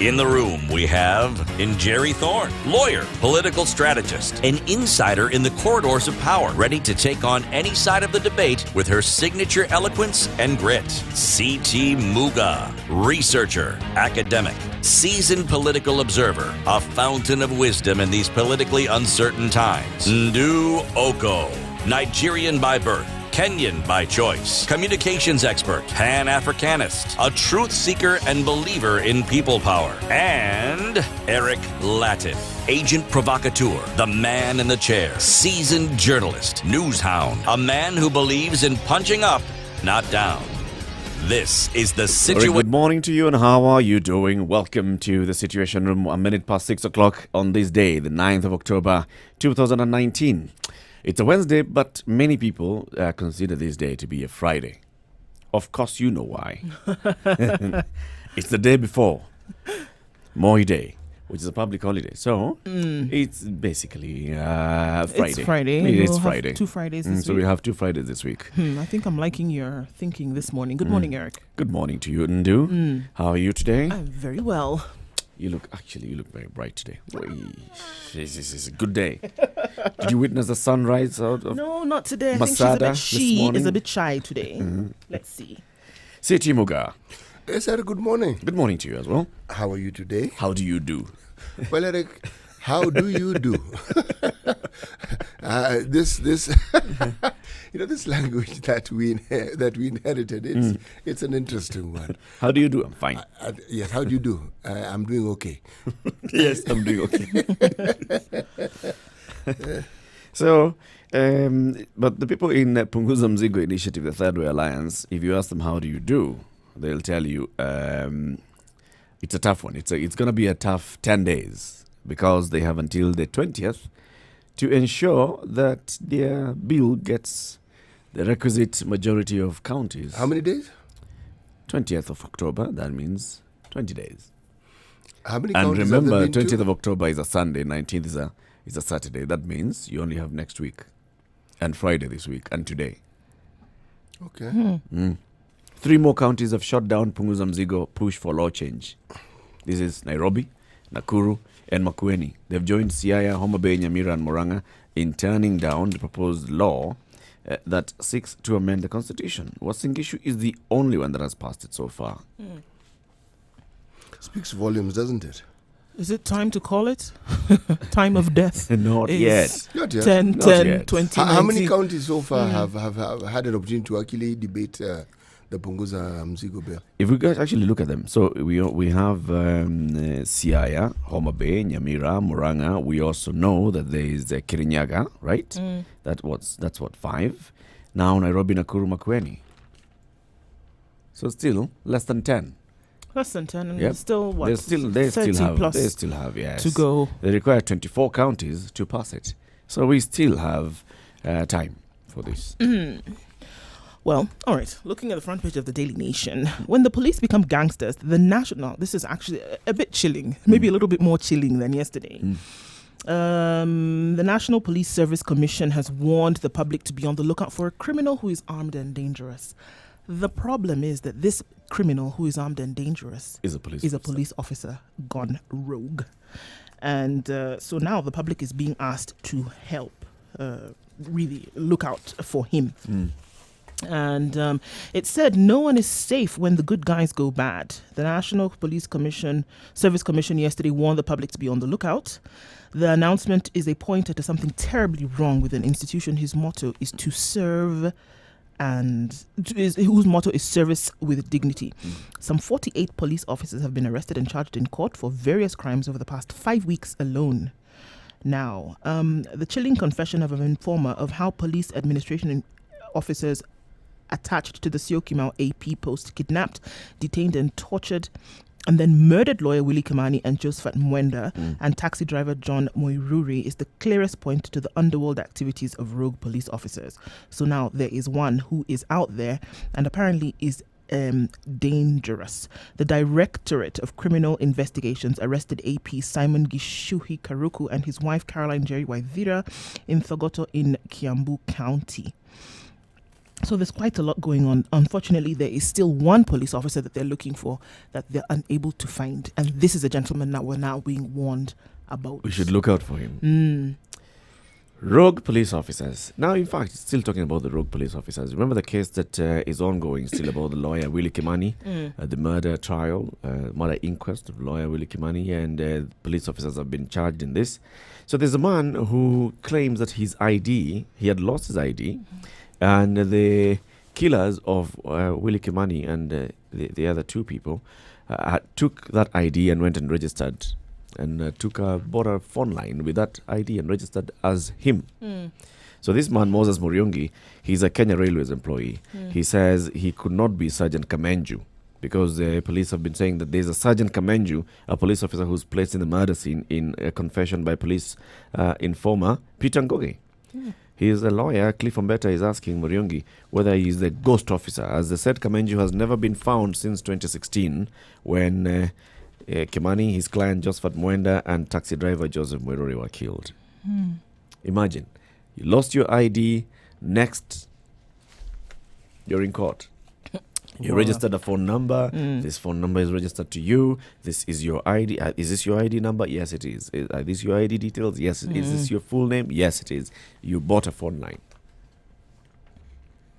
In the room, we have Jerry Thorne, lawyer, political strategist, an insider in the corridors of power, ready to take on any side of the debate with her signature eloquence and grit. C.T. Muga, researcher, academic, seasoned political observer, a fountain of wisdom in these politically uncertain times. Ndu Oko, Nigerian by birth, Kenyan by choice, communications expert, Pan-Africanist, a truth seeker and believer in people power, and Eric Latin, agent provocateur, the man in the chair, seasoned journalist, news hound, a man who believes in punching up, not down. This is the Situation. Good morning to you, and how are you doing? Welcome to the Situation Room, a minute past 6 o'clock on this day, the 9th of October, 2019. It's a Wednesday, but many people consider this day to be a Friday. Of course, you know why. It's the day before Moi Day, which is a public holiday. So it's basically Friday. It's Friday. It's Friday. Have 2 Fridays this week. So we have 2 Fridays this week. I think I'm liking your thinking this morning. Good morning, Eric. Good morning to you, Ndu. How are you today? I'm very well. You look very bright today. This is a good day. Did you witness the sunrise out of No, not today. Masada I think she morning? is a bit shy today. Let's see. C.T. Muga. Yes, Eric, good morning. Good morning to you as well. How are you today? How do you do? Well, Eric, how do you do? This this language that we inherited, it's an interesting one. How do you do? I'm fine. Yes, how do you do? I'm doing okay. Yes, I'm doing okay. So, but the people in Punguza Mzigo Initiative, the Third Way Alliance, if you ask them how do you do, they'll tell you it's a tough one. It's going to be a tough 10 days because they have until the 20th to ensure that their bill gets the requisite majority of counties. How many days? 20th of October, that means 20 days. How many And counties remember, have there been 20th of October is a Sunday, 19th is a Saturday. That means you only have next week and Friday this week and today. Okay. 3 more counties have shut down Punguza Mzigo push for law change. This is Nairobi, Nakuru, and Makueni. They've joined Siaya, Homa Bay, Nyamira, and Murang'a in turning down the proposed law that seeks to amend the constitution. Uasin Gishu is the only one that has passed it so far. Speaks volumes, doesn't it? Is it time to call it? Time of death? Not yet. Not yet. 10, Not 10, yet. 20, How many counties so far have had an opportunity to actually debate the Punguza Mzigo bill? If we guys actually look at them, so we have Siaya, Homa Bay, Nyamira, Murang'a. We also know that there is Kirinyaga, right? That's what 5. Now Nairobi, Nakuru, Makueni. So still less than 10. Less than 10, and Yep. still what? They 30 still have, yes, to go. They require 24 counties to pass it. So we still have time for this. Well, all right. Looking at the front page of the Daily Nation, when the police become gangsters, this is actually a bit chilling, maybe a little bit more chilling than yesterday. The National Police Service Commission has warned the public to be on the lookout for a criminal who is armed and dangerous. The problem is that this criminal who is armed and dangerous Is a police officer gone rogue. And so now the public is being asked to help really look out for him. And it said no one is safe when the good guys go bad. The National Police Service Commission yesterday warned the public to be on the lookout. The announcement is a pointer to something terribly wrong with an institution whose motto is to serve whose motto is service with dignity. Some 48 police officers have been arrested and charged in court for various crimes over the past 5 weeks alone. Now, the chilling confession of an informer of how police administration officers attached to the Syokimau AP post kidnapped, detained and tortured and then murdered lawyer Willie Kimani and Josephat Mwenda and taxi driver John Moiruri is the clearest point to the underworld activities of rogue police officers. So now there is one who is out there and apparently is dangerous. The Directorate of Criminal Investigations arrested AP Simon Gishuhi Karuku and his wife Caroline Jerry Waithira in Thogoto in Kiambu County. So there's quite a lot going on. Unfortunately, there is still one police officer that they're looking for that they're unable to find. And this is a gentleman that we're now being warned about. We should look out for him. Rogue police officers. Now, in fact, still talking about the rogue police officers. Remember the case that is ongoing still about the lawyer Willie Kimani, the murder trial, murder inquest of lawyer Willie Kimani, and police officers have been charged in this. So there's a man who claims that his ID, he had lost his ID, and the killers of Willie Kimani and the other two people took that ID and went and registered and bought a phone line with that ID and registered as him. So this man, Moses Muriungi, he's a Kenya Railways employee. He says he could not be Sergeant Kamenju because the police have been saying that there's a Sergeant Kamenju, a police officer who's placed in the murder scene, in a confession by police informer Peter Ngoge. He is a lawyer. Cliff Ombeta is asking Muriungi whether he is the ghost officer, as the said Kamenju has never been found since 2016 when Kimani, his client Josephat Mwenda, and taxi driver Joseph Mwerori were killed. Imagine, you lost your ID, next, you're in court. You registered a phone number. This phone number is registered to you. This is your ID. Is this your ID number? Yes, it is. Are these your ID details? Yes, it is. Is this your full name? Yes, it is. You bought a phone line.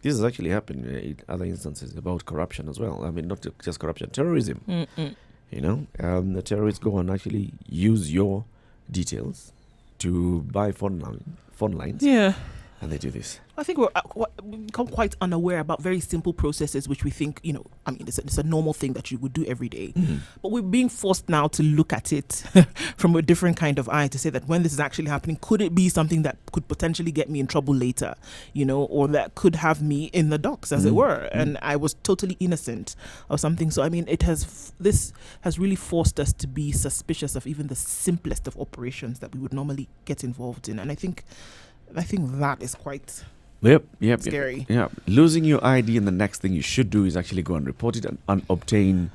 This has actually happened in other instances about corruption as well. I mean, not just corruption, terrorism. You know, the terrorists go and actually use your details to buy phone lines. Yeah. And they do this. I think we become quite unaware about very simple processes, which we think, I mean, it's a normal thing that you would do every day. But we're being forced now to look at it from a different kind of eye to say that when this is actually happening, could it be something that could potentially get me in trouble later, or that could have me in the docks, as it were. And I was totally innocent of something. So, I mean, this has really forced us to be suspicious of even the simplest of operations that we would normally get involved in. And I think that is quite scary. Yeah, losing your ID, and the next thing you should do is actually go and report it and obtain,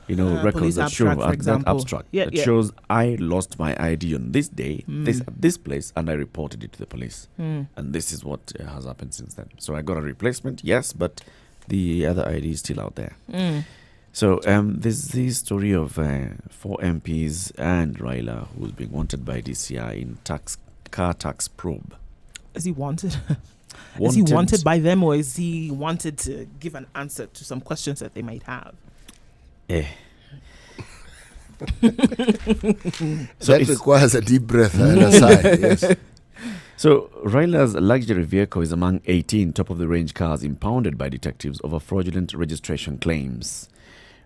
records that show that abstract that shows I lost my ID on this day, this place, and I reported it to the police. And this is what has happened since then. So I got a replacement, yes, but the other ID is still out there. So there's this story of 4 MPs and Raila, who's being wanted by DCI in car tax probe. Is he wanted? Is he wanted by them, or is he wanted to give an answer to some questions that they might have? So that requires a deep breath and a sigh. Yes. So Raila's luxury vehicle is among 18 top-of-the-range cars impounded by detectives over fraudulent registration claims.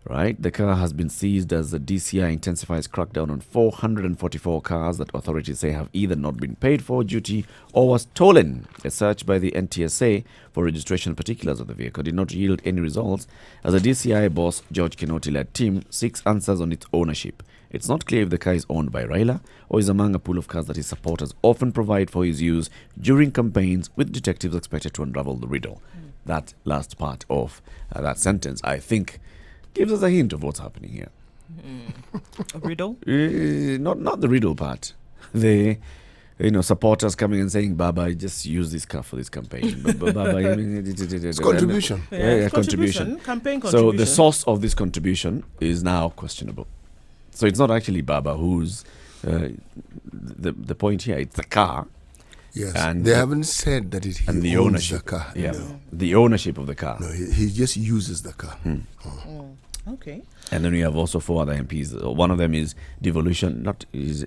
Right, the car has been seized as the DCI intensifies crackdown on 444 cars that authorities say have either not been paid for duty or was stolen. A search by the NTSA for registration particulars of the vehicle did not yield any results, as the DCI boss George Kinoti-led team seeks answers on its ownership. It's not clear if the car is owned by Raila or is among a pool of cars that his supporters often provide for his use during campaigns, with detectives expected to unravel the riddle. That last part of that sentence, I think, gives us a hint of what's happening here. A riddle? Not the riddle part. The supporters coming and saying, Baba, just use this car for this campaign. Baba, it's contribution. Contribution. Campaign contribution. So the source of this contribution is now questionable. So it's not actually Baba who's the point here. It's the car. Yes, and they haven't said that he owns ownership, the car. Yeah, the ownership of the car. No, he just uses the car. Okay. And then we have also 4 other MPs. One of them is Devolution. He's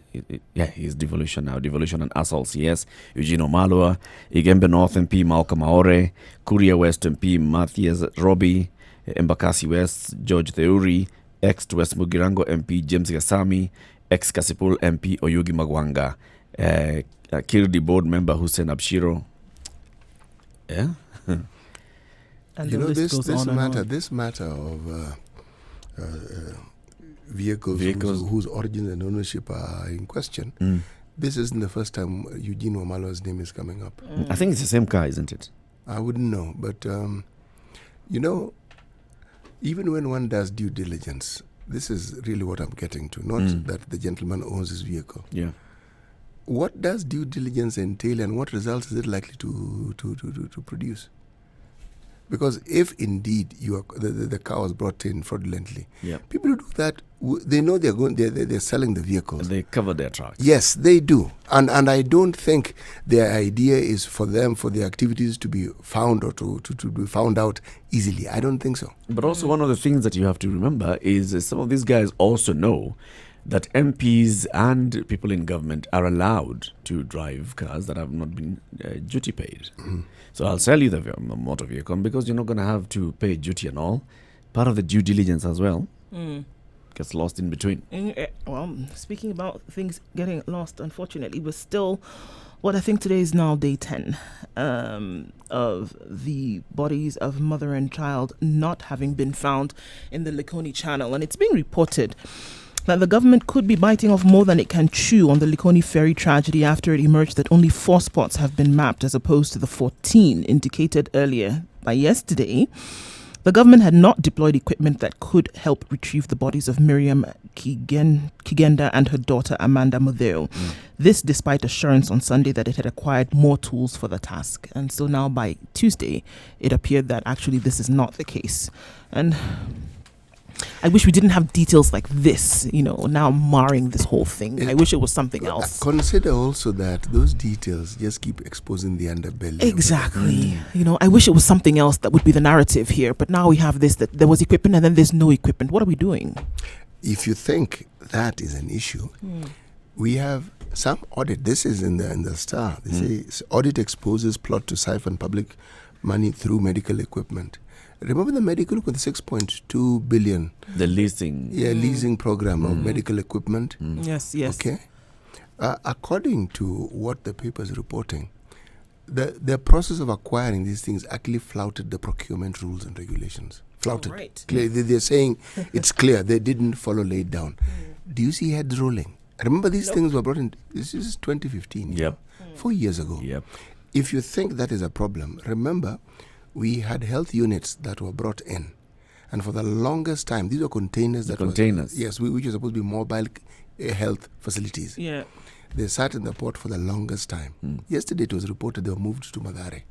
Devolution now. Devolution and Asal CS. Eugene Omalwa. Igembe North MP Malcolm Aore. Kuria West MP Matthias Robbie. Embakasi West George Theuri. Ex-West Mugirango MP James Gasami. Ex-Kasipul MP Oyugi Magwanga. Kirdi board member Hussein Abshiro. Yeah. And this matter of vehicles whose origin and ownership are in question. This isn't the first time Eugene Omalwa's name is coming up. I think it's the same car, isn't it? I wouldn't know, but even when one does due diligence, this is really what I'm getting to. Not that the gentleman owns his vehicle. Yeah. What does due diligence entail, and what results is it likely to produce? Because if indeed the car was brought in fraudulently, Yeah. people who do that, they know they're selling the vehicles. They cover their tracks. Yes, they do. And I don't think their idea is for them, for their activities to be found or to be found out easily. I don't think so. But also, one of the things that you have to remember is some of these guys also know that MPs and people in government are allowed to drive cars that have not been duty paid. So I'll sell you the motor vehicle because you're not going to have to pay duty and all. Part of the due diligence as well gets lost in between. Well, speaking about things getting lost, unfortunately, we're still, what I think today is now day 10 of the bodies of mother and child not having been found in the Likoni Channel. And it's being reported that the government could be biting off more than it can chew on the Likoni ferry tragedy after it emerged that only 4 spots have been mapped as opposed to the 14 indicated earlier. By yesterday, the government had not deployed equipment that could help retrieve the bodies of Miriam Kigenda and her daughter Amanda Modeo. This despite assurance on Sunday that it had acquired more tools for the task. And so now by Tuesday, it appeared that actually this is not the case. And I wish we didn't have details like this, now marring this whole thing. I wish it was something else. Consider also that those details just keep exposing the underbelly. Exactly. I wish it was something else that would be the narrative here. But now we have this, that there was equipment and then there's no equipment. What are we doing? If you think that is an issue, we have some audit. This is in the Star. They say audit exposes plot to siphon public money through medical equipment. Remember the medical with 6.2 billion. The leasing. Leasing program of medical equipment. Yes. Okay. According to what the paper is reporting, the process of acquiring these things actually flouted the procurement rules and regulations. Flouted. Right. Clearly, they're saying it's clear they didn't follow laid down. Do you see heads rolling? Remember these things were brought in. This is 2015. Yep. 4 years ago. Yep. If you think that is a problem, remember, we had health units that were brought in. And for the longest time, these were containers that containers. Yes, which were supposed to be mobile health facilities. Yeah. They sat in the port for the longest time. Yesterday it was reported they were moved to Mathare.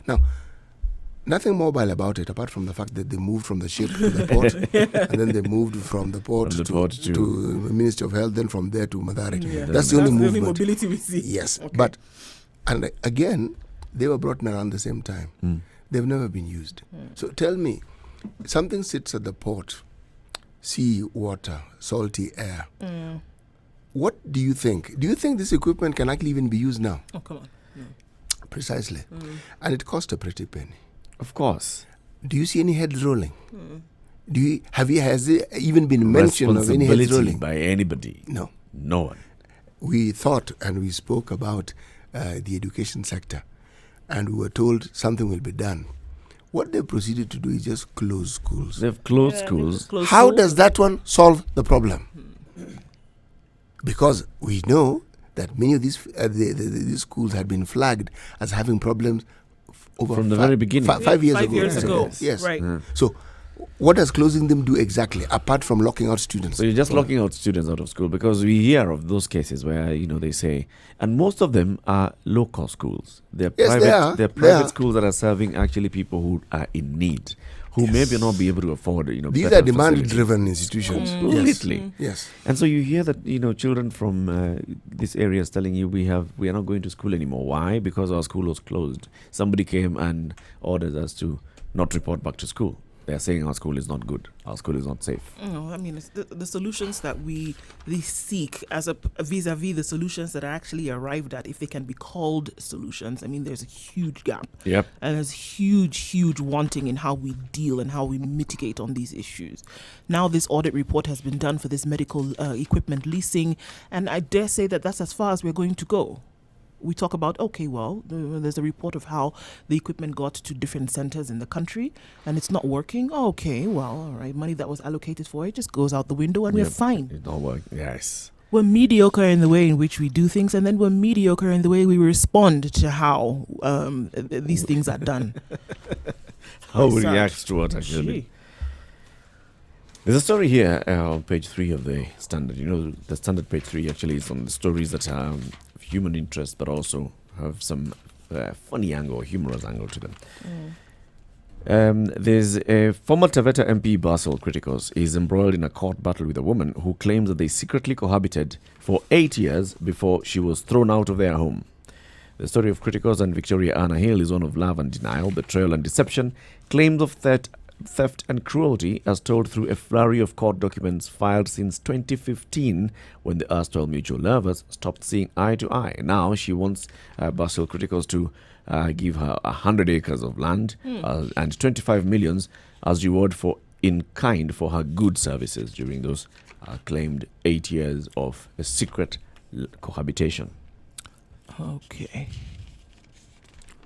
Now, nothing mobile about it apart from the fact that they moved from the ship to the port and then they moved from the port, to the Ministry of Health, then from there to Mathare. Yeah. That's the only movement. The only mobility we see. Yes, Okay. but, and again, they were brought in around the same time. They've never been used. So tell me, something sits at the port, sea, water, salty air. What do you think? Do you think this equipment can actually even be used now? Oh, come on. Precisely. And it cost a pretty penny. Of course. Do you see any heads rolling? Has it even been mentioned of any heads rolling? By anybody? No. No one. We thought and we spoke about the education sector, and we were told something will be done. What they proceeded to do is just close schools. They've closed schools. How does that one solve the problem? Because we know that many of these these schools had been flagged as having problems over From the very beginning. 5 years ago. 5 years ago. Yes. Right. So what does closing them do exactly, apart from locking out students? So you're just locking out students out of school, because we hear of those cases where, they say, and most of them are local schools. They're Yes, private, they are. They're They private are. schools that are serving actually people who are in need, who maybe not be able to afford, These better are demand-driven facilities. institutions. Completely. Yes. And so you hear that, children from these areas telling you we are not going to school anymore. Why? Because our school was closed. Somebody came and ordered us to not report back to school. They're saying our school is not good. Our school is not safe. It's the solutions that we seek as a vis-a-vis the solutions that are actually arrived at, if they can be called solutions. There's a huge gap. Yep. And there's huge wanting in how we deal and how we mitigate on these issues. Now this audit report has been done for this medical equipment leasing, and I dare say that that's as far as we're going to go. We talk about, there's a report of how the equipment got to different centers in the country and it's not working. All right, money that was allocated for it just goes out the window and we're fine. It don't work. Yes. We're mediocre in the way in which we do things, and then we're mediocre in the way we respond to how these things are done. How we Sad. react to what actually. Gee. There's a story here on page 3 of the Standard. The Standard page 3 actually is on the stories that are of human interest, but also have some funny angle, humorous angle to them. There's a former Taveta MP, Basil Criticos, is embroiled in a court battle with a woman who claims that they secretly cohabited for 8 years before she was thrown out of their home. The story of Criticos and Victoria Anna Hill is one of love and denial, betrayal and deception, claims of theft and cruelty, as told through a flurry of court documents filed since 2015, when the erstwhile mutual lovers stopped seeing eye to eye. Now she wants Basil Criticos to give her 100 acres of land and 25 millions as reward in kind for her good services during those claimed 8 years of a secret cohabitation. Okay.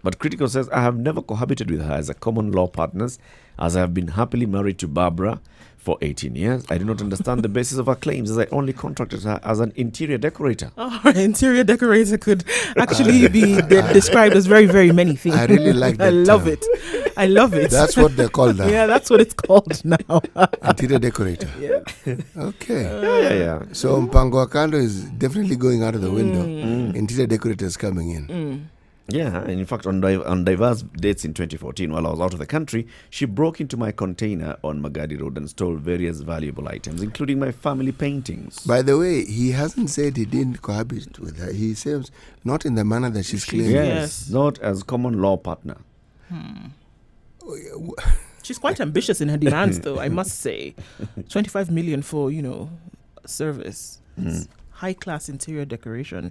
But Critical says, I have never cohabited with her as a common law partners, as I have been happily married to Barbara for 18 years. I do not understand the basis of her claims, as I only contracted her as an interior decorator. Oh, interior decorator could actually be described as very, very many things. I really like that. I love term. it. I love it. That's what they call that. Yeah, that's what it's called now. Interior decorator. Yeah. Okay. Yeah. So Mpango Akando is definitely going out of the window. Interior decorator is coming in. Yeah, and in fact, on diverse dates in 2014, while I was out of the country, she broke into my container on Magadi Road and stole various valuable items, including my family paintings. By the way, he hasn't said he didn't cohabit with her. He says not in the manner that she's claiming. Yes, not as common law partner. She's quite ambitious in her demands, though, I must say. 25 million for, service. It's high-class interior decoration.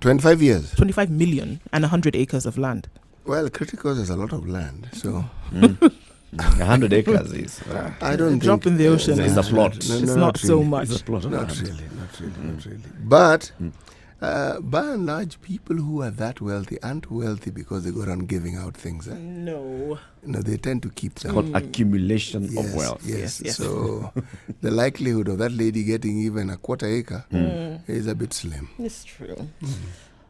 25 years. 25 million and 100 acres of land. Well, Criticos has a lot of land, so 100 acres is. I don't Drop think in the ocean. It's a plot. It's not so really. much. It's a plot of Not land. really. But by and large, people who are that wealthy aren't wealthy because they go around giving out things. No. No, they tend to keep them. Called accumulation of wealth. Yes. Yes. So the likelihood of that lady getting even a quarter acre is a bit slim. It's true.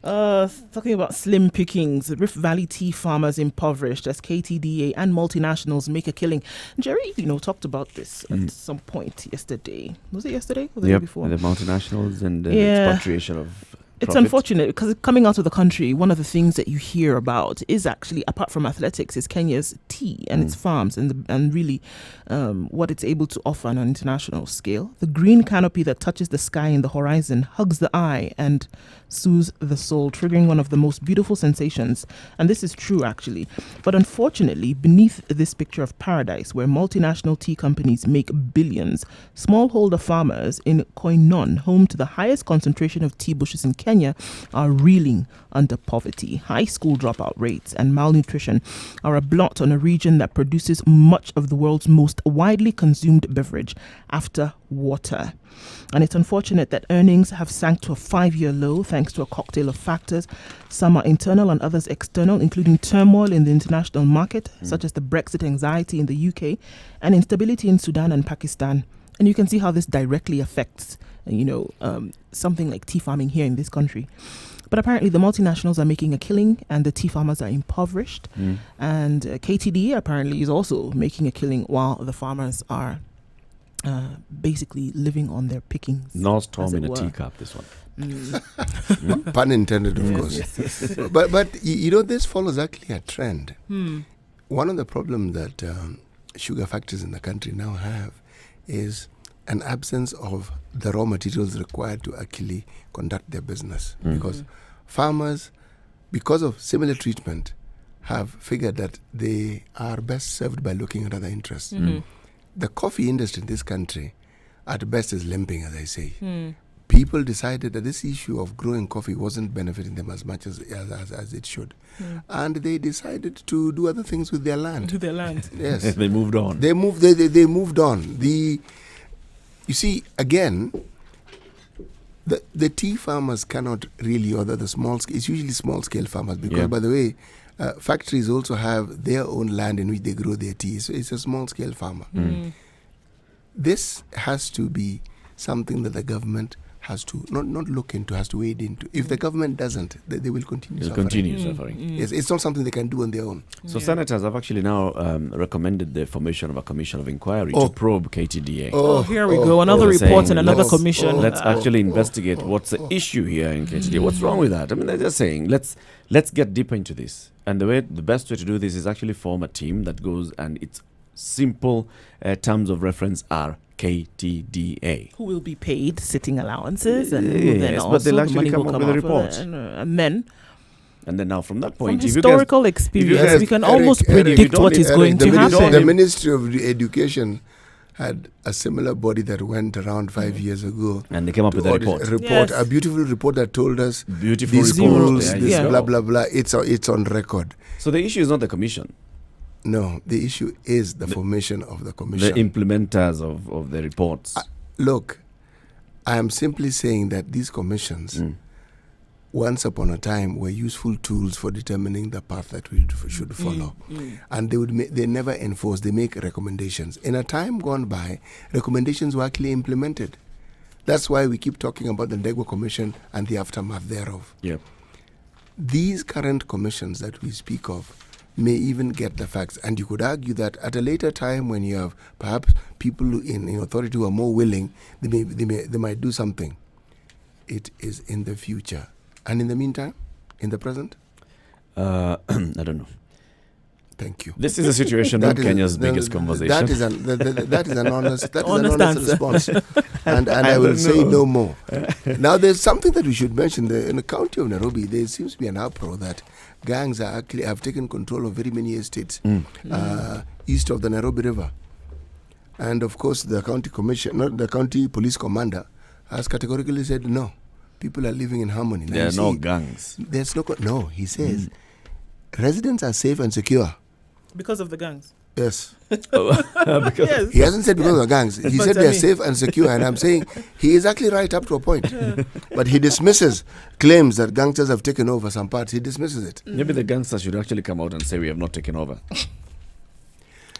Talking about slim pickings, Rift Valley tea farmers impoverished as KTDA and multinationals make a killing. Jerry, talked about this at some point yesterday. Was it yesterday or the day before? The multinationals and the Yeah. expatriation of It's profit. unfortunate because coming out of the country, one of the things that you hear about is actually, apart from athletics, is Kenya's tea and its farms and really what it's able to offer on an international scale. The green canopy that touches the sky in the horizon hugs the eye and soothes the soul, triggering one of the most beautiful sensations. And this is true, actually. But unfortunately, beneath this picture of paradise, where multinational tea companies make billions, smallholder farmers in Koinon, home to the highest concentration of tea bushes in Kenya, are reeling under poverty. High school dropout rates and malnutrition are a blot on a region that produces much of the world's most widely consumed beverage after water. And it's unfortunate that earnings have sank to a 5-year low thanks to a cocktail of factors. Some are internal and others external, including turmoil in the international market, such as the Brexit anxiety in the UK and instability in Sudan and Pakistan. And you can see how this directly affects, something like tea farming here in this country. But apparently the multinationals are making a killing and the tea farmers are impoverished. And KTDA apparently is also making a killing while the farmers are basically living on their pickings. No storm as in it a were. teacup, this one. Pun intended, of course. Yes. But this follows actually a trend. One of the problems that sugar factories in the country now have is an absence of the raw materials required to actually conduct their business. Because farmers, because of similar treatment, have figured that they are best served by looking at other interests. The coffee industry in this country, at best, is limping, as I say. People decided that this issue of growing coffee wasn't benefiting them as much as it should. And they decided to do other things with their land. To their land. Yes. They moved on. They moved on. You see, again, the tea farmers cannot really, or the small scale, it's usually small scale farmers because, by the way, factories also have their own land in which they grow their tea. So it's a small scale farmer. This has to be something that the government has to not look into, has to wade into. If the government doesn't, they will continue They'll suffering. continue suffering. Yes, it's not something they can do on their own. So senators have actually now recommended the formation of a commission of inquiry to probe KTDA. Here we go. Another They're report saying and another let's- commission. Let's actually investigate what's the issue here in KTDA. What's wrong with that? I mean, they're just saying let's get deeper into this. And the best way to do this is actually form a team that goes, and its simple terms of reference are KTDA. Who will be paid sitting allowances, and Yes, then but also they'll the actually money come will up come with a out report. and then And then now from that from point, if historical you experience, guys- we can Eric, almost Eric, predict you what don't- is Eric, going the to ministry- happen. The Ministry of Education had a similar body that went around 5 years ago. and they came up to with a audit report. Yes. a beautiful report that told us Beautiful these report. schools, There you this Yeah. go. blah blah blah. It's on record. So the issue is not the commission, No, the issue is the formation of the the commission. implementers of the reports. Look, I am simply saying that these commissions, once upon a time, were useful tools for determining the path that we should follow, and they never enforce. They make recommendations. In a time gone by, recommendations were actually implemented. That's why we keep talking about the Ndegwa Commission and the aftermath thereof. Yeah. These current commissions that we speak of may even get the facts. And you could argue that at a later time, when you have perhaps people in authority who are more willing, they might do something. It is in the future. And in the meantime, in the present, I don't know. thank you. This is a situation of Kenya's biggest conversation. That is an honest Honest answer. response, and I will say no more. Now, there's something that we should mention. In the county of Nairobi, there seems to be an uproar that gangs have taken control of very many estates east of the Nairobi River, and of course, the county police commander has categorically said no. People are living in harmony. Now, There are you no see, gangs. There's no. He says residents are safe and secure. Because of the gangs. Yes. Yes. He hasn't said because of the gangs. He what said I they're mean. safe and secure, and I'm saying he is actually right up to a point. But he dismisses claims that gangsters have taken over some parts. He dismisses it. Maybe the gangsters should actually come out and say we have not taken over.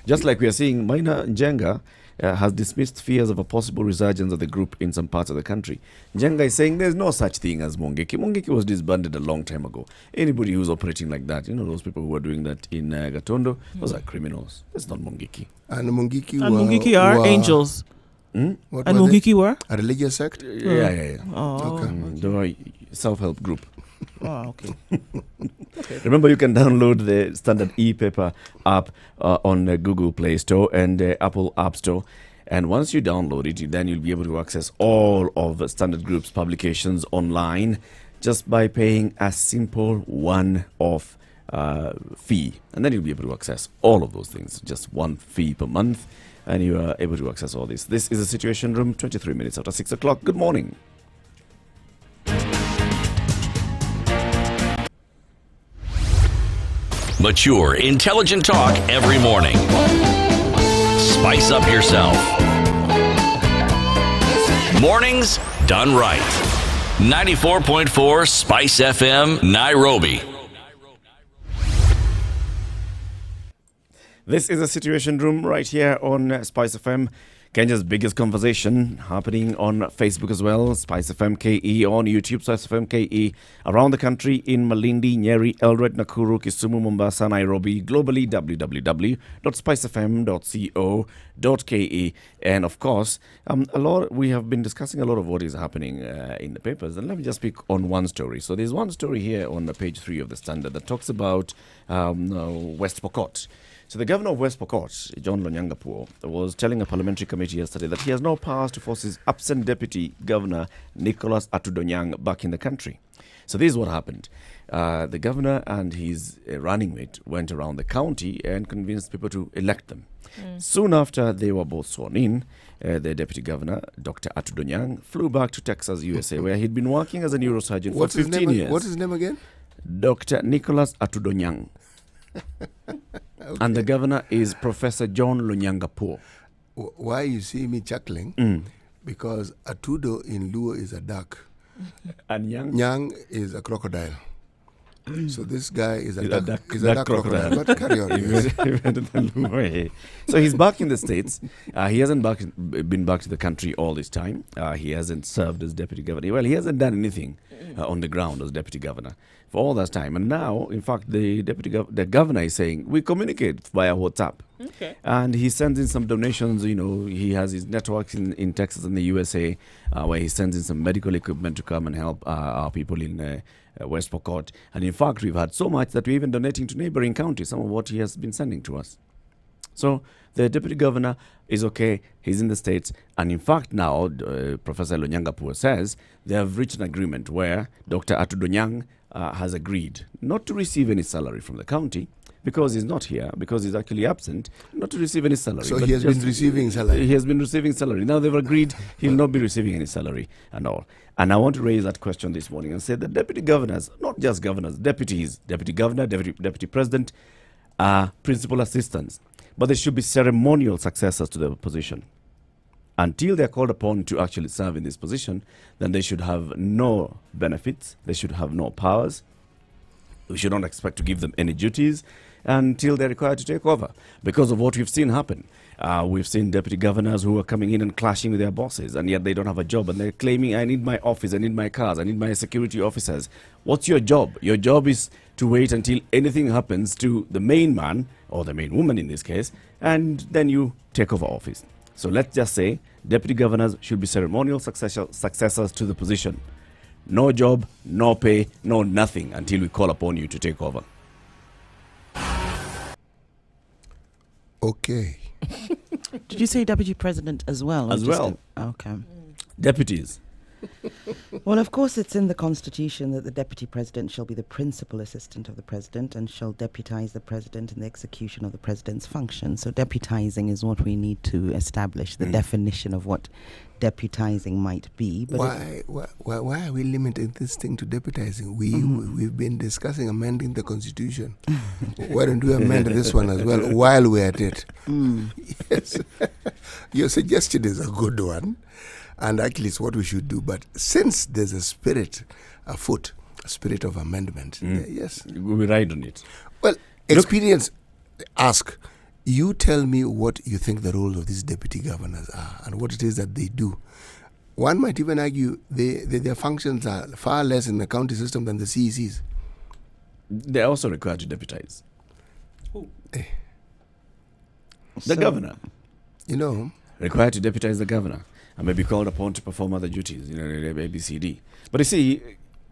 Just like we are seeing, Maina Njenga has dismissed fears of a possible resurgence of the group in some parts of the country. Njenga is saying there's no such thing as Mungiki. Mungiki was disbanded a long time ago. Anybody who's operating like that, those people who were doing that in Gatondo, those are criminals. That's not Mungiki. And Mungiki And Mungiki are angels. What And were they? Mungiki were? A religious sect? Yeah. Oh, Okay. They were a self-help group. okay. Remember, you can download the Standard e-paper app on Google Play Store and Apple App Store. And once you download it, then you'll be able to access all of the Standard Group's publications online just by paying a simple one-off fee. And then you'll be able to access all of those things, just one fee per month. And you are able to access all this. This is the Situation Room, 23 minutes after 6 o'clock. Good morning. Mature, intelligent talk every morning. Spice up yourself. Mornings done right. 94.4 Spice FM, Nairobi. This is a Situation Room right here on Spice FM. Kenya's biggest conversation happening on Facebook as well. Spice FM KE on YouTube, Spice FM KE around the country in Malindi, Nyeri, Eldoret, Nakuru, Kisumu, Mombasa, Nairobi, globally www.spicefm.co.ke. And of course, we have been discussing a lot of what is happening in the papers. And let me just pick on one story. So there's one story here on page 3 of the Standard that talks about West Pokot. So the governor of West Pokot, John Lonyanga Puo, was telling a parliamentary committee yesterday that he has no powers to force his absent deputy governor, Nicholas Atudonyang, back in the country. So this is what happened. The governor and his running mate went around the county and convinced people to elect them. Soon after they were both sworn in, the deputy governor, Dr. Atudonyang, flew back to Texas, USA, where he'd been working as a neurosurgeon for 15 years. What's his name again? Dr. Nicholas Atudonyang. Okay. And the governor is Professor John Lonyanga Puo. Why you see me chuckling? Because Atudo in Luo is a duck. And Yang? Nyang is a crocodile. So this guy is a He's duck, duck- he's duck a duck crocodile. But carry on. Yes. So he's back in the States. He hasn't been back to the country all this time. He hasn't served as deputy governor. Well, he hasn't done anything on the ground as deputy governor for all that time. And now, in fact, the governor is saying, we communicate via WhatsApp. Okay. And he sends in some donations. You know, he has his networks in Texas and the USA, where he sends in some medical equipment to come and help our people in West Pokot. And in fact, we've had so much that we're even donating to neighboring counties some of what he has been sending to us. So the deputy governor is okay. He's in the States. And in fact, now, Professor Lonyangapuo says they have reached an agreement where Dr. Atudonyang has agreed not to receive any salary from the county, because he's not here, because he's actually absent, not to receive any salary. So But he has been receiving salary. He has been receiving salary. Now they've agreed he'll not be receiving any salary and all. And I want to raise that question this morning and say that deputy governors, not just governors, deputies, deputy governor, deputy president, are principal assistants. But they should be ceremonial successors to their position. Until they're called upon to actually serve in this position, then they should have no benefits. They should have no powers. We should not expect to give them any duties until they're required to take over, because of what we've seen happen. We've seen deputy governors who are coming in and clashing with their bosses, and yet they don't have a job, and they're claiming, I need my office, I need my cars, I need my security officers. What's your job? Your job is to wait until anything happens to the main man, or the main woman in this case, and then you take over office. So let's just say deputy governors should be ceremonial successors to the position. No job, no pay, no nothing until we call upon you to take over. Okay. Did you say deputy president as well? or As just well. Okay. Deputies. Well, of course, it's in the Constitution that the deputy president shall be the principal assistant of the president and shall deputize the president in the execution of the president's function. So deputizing is what we need to establish, the definition of what deputizing might be. But Why are we limiting this thing to deputizing? We've been discussing amending the Constitution. Why don't we amend this one as well while we're at it? Yes. Your suggestion is a good one. And actually, it's what we should do. But since there's a spirit afoot, a spirit of amendment, yes. We ride on it. Well, experience, ask. You tell me what you think the role of these deputy governors are and what it is that they do. One might even argue their functions are far less in the county system than the CECs. They're also required to deputize. The So- governor. You know, Required to deputize the governor. And may be called upon to perform other duties, ABCD. But you see,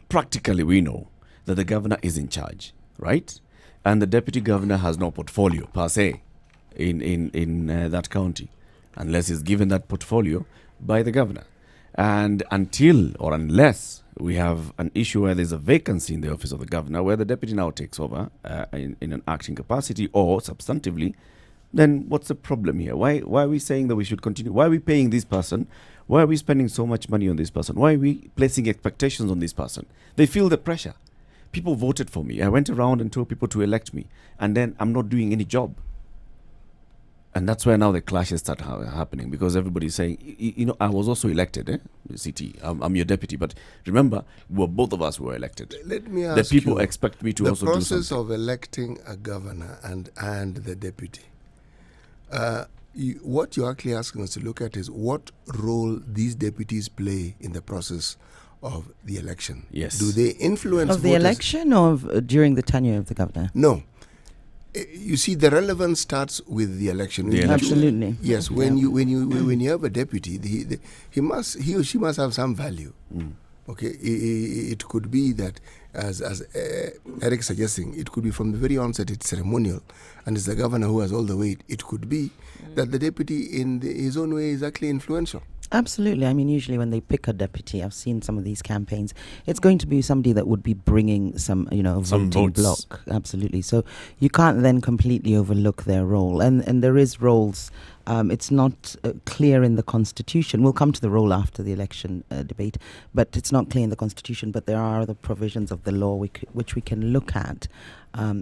practically we know that the governor is in charge, right? And the deputy governor has no portfolio per se in that county, unless he's given that portfolio by the governor. And until or unless we have an issue where there's a vacancy in the office of the governor, where the deputy now takes over in an acting capacity or substantively, then what's the problem here? Why are we saying that we should continue? Why are we paying this person? Why are we spending so much money on this person? Why are we placing expectations on this person? They feel the pressure. People voted for me. I went around and told people to elect me, and then I'm not doing any job. And that's where now the clashes start happening, because everybody's saying, I was also elected, CT. I'm your deputy. But remember, both of us were elected. let me ask The people you, expect me to also do the process something. of electing a governor and the deputy. What you're actually asking us to look at is what role these deputies play in the process of the election. Yes. Do they influence Of the voters? election or during the tenure of the governor? No. You see, the relevance starts with the election. The When you- election. Absolutely. Yes, when you have a deputy, he or she must have some value. Okay, it could be that, as Eric is suggesting, it could be from the very onset it's ceremonial, and it's the governor who has all the weight. It could be that the deputy, in his own way, is actually influential. Absolutely. I mean, usually when they pick a deputy, I've seen some of these campaigns, it's going to be somebody that would be bringing some, a Some voting votes. block. Absolutely. So you can't then completely overlook their role. And there is roles It's not clear in the Constitution. We'll come to the role after the election debate, but it's not clear in the Constitution. But there are other provisions of the law which we can look at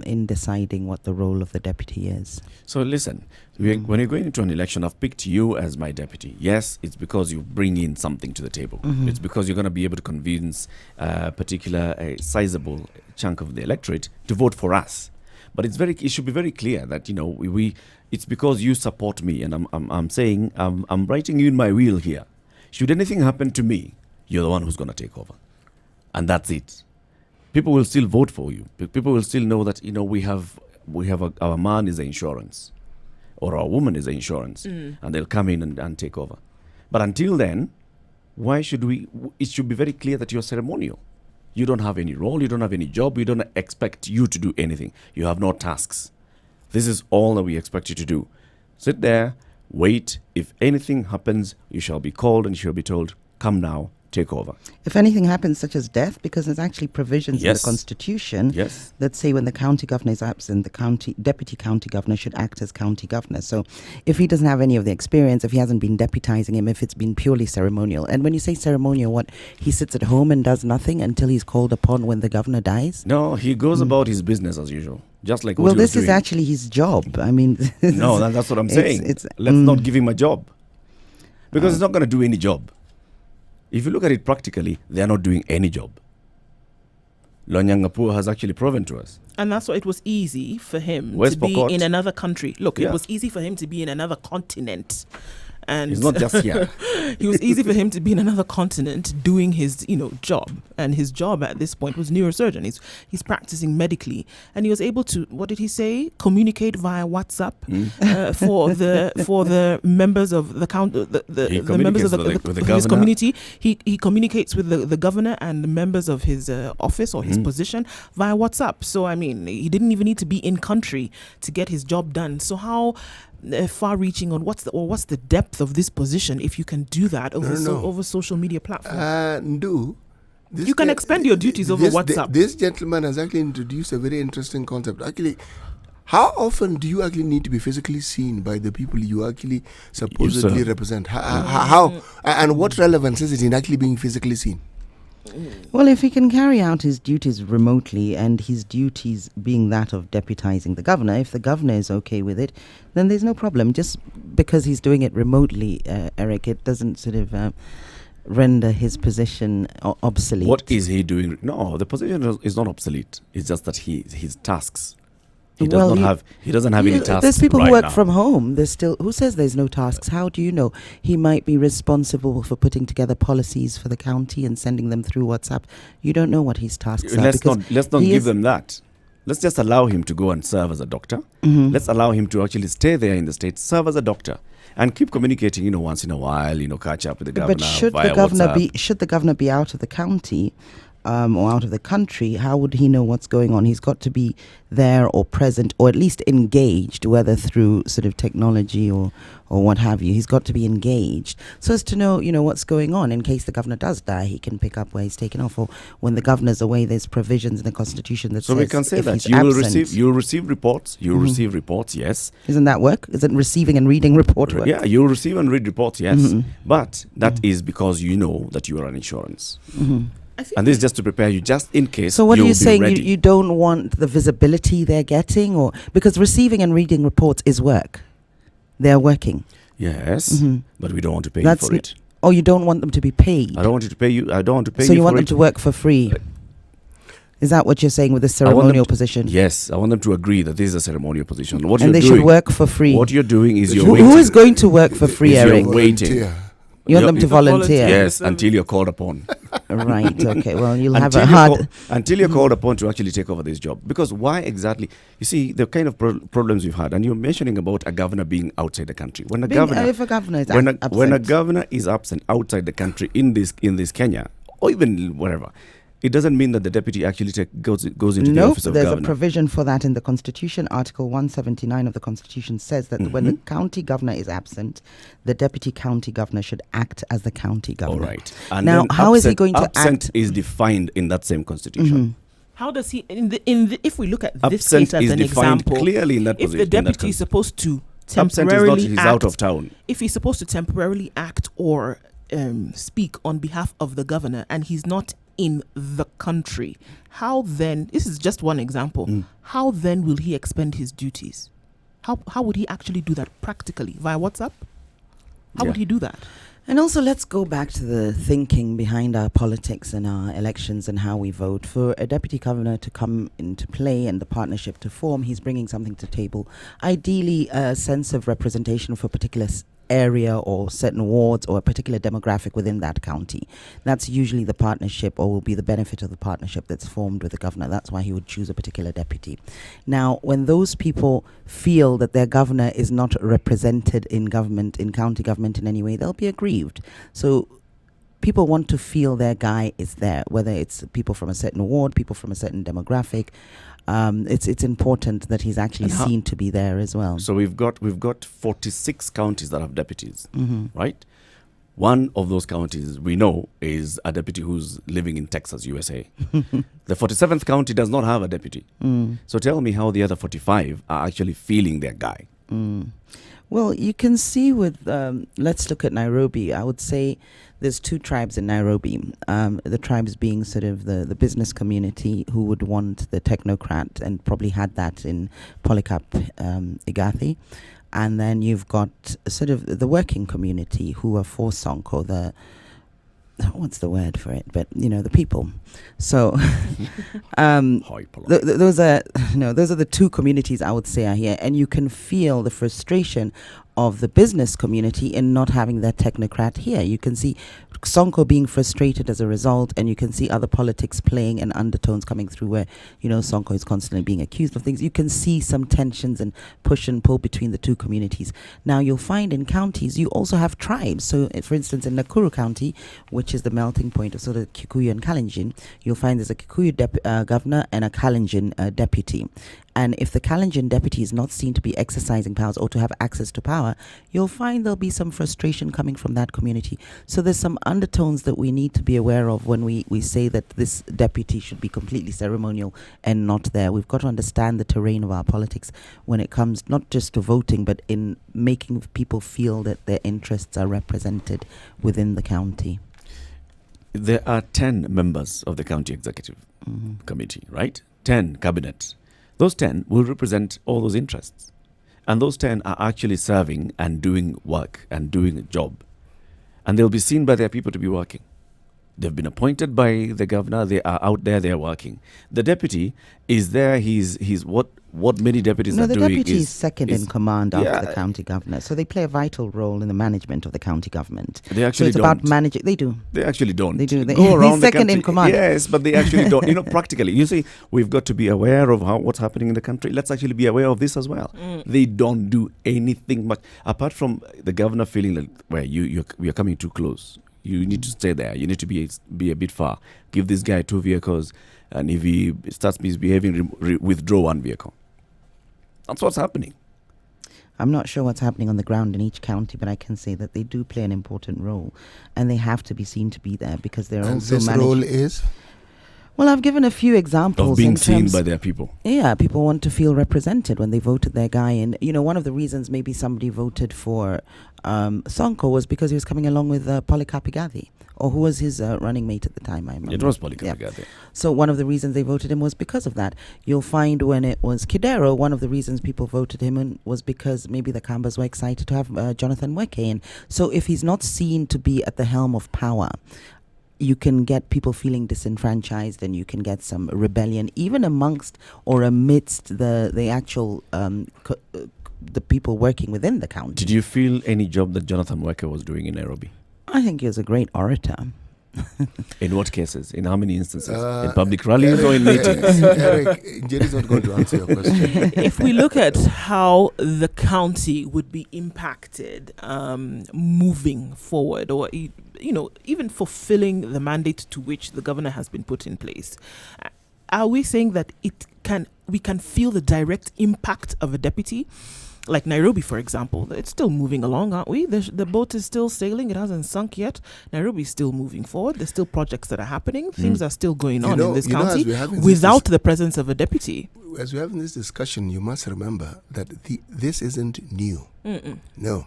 in deciding what the role of the deputy is. So listen, when you're going into an election, I've picked you as my deputy. Yes, it's because you bring in something to the table. It's because you're going to be able to convince a sizable chunk of the electorate to vote for us. But it should be very clear that it's because you support me, and I'm saying I'm writing you in my will here. Should anything happen to me, you're the one who's going to take over, and that's it. People will still vote for you. People will still know that we have our man is the insurance, or our woman is the insurance, and they'll come in and take over. But until then, why should we? It should be very clear that you're ceremonial. You don't have any role. You don't have any job. We don't expect you to do anything. You have no tasks. This is all that we expect you to do. Sit there, wait. If anything happens, you shall be called and you shall be told, come now, take over. If anything happens, such as death, because there's actually provisions in the Constitution that say when the county governor is absent, the deputy county governor should act as county governor. So if he doesn't have any of the experience, if he hasn't been deputizing him, if it's been purely ceremonial, and when you say ceremonial, what, he sits at home and does nothing until he's called upon when the governor dies? No, he goes about his business as usual. Just like well, this is actually his job. I mean, no, that's what I'm saying. Let's not give him a job, because he's not going to do any job. If you look at it practically, they are not doing any job. Lonyangapur has actually proven to us. And that's why it was easy for him to be in another country. Look, it was easy for him to be in another continent. And he's not just here. It was easy for him to be in another continent doing his, job. And his job at this point was neurosurgeon. He's practicing medically, and he was able to, what did he say? Communicate via WhatsApp for the members of the the members of his community. He communicates with the governor and the members of his office or his position via WhatsApp. So I mean, he didn't even need to be in country to get his job done. So how far-reaching on what's the depth of this position if you can do that over social media platforms? You can expend your duties over WhatsApp. This gentleman has actually introduced a very interesting concept. Actually, how often do you actually need to be physically seen by the people you actually supposedly represent? How and what relevance is it in actually being physically seen? Well, if he can carry out his duties remotely, and his duties being that of deputizing the governor, if the governor is okay with it, then there's no problem. Just because he's doing it remotely, Eric, it doesn't sort of render his position obsolete. What is he doing? No, the position is not obsolete. It's just that his tasks. He doesn't have any tasks. There's people who work from home. There's still, who says there's no tasks? How do you know? He might be responsible for putting together policies for the county and sending them through WhatsApp. You don't know what his tasks are. Let's not give them that. Let's just allow him to go and serve as a doctor. Let's allow him to actually stay there in the States, serve as a doctor, and keep communicating, once in a while, catch up with the governor. But should the governor be out of the county? Or out of the country, how would he know what's going on? He's got to be there or present, or at least engaged, whether through sort of technology or what have you. He's got to be engaged so as to know, what's going on. In case the governor does die, he can pick up where he's taken off. Or when the governor's away, there's provisions in the Constitution that says we can say that you'll receive reports. You'll receive reports, yes. Isn't that work? Isn't receiving and reading report work? Yeah, you'll receive and read reports, yes. But that is because you know that you are an insurance. And this is just to prepare you, just in case. So what are you saying? You don't want the visibility they're getting, or because receiving and reading reports is work. They're working. Yes, but we don't want to pay you for it. Oh, you don't want them to be paid. I don't want you to pay you. I don't want to pay you. So you want them to work for free. Is that what you're saying with the ceremonial position? Yes, I want them to agree that this is a ceremonial position. And they should work for free. What you're doing is you're waiting. Who is going to work for free, Eric? You're waiting. You want them to volunteer? Yes, until you're called upon. Right, okay. Well, you'll have a hard... Until you're called upon to actually take over this job. Because why exactly? You see, the kind of problems we've had, and you're mentioning about a governor being outside the country. When a governor is absent outside the country in this Kenya, or even wherever, it doesn't mean that the deputy actually goes into the office of governor. There's a provision for that in the Constitution. Article 179 of the Constitution says that when the county governor is absent, the deputy county governor should act as the county governor. All right. And now, how is he going to act? Absent is defined in that same Constitution. How does he? If we look at this case as an example, clearly in that if the deputy is supposed to Absent is not he's out of town. If he's supposed to temporarily act or speak on behalf of the governor and he's not in the country, how then, this is just one example, how then will he expend his duties? How would he actually do that practically? Via WhatsApp? How would he do that? And also, let's go back to the thinking behind our politics and our elections and how we vote. For a deputy governor to come into play and the partnership to form, he's bringing something to the table. Ideally, a sense of representation for a particular area or certain wards or a particular demographic within that county. That's usually the partnership, or will be the benefit of the partnership that's formed with the governor. That's why he would choose a particular deputy. Now, when those people feel that their governor is not represented in government, in county government in any way, they'll be aggrieved. So people want to feel their guy is there, whether it's people from a certain ward, people from a certain demographic. It's important that he's actually seen to be there as well. So we've got 46 counties that have deputies, right? One of those counties we know is a deputy who's living in Texas, USA. The 47th county does not have a deputy. So tell me how the other 45 are actually feeling their guy. Well, you can see with, let's look at Nairobi. I would say there's two tribes in Nairobi. The tribes being sort of the business community who would want the technocrat, and probably had that in Polycarp Igathy. And then you've got sort of the working community who are for Sonko, what's the word for it? But, the people. So those are the two communities I would say are here. And you can feel the frustration of the business community in not having that technocrat here. You can see Sonko being frustrated as a result, and you can see other politics playing and undertones coming through where, Sonko is constantly being accused of things. You can see some tensions and push and pull between the two communities. Now, you'll find in counties, you also have tribes. So, for instance, in Nakuru County, which is the melting point of sort of Kikuyu and Kalenjin, you'll find there's a Kikuyu governor and a Kalenjin deputy. And if the Kalenjin deputy is not seen to be exercising powers or to have access to power, you'll find there'll be some frustration coming from that community. So there's some undertones that we need to be aware of when we say that this deputy should be completely ceremonial and not there. We've got to understand the terrain of our politics when it comes not just to voting, but in making people feel that their interests are represented within the county. There are 10 members of the county executive committee, right? 10 cabinets. Those 10 will represent all those interests. And those 10 are actually serving and doing work and doing a job. And they'll be seen by their people to be working. They've been appointed by the governor. They are out there. They are working. The deputy is there. He's what many deputies are doing. No, the deputy is second in command after the county governor. So they play a vital role in the management of the county government. They actually don't. About managing. They do. They actually don't. They do. Go around he's second in command. Yes, but they actually don't. Practically. You see, we've got to be aware of what's happening in the country. Let's actually be aware of this as well. They don't do anything much apart from the governor feeling like, well, you're coming too close. You need to stay there. You need to be a bit far. Give this guy 2 vehicles, and if he starts misbehaving, withdraw 1 vehicle. That's what's happening. I'm not sure what's happening on the ground in each county, but I can say that they do play an important role, and they have to be seen to be there because they're also this role is? Well, I've given a few examples. Of being seen by their people. Yeah, people want to feel represented when they voted their guy. And, one of the reasons maybe somebody voted for Sonko was because he was coming along with Polycarp Igathy, or who was his running mate at the time, I remember. It was Polycarp Igathy. So one of the reasons they voted him was because of that. You'll find when it was Kidero, one of the reasons people voted him in was because maybe the Kambas were excited to have Jonathan Weke in. So if he's not seen to be at the helm of power, you can get people feeling disenfranchised, and you can get some rebellion even amongst or amidst the actual the people working within the county. Did you feel any job that Jonathan Weke was doing in Nairobi? I think he was a great orator. In what cases? In how many instances? In public rallies or in meetings? Eric, Jerry's not going to answer your question. If we look at how the county would be impacted moving forward, or even fulfilling the mandate to which the governor has been put in place, are we saying that we can feel the direct impact of a deputy? Like Nairobi, for example, it's still moving along, aren't we? The boat is still sailing. It hasn't sunk yet. Nairobi is still moving forward. There's still projects that are happening. Things are still going on in this county without the presence of a deputy. As we're having this discussion, you must remember that this isn't new. No.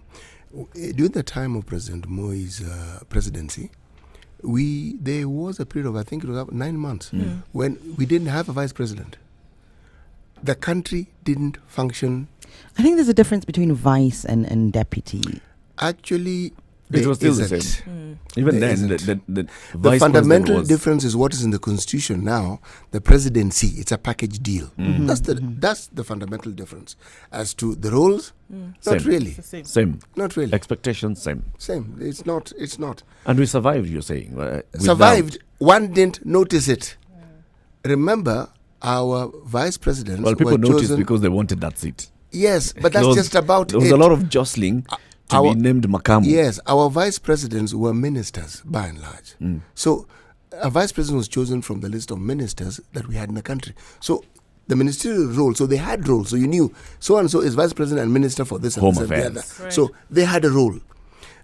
During the time of President Moi's presidency, there was a period of, I think it was about 9 months, when we didn't have a vice president. The country didn't function. I think there's a difference between vice and deputy. Actually, it was still the same. Even then, the fundamental difference is what is in the constitution now. The presidency, it's a package deal. That's the fundamental difference. As to the roles, not really. Same. Not really. Expectations, same. It's not. And we survived, you're saying. Survived. One didn't notice it. Remember, our vice presidents Well, people were noticed chosen because they wanted that seat. Yes, but that's just about it. There was a lot of jostling to be named Makamu. Yes, our vice presidents were ministers by and large. So a vice president was chosen from the list of ministers that we had in the country. So the ministerial role, so they had roles. So you knew so-and-so is vice president and minister for this and Home this affairs. and the other. Right. So they had a role.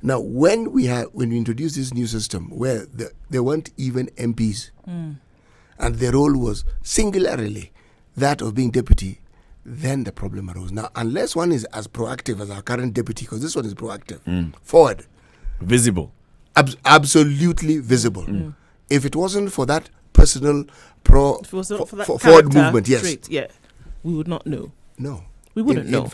Now, when we introduced this new system where there weren't even MPs and their role was singularly that of being deputy, then the problem arose. Now, unless one is as proactive as our current deputy, because this one is proactive, forward. Visible. Absolutely visible. If it wasn't for that personal forward movement, yes. Trait, we would not know. No. We wouldn't know.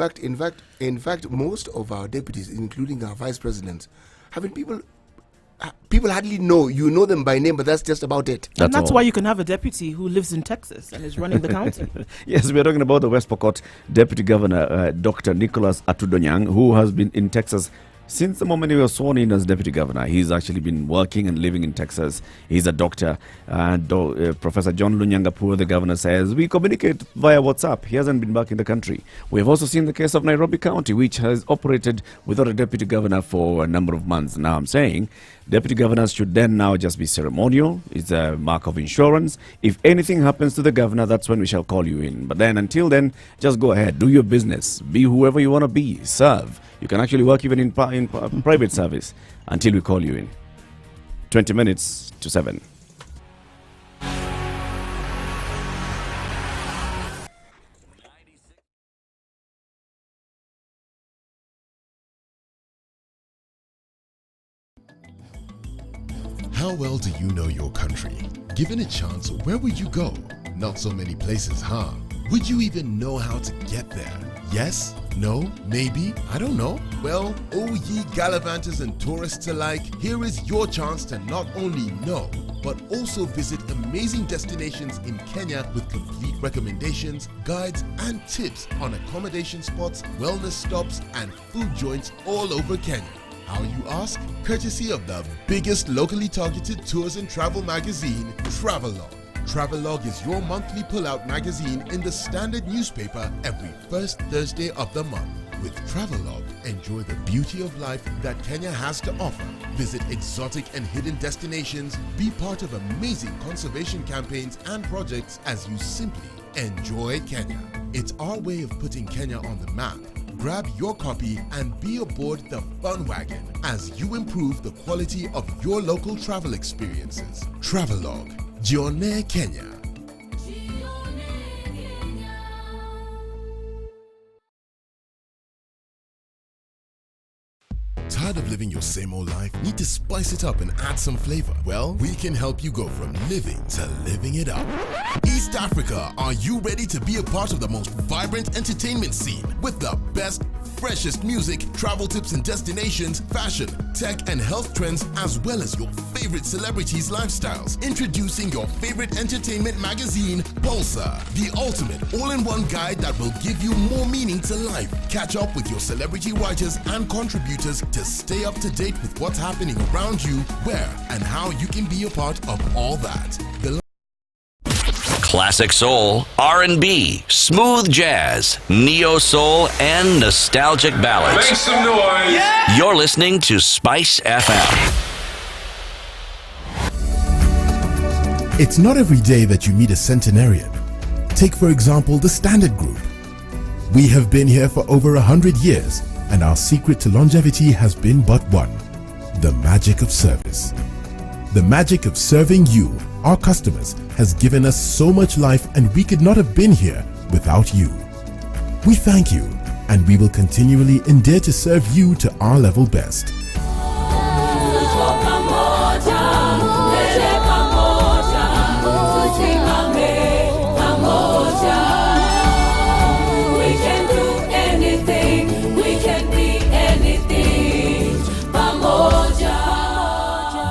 In fact, most of our deputies, including our vice presidents, have been people hardly know. You know them by name, but that's just about it. That's why you can have a deputy who lives in Texas and is running the county. Yes, we are talking about the West Pokot Deputy Governor, Dr. Nicholas Atudonyang, who has been in Texas since the moment he was sworn in as Deputy Governor. He's actually been working and living in Texas. He's a doctor. Professor John Lunyangapur, the governor, says, we communicate via WhatsApp. He hasn't been back in the country. We have also seen the case of Nairobi County, which has operated without a deputy governor for a number of months. Now I'm saying deputy governors should then now just be ceremonial. It's a mark of insurance. If anything happens to the governor, that's when we shall call you in. But then until then, just go ahead, do your business, be whoever you want to be, serve. You can actually work even in private service until we call you in. 20 minutes to 7. How well do you know your country? Given a chance, where would you go? Not so many places, huh? Would you even know how to get there? Yes? No? Maybe? I don't know. Well, oh ye gallivanters and tourists alike, here is your chance to not only know, but also visit amazing destinations in Kenya with complete recommendations, guides, and tips on accommodation spots, wellness stops, and food joints all over Kenya. How, you ask? Courtesy of the biggest locally targeted tours and travel magazine, Travelog. Travelog is your monthly pull-out magazine in the Standard newspaper every first Thursday of the month. With Travelog, enjoy the beauty of life that Kenya has to offer. Visit exotic and hidden destinations, be part of amazing conservation campaigns and projects as you simply enjoy Kenya. It's our way of putting Kenya on the map. Grab your copy and be aboard the fun wagon as you improve the quality of your local travel experiences. Travelog, Jione Kenya. Tired of living your same old life? Need to spice it up and add some flavor? Well, we can help you go from living to living it up. East Africa, are you ready to be a part of the most vibrant entertainment scene with the best, freshest music, travel tips and destinations, fashion, tech and health trends, as well as your favorite celebrities' lifestyles? Introducing your favorite entertainment magazine, Pulsar, the ultimate all-in-one guide that will give you more meaning to life. Catch up with your celebrity writers and contributors to stay up to date with what's happening around you, where and how you can be a part of all that. Classic soul, R&B, smooth jazz, neo soul, and nostalgic ballads. Make some noise. Yeah! You're listening to Spice FM. It's not every day that you meet a centenarian. Take, for example, the Standard Group. We have been here for over 100 years, and our secret to longevity has been but one: the magic of service. The magic of serving you, our customers, has given us so much life, and we could not have been here without you. We thank you, and we will continually endear to serve you to our level best.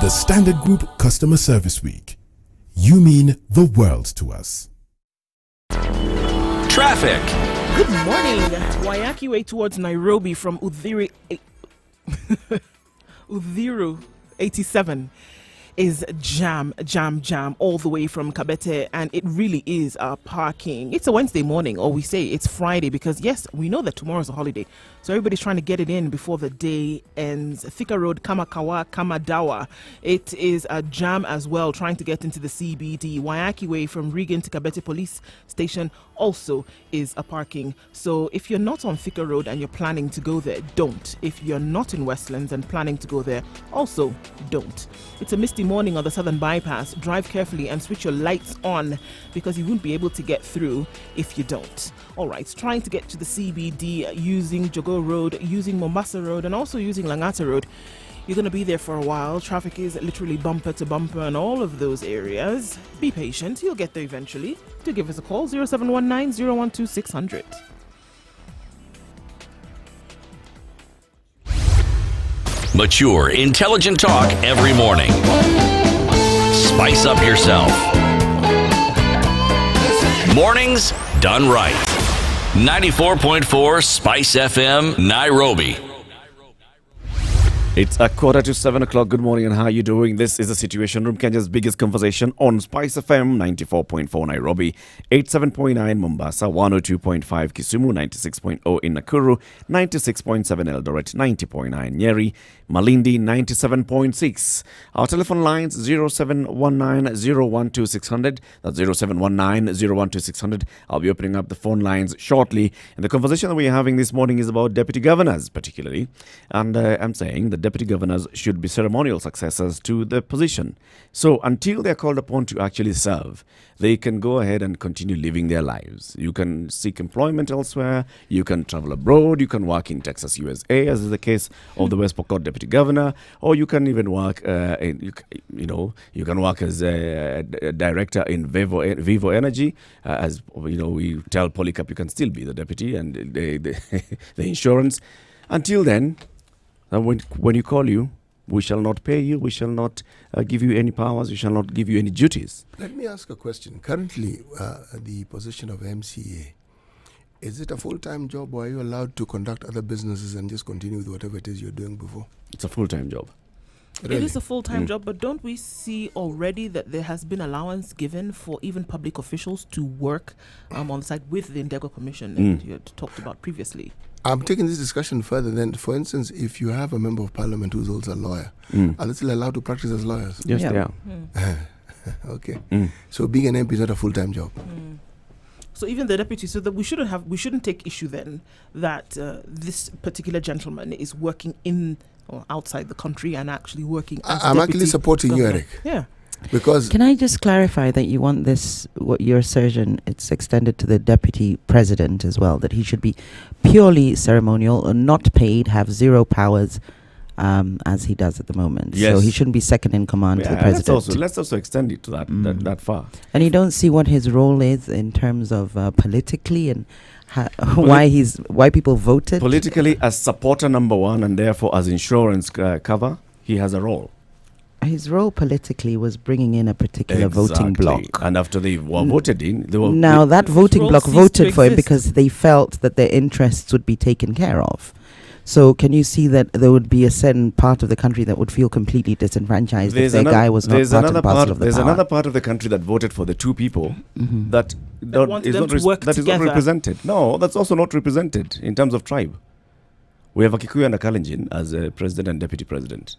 The Standard Group Customer Service Week. You mean the world to us. Traffic. Good morning. Waiyaki way towards Nairobi from Uthiru 87 is jam all the way from Kabete, and it really is parking. It's a Wednesday morning, or we say it's Friday, because yes, we know that tomorrow's a holiday, so everybody's trying to get it in before the day ends. Thika Road, Kamakawa, Kamadawa, it is a jam as well, trying to get into the CBD. Waiyaki way from Regan to Kabete Police Station also is a parking. So if you're not on Thika Road and you're planning to go there, don't. If you're not in Westlands and planning to go there, also don't. It's a misty morning on the Southern Bypass. Drive carefully and switch your lights on, because you won't be able to get through if you don't. All right, trying to get to the CBD using Jogo Road, using Mombasa Road, and also using Langata Road. You're going to be there for a while. Traffic is literally bumper to bumper in all of those areas. Be patient. You'll get there eventually. Do give us a call, 0719 012 600. Mature, intelligent talk every morning. Spice up yourself. Mornings done right. 94.4 Spice FM, Nairobi. It's a 7:15. Good morning, and how are you doing? This is the Situation Room, Kenya's biggest conversation on Spice FM, 94.4 Nairobi, 87.9 Mombasa, 102.5 Kisumu, 96.0 in Nakuru, 96.7 Eldoret, 90.9 Nyeri, Malindi, 97.6. Our telephone lines 0719-012-600. That's 0719-012-600. I'll be opening up the phone lines shortly. And the conversation that we're having this morning is about deputy governors, particularly. And I'm saying that deputy governors should be ceremonial successors to the position. So until they're called upon to actually serve, they can go ahead and continue living their lives. You can seek employment elsewhere. You can travel abroad. You can work in Texas, USA, as is the case of the West Pokot deputy governor. Or you can even work, you can work as a director in Vivo Energy. As you know, we tell Polycarp you can still be the deputy and the insurance. Until then, when you call you, we shall not pay you, we shall not give you any powers, we shall not give you any duties. Let me ask a question. Currently, the position of MCA, is it a full-time job, or are you allowed to conduct other businesses and just continue with whatever it is you're doing before? It's a full-time job. Really? It is a full-time job, but don't we see already that there has been allowance given for even public officials to work on the side with the Ndego Commission that you had talked about previously? I'm taking this discussion further. Then, for instance, if you have a member of parliament who's also a lawyer, are they still allowed to practice as lawyers? Yes, Yeah. they are. Okay. So being an MP is not a full-time job. So even the deputy, so that we shouldn't take issue then that this particular gentleman is working in or outside the country and actually working as I'm deputy actually supporting governor. you, Eric. Yeah. Because Can I just clarify that you want this, what your assertion, it's extended to the deputy president as well, that he should be purely ceremonial, not paid, have zero powers, as he does at the moment. Yes. So he shouldn't be second in command to the president. Let's also extend it to that far. And you don't see what his role is in terms of politically and why people voted. Politically, as supporter number one, and therefore as insurance cover, he has a role. His role politically was bringing in a particular voting bloc. And after they were voted in, That voting role bloc ceased voted to for him exist. because they felt that their interests would be taken care of. So can you see that there would be a certain part of the country that would feel completely disenfranchised if their guy was not part and parcel of the There's power? another part of the country that voted for the two people that wanted them to work is not together. represented. No, that's also not represented in terms of tribe. We have a Kikuyu and a Kalenjin as a president and deputy president.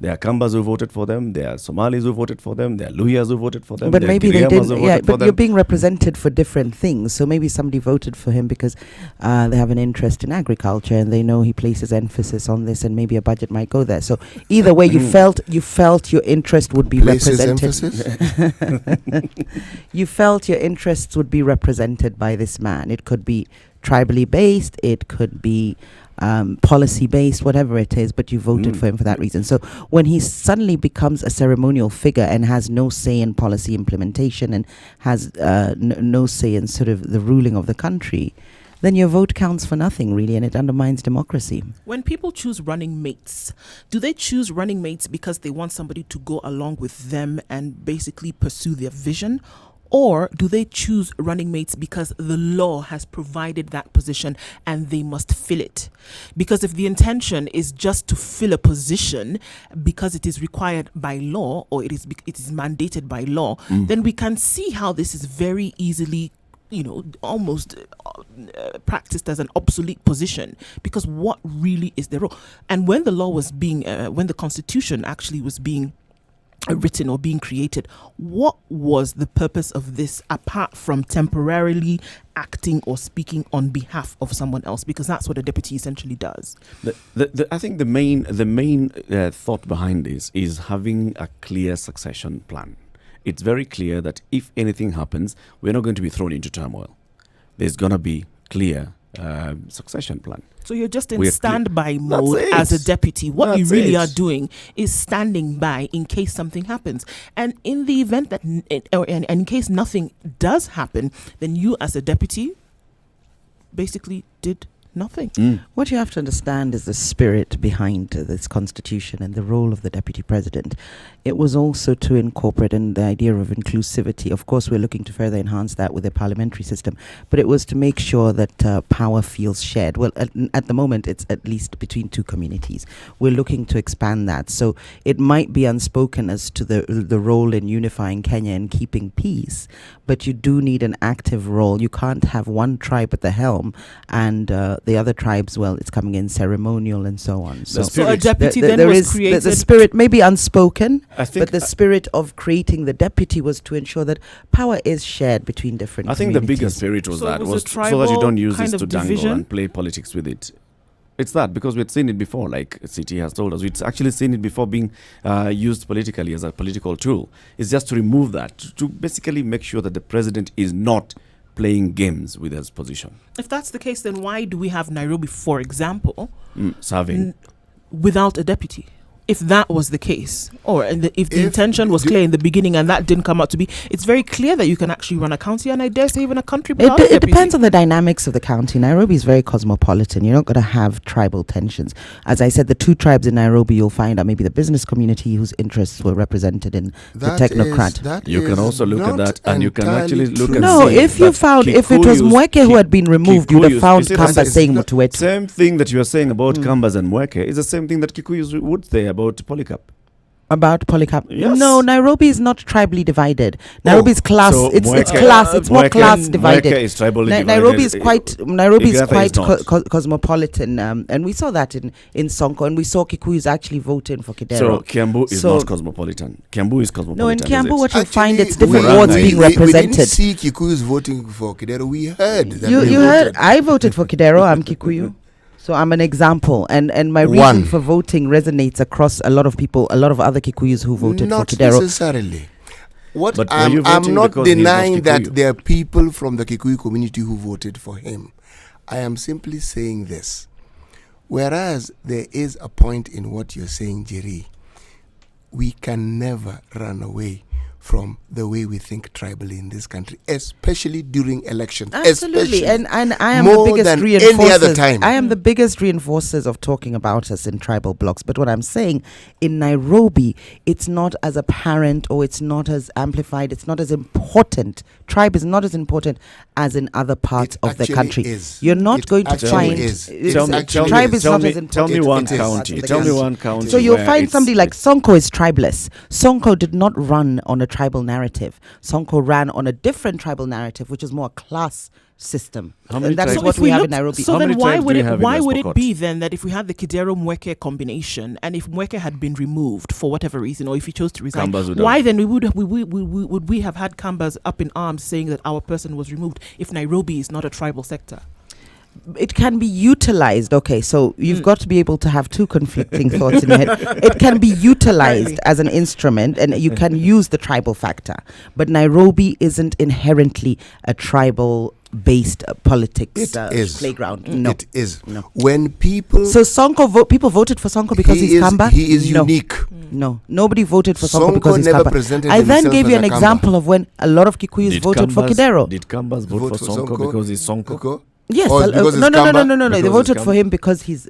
There are Kambas who voted for them. There are Somalis who voted for them. There are Luyas who voted for them. But there are maybe they Giriamas didn't. who Yeah, voted for but them. you're being represented for different things. So maybe somebody voted for him because they have an interest in agriculture and they know he places emphasis on this, and maybe a budget might go there. So either way, you felt your interest would be Places represented. emphasis? You felt your interests would be represented by this man. It could be tribally based. It could be policy based, whatever it is, but you voted for him for that reason. So when he suddenly becomes a ceremonial figure and has no say in policy implementation and has no say in sort of the ruling of the country, then your vote counts for nothing really, and it undermines democracy. When people choose running mates, do they choose running mates because they want somebody to go along with them and basically pursue their vision? Or do they choose running mates because the law has provided that position and they must fill it? Because if the intention is just to fill a position because it is required by law, or it is mandated by law, then we can see how this is very easily, almost practiced as an obsolete position, because what really is the role? And when the law was being, when the Constitution actually was being written or being created, what was the purpose of this apart from temporarily acting or speaking on behalf of someone else? Because that's what a deputy essentially does. I think the main thought behind this is having a clear succession plan. It's very clear that if anything happens, we're not going to be thrown into turmoil. There's going to be clear succession plan. So you're just in standby mode as a deputy. What you really are doing is standing by in case something happens. And in the event that, in case nothing does happen, then you as a deputy basically did nothing. What you have to understand is the spirit behind this constitution and the role of the deputy president. It was also to incorporate in the idea of inclusivity. Of course, we're looking to further enhance that with a parliamentary system, but it was to make sure that power feels shared. Well, at the moment, it's at least between two communities. We're looking to expand that. So it might be unspoken as to the role in unifying Kenya and keeping peace, but you do need an active role. You can't have one tribe at the helm and the other tribes, well, it's coming in ceremonial and so on. So a deputy then was created. The spirit may be unspoken, but the spirit of creating the deputy was to ensure that power is shared between different communities. I think the bigger spirit was So that it was a was so that tribal you don't use kind this of to dangle division? and play politics with it. It's that, because we'd seen it before, like CT has told us. We'd actually seen it before being used politically as a political tool. It's just to remove that, to basically make sure that the president is not playing games with his position. If that's the case, then why do we have Nairobi, for example, Serving. without a deputy? If that was the case, or if the If intention was the- clear in the beginning and that didn't come out to be, it's very clear that you can actually run a county, and I dare say even a country without a It deputy. depends on the dynamics of the county. Nairobi is very cosmopolitan. You're not going to have tribal tensions. As I said, the two tribes in Nairobi you'll find are maybe the business community whose interests were represented in the technocrat. You can also look at that, and you can actually look and No, see if you that found, if it was Kikuyus- Mweke who had been removed, you'd have Kikuyus- found you see, Kamba that's- saying Mutuwetu. Same thing that you are saying about Kambas and Mweke is the same thing that Kikuyus would say about Polycarp. About Polycarp. Yes. No, Nairobi is not tribally divided. Nairobi is class. So It's Mweke- class. It's more Mweke- class divided. Mweke is tribally divided. Nairobi is quite Igatha is not. cosmopolitan, and we saw that in Sonko, and we saw Kikuyus actually voting for Kidero. So Kiambu is So- not cosmopolitan. Kiambu is cosmopolitan. No, in is Kiambu, it? what you'll find, it's Actually, different we- wards we- being We didn't represented. see Kikuyus voting for Kidero. We heard that You they heard? voted. I voted for Kidero. I'm Kikuyu. So I'm an example, and my reason One. for voting resonates across a lot of people, a lot of other Kikuyus who voted Not for Kidero. necessarily. What But were you I'm voting not because he is not denying that Kikuyu? there are people from the Kikuyu community who voted for him. I am simply saying this. Whereas there is a point in what you're saying, Jerry, we can never run away from the way we think tribally in this country, especially during elections. Absolutely, Especially. and I am more the biggest than reinforcers. any other time. I am the biggest reinforcers of talking about us in tribal blocks. But what I'm saying, in Nairobi, it's not as apparent, or it's not as amplified. It's not as important. Tribe is not as important as in other parts It of the actually country. is. You're not It going to actually find. is. it's- Tell me- tell me- tribe is tell not me- as important. tell me one It is. county. It Tell me is. one county. So you'll where find it's- somebody like Sonko is tribeless. Sonko did not run on a tribal narrative. Sonko ran on a different tribal narrative, which is more a class system. How many And that's tribes- what if we have looked- in Nairobi. So How then many why tribes would do you it have in why West would it Pokot? be then that if we had the Kidero Mweke combination and if Mweke had been removed for whatever reason or if he chose to resign, Kambas would why have- then would we have had Kambas up in arms saying that our person was removed if Nairobi is not a tribal sector? It can be utilized. Okay, so you've got to be able to have two conflicting thoughts in your head. It can be utilized as an instrument, and you can use the tribal factor. But Nairobi isn't inherently a tribal-based politics It is. playground. No, It is. No. When people... So people voted for Sonko because he's Kamba? He is No. unique. No, nobody voted for Sonko Sonko because he's never Kamba. presented I then himself gave you as an a Kamba. example of when a lot of Kikuyus voted for Kidero. Did Kambas vote for Sonko because he's Sonko? Yes, Or because no, it's no, no, Kamba? no, no, no. They Because voted it's for Kamba? him because he's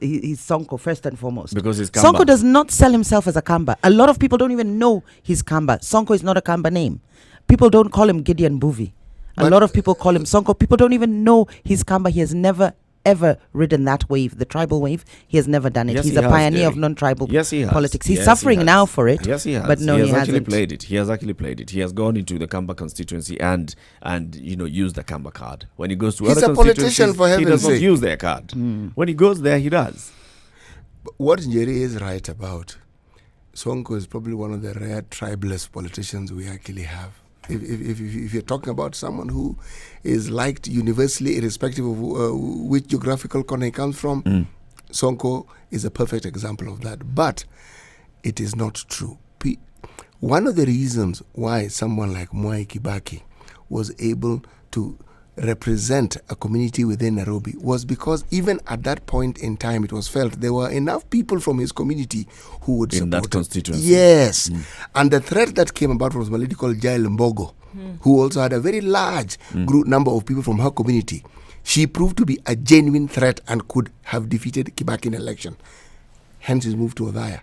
Sonko first and foremost. Because he's Kamba. Sonko does not sell himself as a Kamba. A lot of people don't even know he's Kamba. Sonko is not a Kamba name. People don't call him Gideon Buvi. A But- lot of people call him Sonko. People don't even know he's Kamba. He has never ever ridden that wave, the tribal wave. He has never done it. Yes, He's he a has, pioneer of Jerry. non-tribal Yes, he has. politics. He's Yes, he suffering has. now for it. Yes, he has. But no, he has actually hasn't. played it. He has actually played it. He has gone into the Kamba constituency and used the Kamba card. When he goes to He's other a politician, constituencies, for he heaven's does not sake. use their card. When he goes there, he does. What Njeri is right about, Sonko is probably one of the rare tribalist politicians we actually have. If you're talking about someone who is liked universally, irrespective of which geographical corner he comes from, Sonko is a perfect example of that. But it is not true. One of the reasons why someone like Mwai Kibaki was able to represent a community within Nairobi was because even at that point in time it was felt there were enough people from his community who would In support that him. constituency. Yes. And the threat that came about was a lady called Jael Mbogo, who also had a very large group number of people from her community. She proved to be a genuine threat and could have defeated Kibaki in election. Hence his move to Othaya.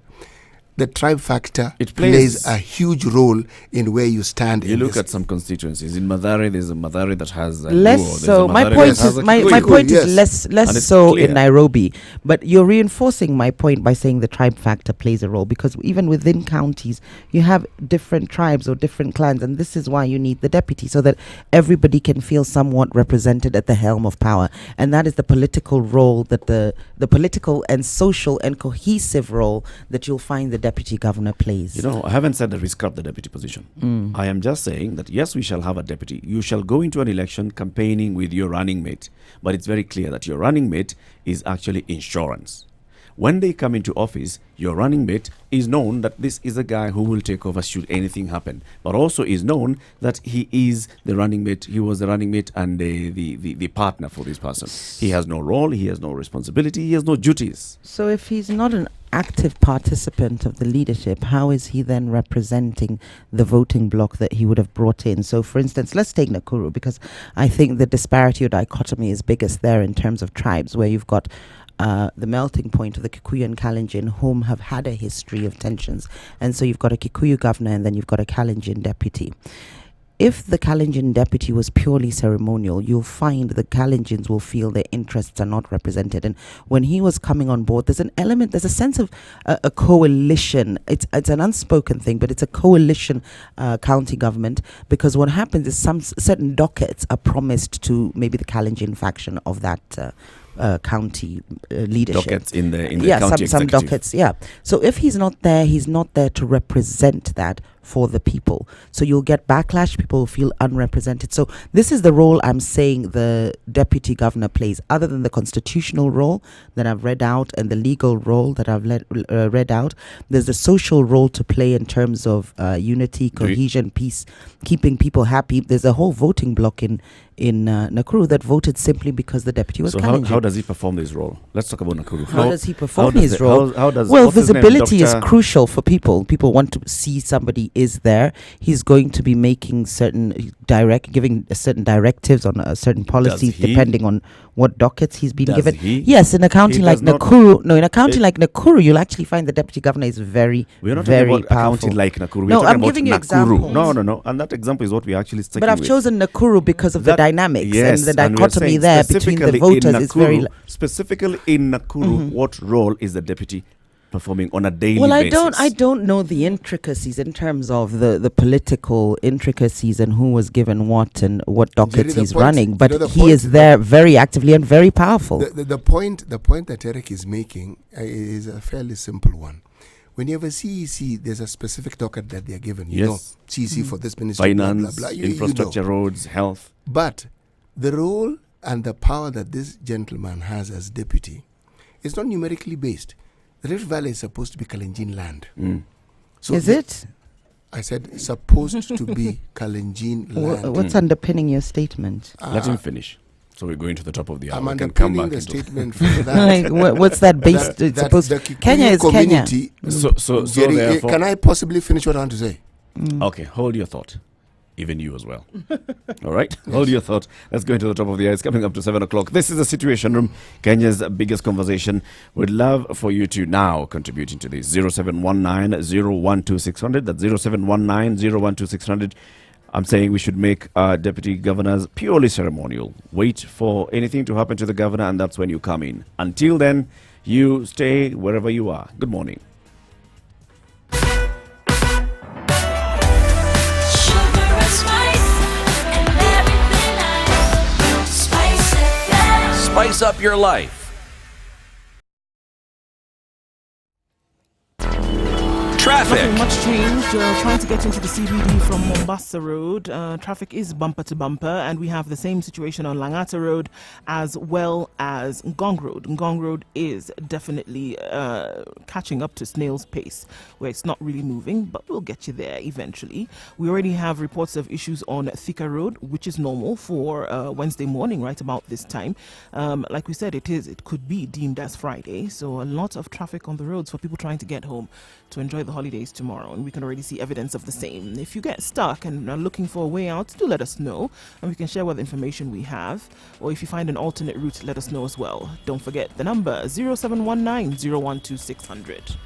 The tribe factor It plays plays- a huge role in where you stand. You in look this. at some constituencies. In Mathare, there's a Mathare that has a Less Luo, there's so. a My Mathare point that has is a my Kikuyu. point yes. is less And it's so clear. in Nairobi, but you're reinforcing my point by saying the tribe factor plays a role because even within counties you have different tribes or different clans, and this is why you need the deputy so that everybody can feel somewhat represented at the helm of power, and that is the political role that the political and social and cohesive role that you'll find the deputy governor plays. You know, I haven't said that we scrap the deputy position. I am just saying that yes, we shall have a deputy. You shall go into an election campaigning with your running mate, but it's very clear that your running mate is actually insurance. When they come into office, your running mate is known that this is a guy who will take over should anything happen, but also is known that he is the running mate. He was the running mate and the partner for this person. He has no role, he has no responsibility, he has no duties. So if he's not an active participant of the leadership, how is he then representing the voting bloc that he would have brought in? So for instance, let's take Nakuru, because I think the disparity or dichotomy is biggest there in terms of tribes, where you've got the melting point of the Kikuyu and Kalenjin, whom have had a history of tensions. And so you've got a Kikuyu governor and then you've got a Kalenjin deputy. If the Kalenjin deputy was purely ceremonial, you'll find the Kalenjins will feel their interests are not represented. And when he was coming on board, there's a sense of a coalition. It's an unspoken thing, but it's a coalition county government, because what happens is some certain dockets are promised to maybe the Kalenjin faction of that county leadership. Dockets in the Yeah, county some executive. dockets, yeah. So if he's not there to represent that for the people. So you'll get backlash, people will feel unrepresented. So this is the role I'm saying the deputy governor plays, other than the constitutional role that I've read out and the legal role that I've read out. There's the social role to play in terms of unity, cohesion, peace, keeping people happy. There's a whole voting bloc in Nakuru that voted simply because the deputy was So Kalenjin. how does he perform this role? Let's talk about Nakuru. How does he perform does his it- role? How does Well, what's his name? visibility is Dr. crucial for people. People want to see somebody is there. He's going to be making giving certain directives on certain policies he? depending on what dockets he's been Does given. he? Yes, in a county He like does not- Nakuru, in a county like Nakuru, you'll actually find the deputy governor is very, We're not very talking about powerful. a county like Nakuru. We're No, talking I'm about giving you Nakuru. examples. No. And that example is what we're actually sticking But I've with. chosen Nakuru because of the That- dynamics yes, and the and we're dichotomy saying there between the specifically in voters is very. Nakuru- Specifically in Nakuru, what role is the deputy performing on a daily Well, basis? I don't know the intricacies in terms of the political intricacies and who was given what and what dockets he's running, but he is there very actively and very powerful. The point that Eric is making is a fairly simple one. When you have a CEC, there's a specific docket that they are given. You know, CEC for this ministry, finance, blah, blah, blah. infrastructure, roads, health. But the role and the power that this gentleman has as deputy is not numerically based. The Rift Valley is supposed to be Kalenjin land. So is it? I said supposed to be Kalenjin land. What's underpinning your statement? Let him finish. So we're going to the top of the hour. I'm We can come underpinning back the into statement for that. Like, what's that based? That It's supposed the Kikuyu Kenya is Kenya. community. So Jerry, therefore, can I possibly finish what I want to say? okay, hold your thought. Even you as well. All right? Hold your thought. Let's go into the top of the hour. It's coming up to 7 o'clock. This is the Situation Room, Kenya's biggest conversation. We'd love for you to now contribute into this. 0719-012-600. That's 0719-012-600. I'm saying we should make our deputy governors purely ceremonial. Wait for anything to happen to the governor, and that's when you come in. Until then, you stay wherever you are. Good morning. Spice up your life. Traffic. Nothing much changed. Trying to get into the CBD from Mombasa Road. Traffic is bumper to bumper, and we have the same situation on Langata Road as well as Ngong Road. Ngong Road is definitely catching up to snail's pace, where it's not really moving, but we'll get you there eventually. We already have reports of issues on Thika Road, which is normal for Wednesday morning, right about this time. Like we said, it could be deemed as Friday, so a lot of traffic on the roads for people trying to get home to enjoy the holidays tomorrow, and we can already see evidence of the same. If you get stuck and are looking for a way out, do let us know, and we can share what information we have. Or if you find an alternate route, let us know as well. Don't forget the number 0719-012-600.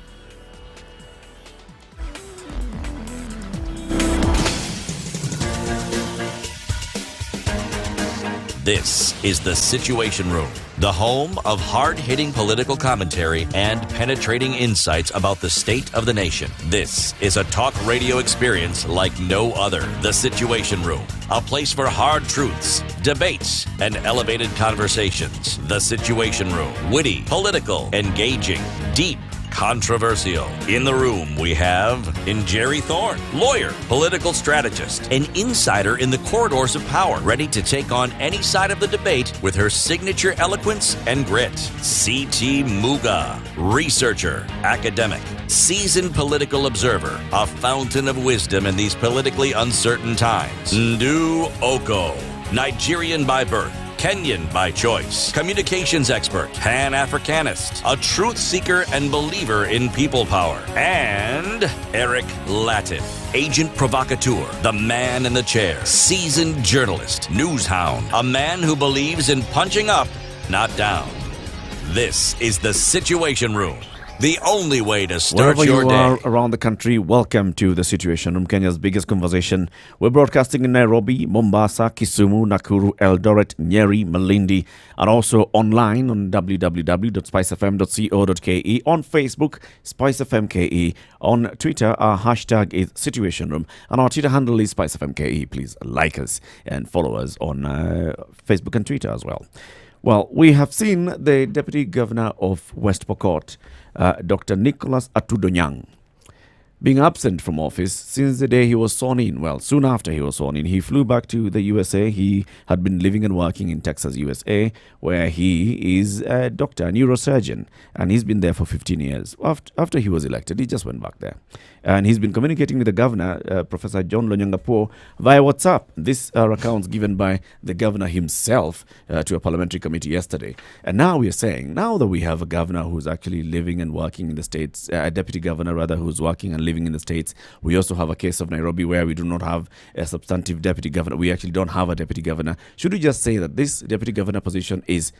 This is the Situation Room, the home of hard-hitting political commentary and penetrating insights about the state of the nation. This is a talk radio experience like no other. The Situation Room, a place for hard truths, debates, and elevated conversations. The Situation Room, witty, political, engaging, deep, controversial. In the room, we have Jerry Thorne, lawyer, political strategist, an insider in the corridors of power, ready to take on any side of the debate with her signature eloquence and grit. C.T. Muga, researcher, academic, seasoned political observer, a fountain of wisdom in these politically uncertain times. Ndu Oko, Nigerian by birth, Kenyan by choice, communications expert, Pan-Africanist, a truth seeker and believer in people power, and Eric Latin, agent provocateur, the man in the chair, seasoned journalist, news hound, a man who believes in punching up, not down. This is the Situation Room, the only way to start Wherever your you day. are around the country, welcome to the Situation Room, Kenya's biggest conversation. We're broadcasting in Nairobi, Mombasa, Kisumu, Nakuru, Eldoret, Nyeri, Malindi, and also online on www.spicefm.co.ke, on Facebook, SpiceFMKE, on Twitter, our hashtag is Situation Room, and our Twitter handle is SpiceFMKE. Please like us and follow us on Facebook and Twitter as well. Well, we have seen the Deputy Governor of West Pokot, Dr. Nicholas Atudonyang, being absent from office since the day he was sworn in. Well, soon after he was sworn in, he flew back to the USA. He had been living and working in Texas, USA, where he is a doctor, a neurosurgeon, and he's been there for 15 years. After he was elected, he just went back there. And he's been communicating with the governor, Professor John Lonyangapuo, via WhatsApp. These are accounts given by the governor himself to a parliamentary committee yesterday. And now we are saying, now that we have a governor who's actually living and working in the States, a deputy governor rather, who's working and living in the States, we also have a case of Nairobi where we do not have a substantive deputy governor. We actually don't have a deputy governor. Should we just say that this deputy governor position is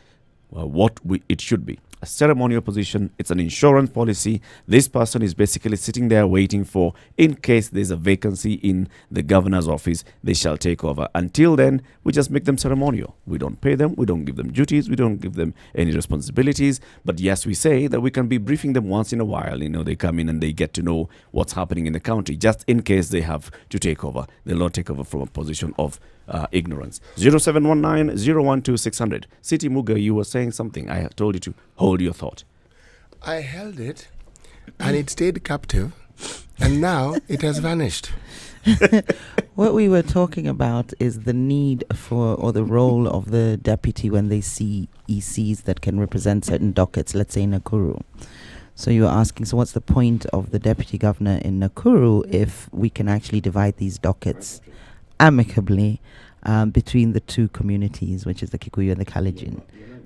what it should be, a ceremonial position. It's an insurance policy. This person is basically sitting there waiting for, in case there's a vacancy in the governor's office, they shall take over. Until then, we just make them ceremonial. We don't pay them. We don't give them duties. We don't give them any responsibilities. But yes, we say that we can be briefing them once in a while. They come in and they get to know what's happening in the county, just in case they have to take over. They'll not take over from a position of ignorance. 0719-012-600. City Muga, you were saying something. I told you to hold your thought. I held it, and it stayed captive, and now it has vanished. What we were talking about is the need for, or the role of the deputy when they see ECs that can represent certain dockets, let's say in Nakuru. So you were asking, so what's the point of the deputy governor in Nakuru if we can actually divide these dockets amicably between the two communities, which is the Kikuyu and the Kalenjin?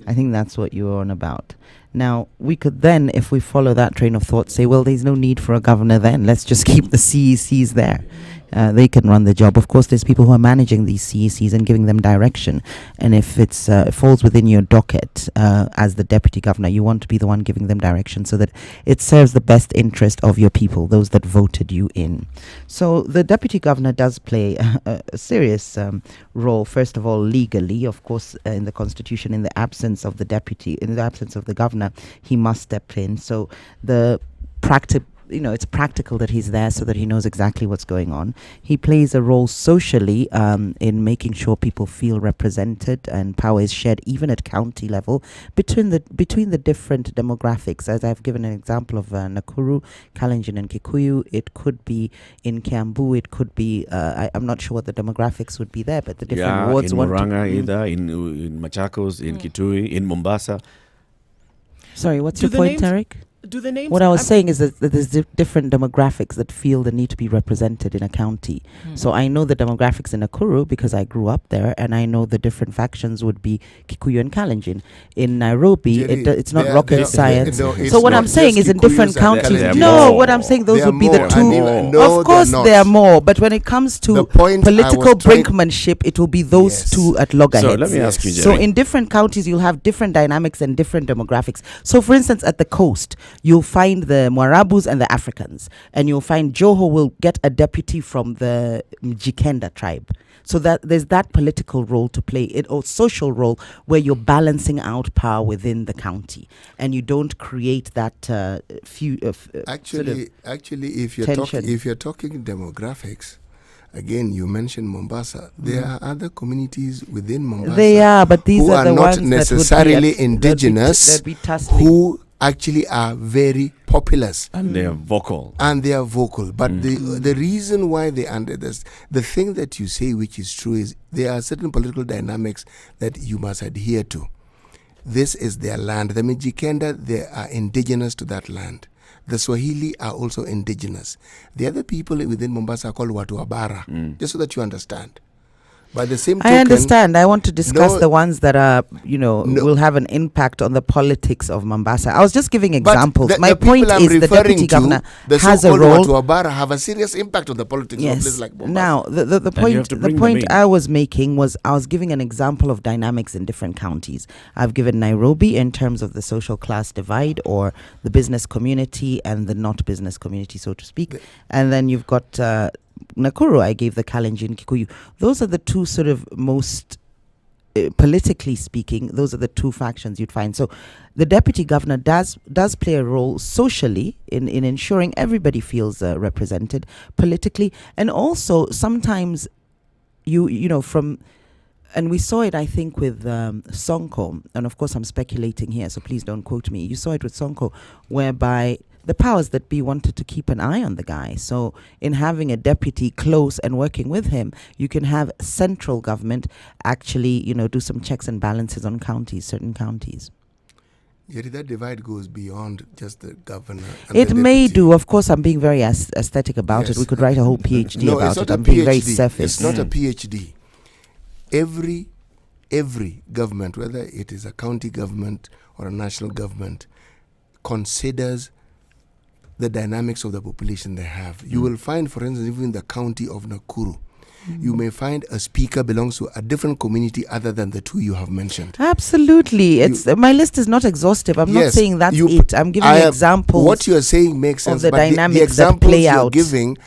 I think that's what you were on about. Now, we could then, if we follow that train of thought, say, well, there's no need for a governor then. Let's just keep the CECs there. They can run the job. Of course, there's people who are managing these CECs and giving them direction. And if it falls within your docket as the deputy governor, you want to be the one giving them direction so that it serves the best interest of your people, those that voted you in. So the deputy governor does play a serious role, first of all, legally. Of course, in the constitution, in the absence of the deputy, in the absence of the governor, he must step in. So the it's practical that he's there so that he knows exactly what's going on. He plays a role socially in making sure people feel represented and power is shared even at county level between the different demographics. As I've given an example of Nakuru, Kalenjin and Kikuyu. It could be in Kiambu. It could be, I'm not sure what the demographics would be there, but the different wards. In Murang'a either, in Machakos, in Kitui, in Mombasa. Sorry, what's your point, Tarek? Do the names? What I was saying is that there's different demographics that feel the need to be represented in a county. So I know the demographics in Nakuru because I grew up there, and I know the different factions would be Kikuyu and Kalenjin. In Nairobi, Jerry, it's not rocket science. it's So what not I'm saying just is in Kikuyus different and counties. Kalenjin. No, More. what I'm saying, those There would be are the two. more. No, Of course, they're there are not. more. But when it comes The to point I was political trying- brinkmanship, it will be those Yes. two at loggerheads. So let me ask you, Jerry. So in different counties, you'll have different dynamics and different demographics. So for instance, at the coast, you'll find the Mwarabus and the Africans, and you'll find Joho will get a deputy from the Mjikenda tribe. So that there's that political role to play, or social role, where you're balancing out power within the county, and you don't create that Actually, if tension. you're talking demographics, again, you mentioned Mombasa. There are other communities within Mombasa. They are, but these who are the not ones necessarily indigenous, that'd be tussling. who actually are very populous. And they are vocal. And they are vocal. But the reason why they under this, the thing that you say which is true is there are certain political dynamics that you must adhere to. This is their land. The Mijikenda, they are indigenous to that land. The Swahili are also indigenous. The other people within Mombasa are called Watu Wabara, just so that you understand. By the same token, I understand. I want to discuss No- the ones that are, No. will have an impact on the politics of Mombasa. I was just giving but examples. My the point people I'm is the referring deputy to, governor the has a so-called role. Watu Wabara have a serious impact on the politics of Yes. places like Mombasa. Now, the And you have point to the bring them point in. I was making was I was giving an example of dynamics in different counties. I've given Nairobi in terms of the social class divide, or the business community and the not business community, so to speak. And then you've got Nakuru. I gave the Kalenjin, Kikuyu. Those are the two sort of most politically speaking, those are the two factions you'd find. So the deputy governor does play a role socially in ensuring everybody feels represented politically, and also sometimes you know from, and we saw it I think with Sonko, and of course I'm speculating here, so please don't quote me. You saw it with Sonko, whereby the powers that be wanted to keep an eye on the guy. So in having a deputy close and working with him, you can have central government actually, do some checks and balances on counties, certain counties. Yet that divide goes beyond just the governor. And It the may deputy. do. Of course, I'm being very aesthetic about Yes. it. We could write a whole PhD No, about it's not it. a I'm being very PhD. surface. It's not a PhD. Every government, whether it is a county government or a national government, considers the dynamics of the population they have. You will find, for instance, even in the county of Nakuru, you may find a speaker belongs to a different community other than the two you have mentioned. Absolutely. My list is not exhaustive. I'm not saying that's it. I'm giving you examples. What you are saying makes sense, the but dynamics the examples that play you're out. giving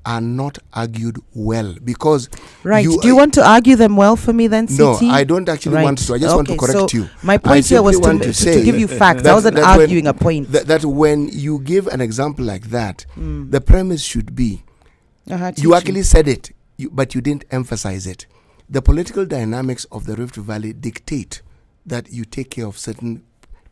are not argued well, because do you want to argue them well for me then, CT? No, I don't actually want to. I just want to correct you. My point here was to give you facts. I wasn't arguing a point. That when you give an example like that, the premise should be, you actually said it, but you didn't emphasize it. The political dynamics of the Rift Valley dictate that you take care of certain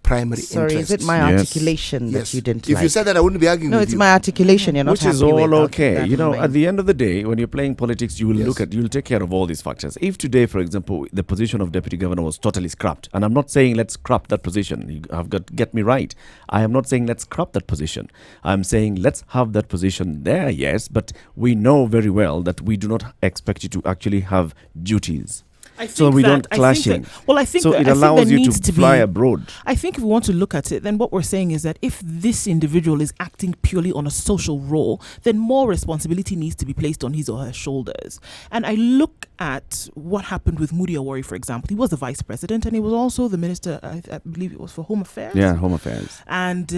primary interests. Is it my articulation that you didn't If like? you said that, I wouldn't be arguing with you. No, it's my articulation. You're not Which is happy all with. okay. You know, at the end of the day, when you're playing politics, you will you'll take care of all these factors. If today, for example, the position of deputy governor was totally scrapped, and I'm not saying let's scrap that position. You have got to get me right. I am not saying let's scrap that position. I'm saying let's have that position there, yes, but we know very well that we do not expect you to actually have duties. So we don't clash in. I think so it allows you to fly abroad. I think if we want to look at it, then what we're saying is that if this individual is acting purely on a social role, then more responsibility needs to be placed on his or her shoulders. And I look at what happened with Moody Awori, for example. He was the vice president and he was also the minister, I believe it was for Home Affairs. Yeah, Home Affairs. And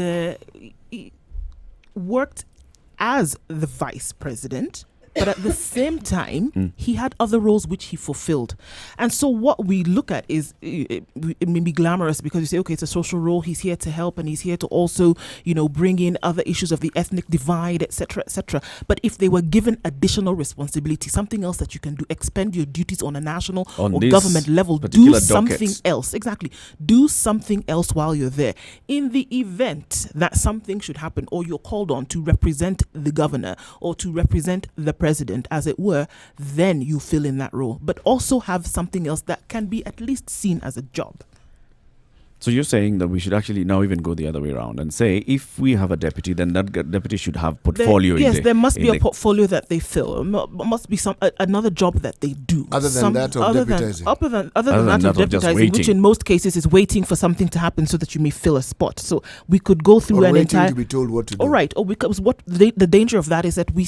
he worked as the vice president. But at the same time, he had other roles which he fulfilled. And so what we look at is, it may be glamorous because you say, okay, it's a social role. He's here to help and he's here to also, bring in other issues of the ethnic divide, etc., etc. But if they were given additional responsibility, something else that you can do, expend your duties on a national or government level, do something else. Exactly. Do something else while you're there. In the event that something should happen or you're called on to represent the governor or to represent the president, as it were, then you fill in that role, but also have something else that can be at least seen as a job. So you're saying that we should actually now even go the other way around and say, if we have a deputy, then that deputy should have portfolio. There must be a portfolio that they fill. Must be another job that they do. Other than that of deputizing. Other than that of deputizing, which in most cases is waiting for something to happen so that you may fill a spot. So we could go through an entire. To be told what to do. All right. Or because what the danger of that is that we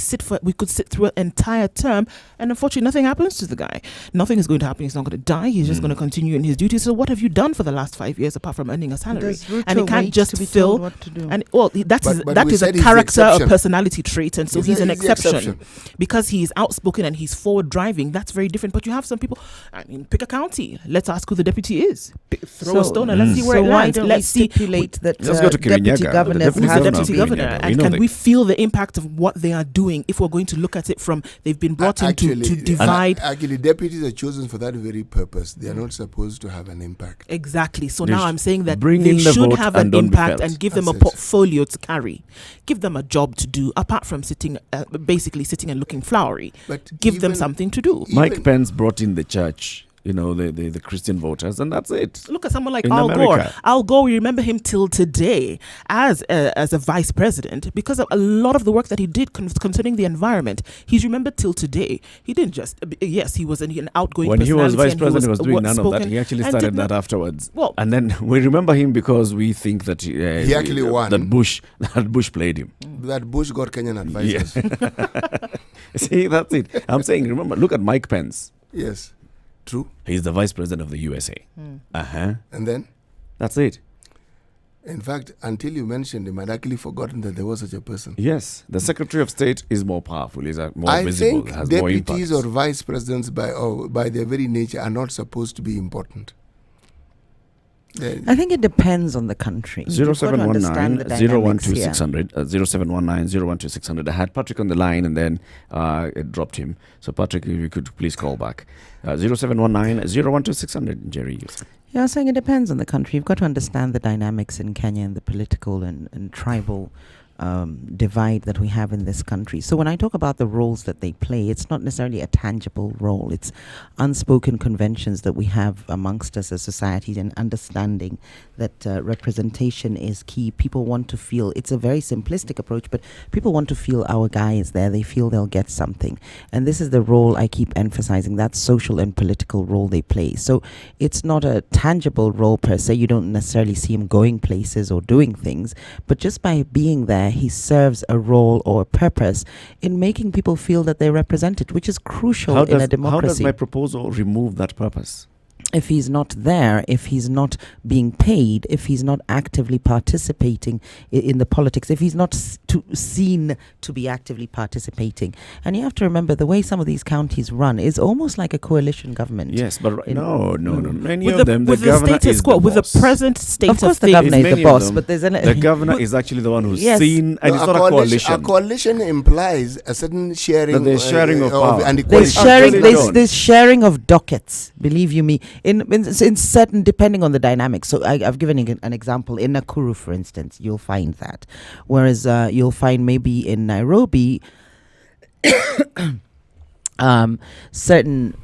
could sit through an entire term, and unfortunately nothing happens to the guy. Nothing is going to happen. He's not going to die. He's just going to continue in his duties. So what have you done for the last 5 years apart from earning a salary? And he can't just fill what to do. And that is a character or personality trait, and so he's an exception because he is outspoken and he's forward driving. That's very different. But you have some people, pick a county, let's ask who the deputy is, throw a stone and let's see where it lands. Let's stipulate that let's go to deputy governors have deputy governor, and can we feel the impact of what they are doing if we're going to look at it from they've been brought in to divide. Actually, deputies are chosen for that very purpose. They are not supposed to have an impact. Exactly. So now I'm saying that they should have an impact and give them a portfolio to carry. Give them a job to do, apart from basically sitting and looking flowery. But give them something to do. Mike Pence brought in the church, the Christian voters, and that's it. Look at someone like Al Gore. Al Gore, we remember him till today as a vice president because of a lot of the work that he did concerning the environment. He's remembered till today. He didn't just, he was an outgoing when personality. When he was vice president, he was doing none of that. He actually started that afterwards. And then we remember him because we think that he actually won. That Bush played him. That Bush got Kenyan advisors. Yeah. See, that's it. I'm saying, remember, look at Mike Pence. Yes. True. He's the vice president of the USA. And then? That's it. In fact, until you mentioned him, I'd actually forgotten that there was such a person. Yes. The Secretary of State is more powerful, is more visible, has more impact. Deputies or vice presidents by their very nature are not supposed to be important. I think it depends on the country. 0719 012 600. I had Patrick on the line and then it dropped him. So Patrick, if you could please call back. 0719 012 600. Jerry. Yeah, I was saying it depends on the country. You've got to understand the dynamics in Kenya and the political and tribal divide that we have in this country. So when I talk about the roles that they play, it's not necessarily a tangible role. It's unspoken conventions that we have amongst us as societies and understanding that representation is key. People want to feel, it's a very simplistic approach, but people want to feel our guy is there. They feel they'll get something. And this is the role I keep emphasizing, that social and political role they play. So it's not a tangible role per se. You don't necessarily see him going places or doing things, but just by being there there, he serves a role or a purpose in making people feel that they're represented, which is crucial in a democracy. How does my proposal remove that purpose? If he's not there, if he's not being paid, if he's not actively participating in the politics, if he's not seen to be actively participating. And you have to remember, the way some of these counties run is almost like a coalition government. Yes, but no. Many with of them, the governor is quo, the with boss. the present state Of course, of the things. governor is the boss, but there's the governor is actually the one who's Yes. seen, and No, it's not a coalition. A coalition implies a certain sharing. That there's sharing of power. and There's equality. sharing. There's sharing of dockets. Believe you me, in certain, depending on the dynamics. So I've given an example in Nakuru, for instance. You'll find that, whereas you'll find maybe in Nairobi, certain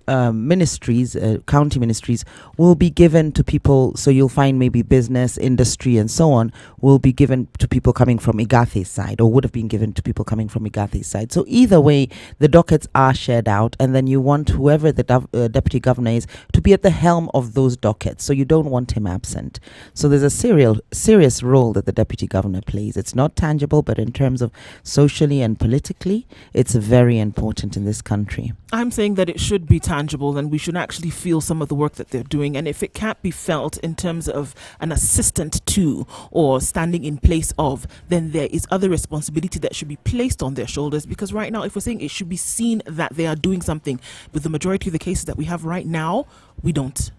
ministries, county ministries, will be given to people. So you'll find maybe business, industry, and so on will be given to people coming from Igathi's side, or would have been given to people coming from Igathi's side. So either way, the dockets are shared out, and then you want whoever the deputy governor is to be at the helm of those dockets. So you don't want him absent. So there's a serious role that the deputy governor plays. It's not tangible, but in terms of socially and politically, it's very important in this country. I'm saying that it should be tangible, and we should actually feel some of the work that they're doing. And if it can't be felt in terms of an assistant to or standing in place of, then there is other responsibility that should be placed on their shoulders. Because right now, if we're saying it should be seen that they are doing something, with the majority of the cases that we have right now, we can't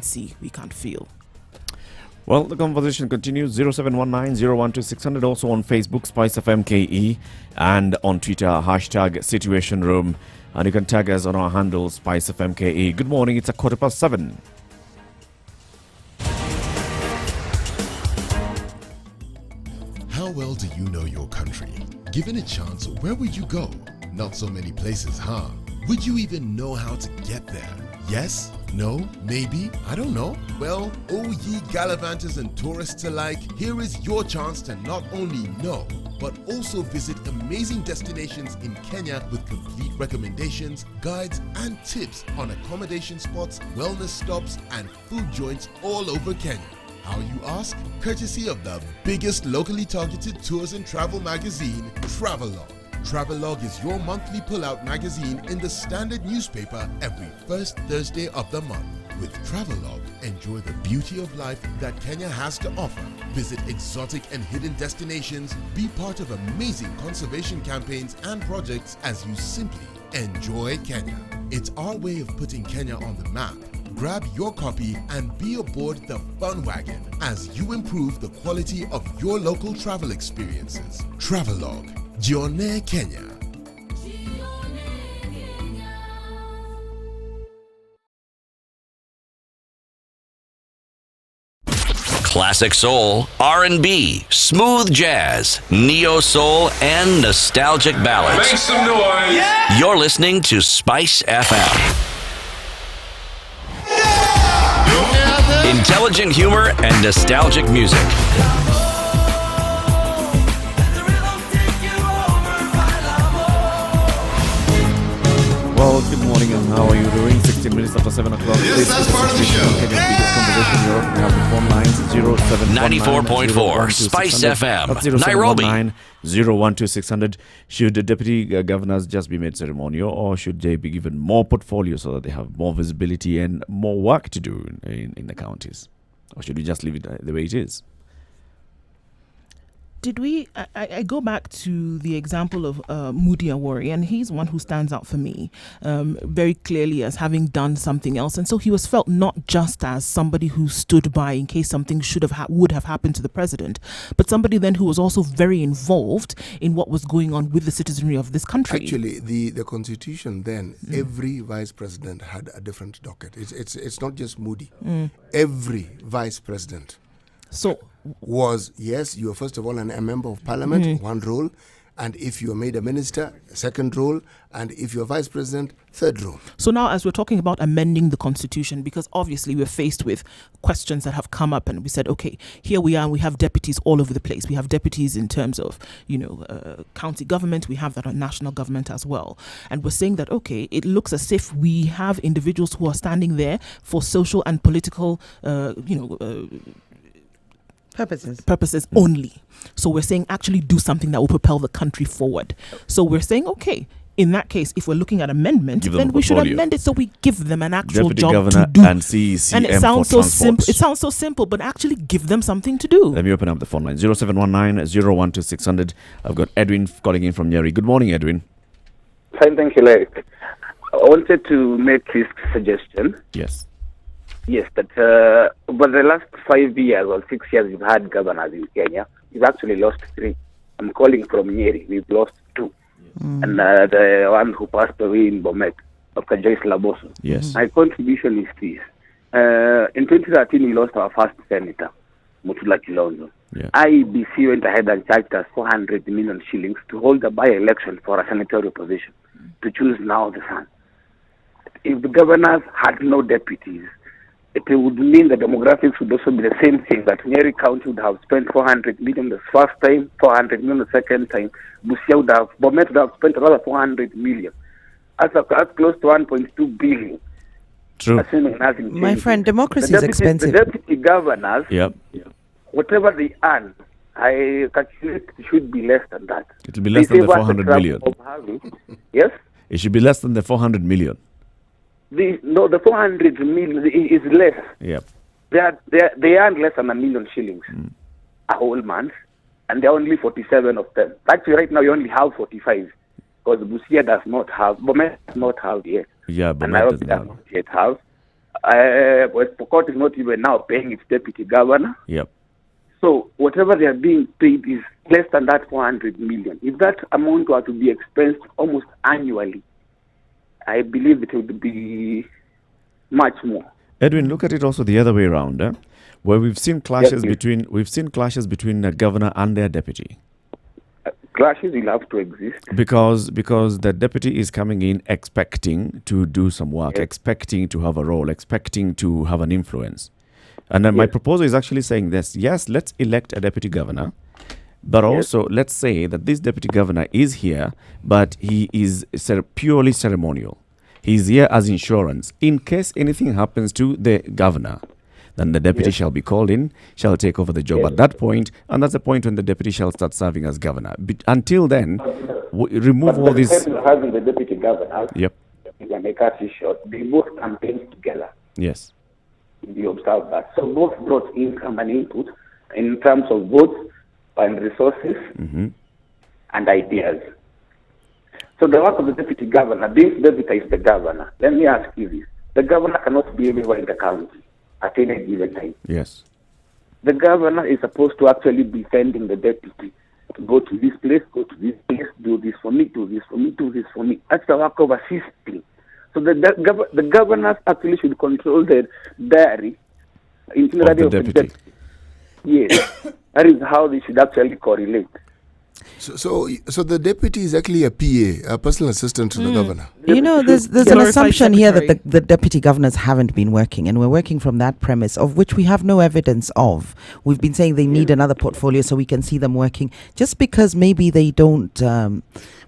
see, we can't feel. Well, the conversation continues. 0719-012-600, also on Facebook, Spice FM KE, and on Twitter, hashtag Situation Room. And you can tag us on our handle, Spice FM KE. Good morning, it's 7:15. How well do you know your country? Given a chance, where would you go? Not so many places, huh? Would you even know how to get there? Yes? No? Maybe? I don't know. Well, oh ye gallivanters and tourists alike, here is your chance to not only know, but also visit amazing destinations in Kenya with complete recommendations, guides, and tips on accommodation spots, wellness stops, and food joints all over Kenya. How, you ask? Courtesy of the biggest locally targeted tours and travel magazine, Travelog. Travelog is your monthly pull-out magazine in the Standard newspaper every first Thursday of the month. With Travelog, enjoy the beauty of life that Kenya has to offer. Visit exotic and hidden destinations, be part of amazing conservation campaigns and projects as you simply enjoy Kenya. It's our way of putting Kenya on the map. Grab your copy and be aboard the fun wagon as you improve the quality of your local travel experiences. Travelog, Jione Kenya. Classic soul, R&B, smooth jazz, neo soul, and nostalgic ballads. Make some noise. Yeah. You're listening to Spice FM. Intelligent humor and nostalgic music. Well, good morning, and how are you doing? 16 minutes after 7 o'clock. Yes, that's part of the show. Biggest conversation in Europe. We have the phone lines 94.4 Spice FM, Nairobi. 012-600. Should the deputy governors just be made ceremonial, or should they be given more portfolio so that they have more visibility and more work to do in the counties? Or should we just leave it the way it is? I go back to the example of Moody Awori, and he's one who stands out for me very clearly as having done something else. And so he was felt not just as somebody who stood by in case something would have happened to the president, but somebody then who was also very involved in what was going on with the citizenry of this country. Actually, the constitution then, every vice president had a different docket. It's not just Moody. Every vice president. So was, yes, you are first of all a member of parliament, one role, and if you are made a minister, second role, and if you're vice president, third role. So now, as we're talking about amending the constitution, because obviously we're faced with questions that have come up, and we said, okay, here we are, and we have deputies all over the place. We have deputies in terms of, county government. We have that on national government as well. And we're saying that, okay, it looks as if we have individuals who are standing there for social and political, purposes only. So we're saying actually do something that will propel the country forward. So we're saying, okay, in that case, if we're looking at amendment, then we should amend it so we give them an actual Deputy job Governor to do. and CECM And it sounds for so simple. transport. It sounds so simple, but actually give them something to do. Let me open up the phone line. 0719-012-600. I've got Edwin calling in from Nyeri. Good morning, Edwin. Fine, thank you, Larry. I wanted to make this suggestion. Yes. Yes, that over the last 5 years or 6 years we've had governors in Kenya. We've actually lost 3. I'm calling from Nyeri. We've lost 2. And the one who passed away in Bomet, Dr. Joyce Laboso. Yes. My contribution is this. In 2013, we lost our first senator, Mutula Kilonzo. Yeah. IEBC went ahead and charged us 400 million shillings to hold a by-election for a senatorial position, to choose now the son. If the governors had no deputies, it would mean the demographics would also be the same thing, that Nyeri County would have spent 400 million the first time, 400 million the second time. Busia would have, Bomet would have spent another 400 million. That's close to 1.2 billion. True. Assuming nothing changes. My friend, democracy is expensive. The deputy governors, Yep. whatever they earn, I calculate it should be less than that. It will be less They than the save us 400 trouble million. of having- Yes? It should be less than the 400 million. The 400 million is less. Yep. They earn less than 1 million shillings a whole month, and there are only 47 of them. Actually, right now, we only have 45, because Busia does not have, Bomet does not have yet. Yeah, And Bomet Nairobi does does not. not yet have. West Pokot is not even now paying its deputy governor. Yep. So whatever they are being paid is less than that 400 million. If that amount were to be expensed almost annually, I believe it would be much more. Edwin, look at it also the other way around, where we've seen clashes Yes, between the governor and their deputy. Clashes will have to exist. Because the deputy is coming in expecting to do some work, Yes. expecting to have a role, expecting to have an influence. And then my proposal is actually saying this: yes, let's elect a deputy governor, but also let's say that this deputy governor is here, but he is purely ceremonial. He's here as insurance. In case anything happens to the governor, then the deputy shall be called in, shall take over the job at that point, and that's the point when the deputy shall start serving as governor. But until then, remove all these. Having the deputy governor, Yep. you can make it short. They both campaign together. Yes. We observe that. So both brought income and input in terms of votes and resources and ideas. So the work of the deputy governor, this deputy is the governor. Let me ask you this. The governor cannot be everywhere in the county at any given time. Yes. The governor is supposed to actually be sending the deputy to go to this place, do this for me, do this for me, do this for me. That's the work of assisting. So the governors actually should control the diary Of the deputy. Yes, that is how they should actually correlate. So the deputy is actually a PA, a personal assistant to the governor. You know, there's an Glorified assumption here that secretary. the deputy governors haven't been working, and we're working from that premise, of which we have no evidence of. We've been saying they need another portfolio so we can see them working. Just because maybe they don't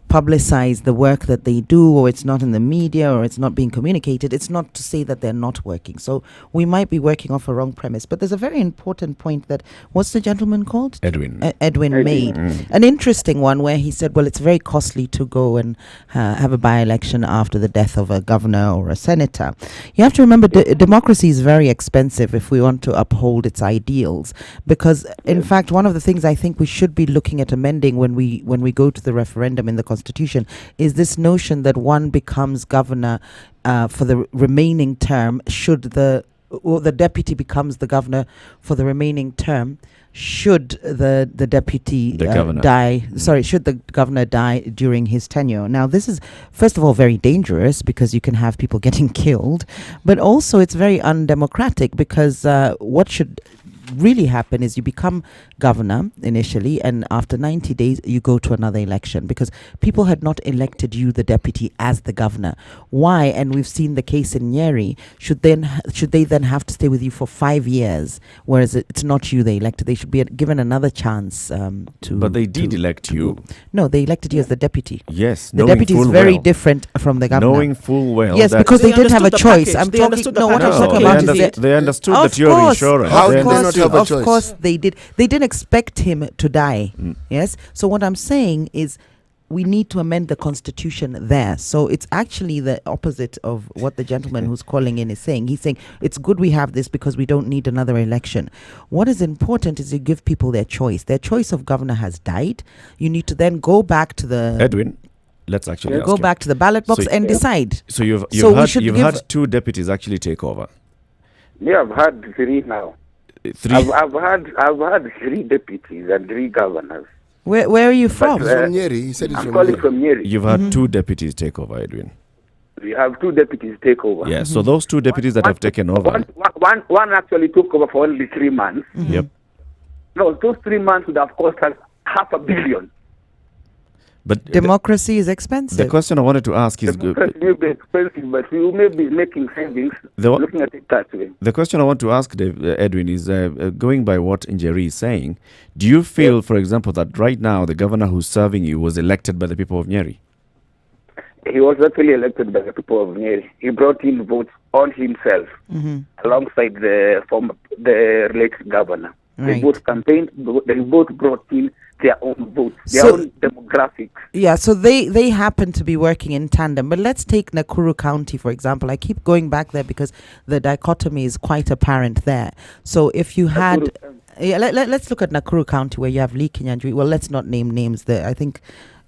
publicize the work that they do, or it's not in the media, or it's not being communicated, it's not to say that they're not working. So we might be working off a wrong premise. But there's a very important point that, what's the gentleman called? Edwin. Edwin made. An interesting one where he said, well, it's very costly to go and have a by-election after the death of a governor or a senator. You have to remember, democracy is very expensive if we want to uphold its ideals. Because, in fact, one of the things I think we should be looking at amending when we go to the referendum in the Constitution is this notion that one becomes governor for the remaining term or the deputy becomes the governor for the remaining term should the deputy governor die. Should the governor die during his tenure. Now, this is, first of all, very dangerous because you can have people getting killed, but also it's very undemocratic because what should really happen is you become governor initially, and after 90 days you go to another election because people had not elected you, the deputy, as the governor. Why? And we've seen the case in Nyeri. Should they then have to stay with you for 5 years, whereas it's not you they elected? They should be given another chance to. But they did elect you. No, they elected you as the deputy. Yes. The deputy is very different from the governor. Knowing full well. Yes, that because they didn't have a understood the choice. package. I'm They talking. understood the No, what I'm package. talking they about is they understood Of that you're course. insurance. How They did they not not have a Of choice. course they did. They didn't expect him to die. Yes. So what I'm saying is, we need to amend the constitution there. So it's actually the opposite of what the gentleman who's calling in is saying. He's saying it's good we have this because we don't need another election. What is important is you give people their choice. Their choice of governor has died. You need to then go back to the Edwin, let's actually ask go you. back to the ballot box So- and decide. So you've So we had should you've give- had two deputies actually take over. Yeah, I've had three now. Three. I've had three deputies and three governors. Where are you from? But, From Nyeri, he said it's I'm from calling Nyeri. from Nyeri. You've had two deputies take over, Edwin. We have two deputies take over. Yeah. So those two deputies that have taken over. One actually took over for only 3 months. Yep. No, those 3 months would have cost us $500 million. But Democracy is expensive. the question I wanted to ask is. Democracy may be expensive, but we may be making savings looking at it that way. The question I want to ask Edwin is going by what Njeri is saying, do you feel, for example, that right now the governor who's serving you was elected by the people of Nyeri? He was actually elected by the people of Nyeri. He brought in votes on himself alongside the late governor. They Right. both campaigned, they both brought in their own votes, their So- own demographics. Yeah, so they happen to be working in tandem. But let's take Nakuru County, for example. I keep going back there because the dichotomy is quite apparent there. So if you had... Nakuru County. Yeah, let's look at Nakuru County, where you have Lee Kinyanjui. Well, let's not name names there. I think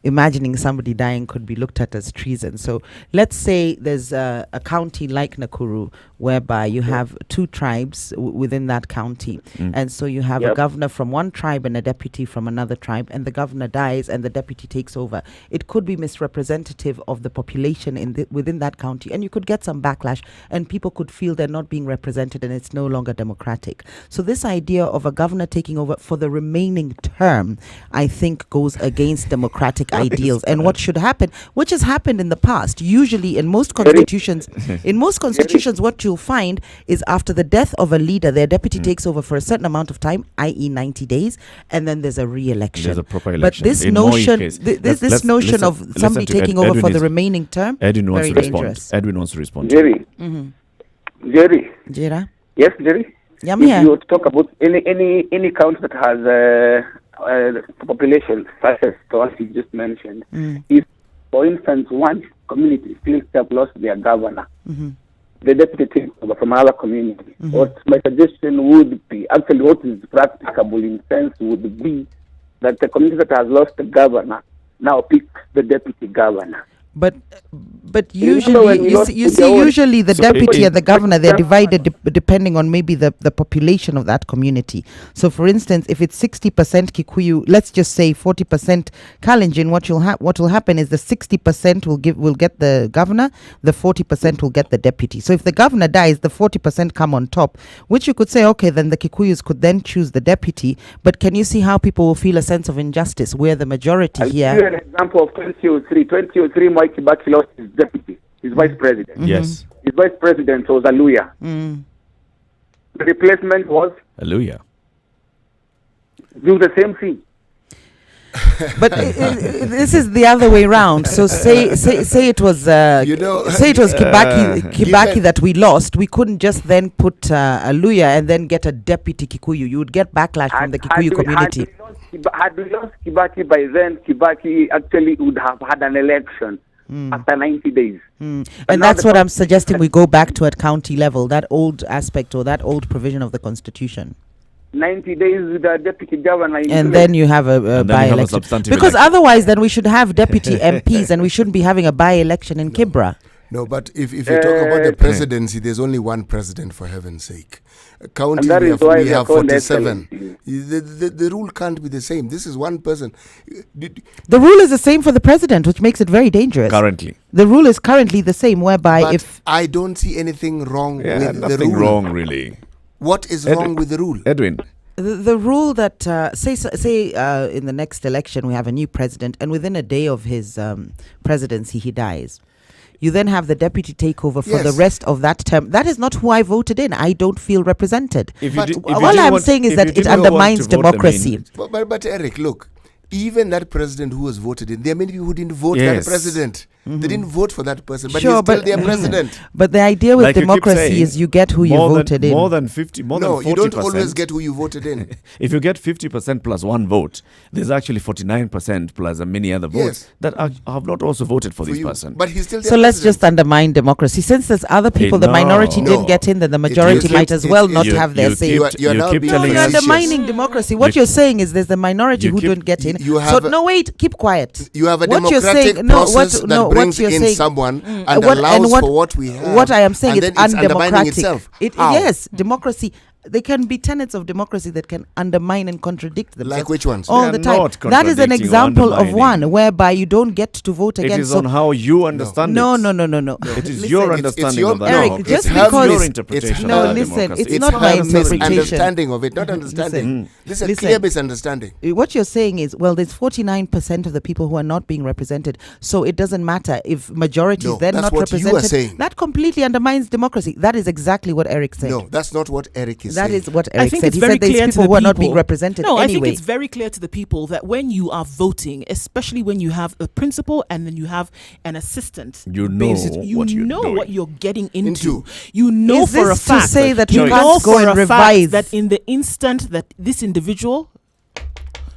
imagining somebody dying could be looked at as treason. So let's say there's a county like Nakuru whereby you have two tribes within that county. And so you have a governor from one tribe and a deputy from another tribe, and the governor dies and the deputy takes over. It could be misrepresentative of the population within that county, and you could get some backlash, and people could feel they're not being represented and it's no longer democratic. So this idea of a governor taking over for the remaining term, I think, goes against democratic ideals. And what should happen, which has happened in the past, usually in most constitutions, what you'll find is after the death of a leader, their deputy takes over for a certain amount of time, i.e. 90 days, and then there's a re-election. There's a proper But election. this In Moi notion, case. this notion of somebody taking over for the remaining term, Edwin wants very to respond. dangerous. Edwin wants to respond. Jerry. Jerry. Jira? Yes, Jerry? Yeah, I'm If here. you talk about any county that has population such as the one you just mentioned, if, for instance, one community feels they have lost their governor, the deputy takes over from another community. What my suggestion would be, actually what is practicable in sense would be that the community that has lost the governor now picks the deputy governor. But Remember usually, when we lost you the see, old- usually the So deputy it- and the governor, they're divided depending on maybe the population of that community. So, for instance, if it's 60% Kikuyu, let's just say 40% Kalenjin, what will happen is the 60% will get the governor, the 40% will get the deputy. So, if the governor dies, the 40% come on top, which you could say, okay, then the Kikuyus could then choose the deputy. But can you see how people will feel a sense of injustice where the majority I'll give you here? an example of 2003. 2003, Mwai Kibaki lost his deputy, his vice president. Yes. His vice president was Aluya. The replacement was Hallelujah. do the same thing. But this is the other way round. So say it was You know, say it was Kibaki given- that we lost. We couldn't just then put Aluya and then get a deputy Kikuyu. You would get backlash from the Kikuyu community. Had we lost Kibaki by then, Kibaki actually would have had an election after 90 days. And now that's the what I'm suggesting we go back to at county level, that old aspect or that old provision of the constitution. 90 days with the deputy governor. in And place. then you have a And then you have a by-election. substantive Because election. otherwise then we should have deputy MPs and we shouldn't be having a by-election in Kibra. No, but if you talk about the presidency, there's only one president, for heaven's sake. Counties, that we is have, why we they are have called 47. excellency. The rule can't be the same. This is one person. The rule is the same for the president, which makes it very dangerous. Currently. The rule is currently the same, whereby But if I don't see anything wrong Yeah, with the nothing rule. wrong, really. What is Edwin- wrong with the rule? Edwin. the rule that say in the next election we have a new president, and within a day of his presidency he dies, you then have the deputy take over for the Yes. rest of that term. That is not who I voted in. I don't feel represented. But All I'm saying is that it undermines democracy. But Eric, look, even that president who was voted in, there are many people who didn't vote Yes. that president. They didn't vote for that person, but Sure, he's still but- their president. But the idea with Like you keep democracy saying, is you get who you voted in. More than 50, more No, than 40%. you don't always get who you voted in. If you get 50% plus one vote, there's actually 49% plus many other votes Yes. that have not also voted for For this you. person. But he's still their So let's president. just undermine democracy. Since there's other people, the no. minority No. didn't get in, then the It- majority you might keep- as well it- not you- have their you say. keep- You are- you are you now keep being No, telling you're us- facetious. undermining democracy. What You- you're saying is there's the minority you who keep- don't get in. you So have a- no, wait, keep quiet. You have a What you're democratic saying- no, process what- no, that what brings you're in saying- someone and What- allows what- for what we have. What I am saying and is then it's undermining undemocratic. itself. How? Yes, democracy. There can be tenets of democracy that can undermine and contradict themselves. Like which ones? All They the are time. not That is an contradicting or example of undermining. one whereby you don't get to vote It again. is on how you understand no, it. no. It is Listen, your it's- understanding your- of that. Eric, democracy. just It's because- your it's interpretation no, of that listen, democracy. it's not my her interpretation. misunderstanding of it, not understanding. Listen. This is a Listen. clear misunderstanding. What you're saying is, well, there's 49% of the people who are not being represented, so it doesn't matter if majority No, is then that's not what you are represented. saying. That completely undermines democracy. That is exactly what Eric said. No, that's not what Eric is That saying. is what I Eric think said. it's He very said there's clear to people the who are not being people. represented No, I anyway. think it's very clear to the people that when you are voting, especially when you have a principal and then you have an assistant, You know you what you're know doing. what you're getting into. Into. You know Is for a this to fact. say that you we know can't go for and a revise? fact that in the instant that this individual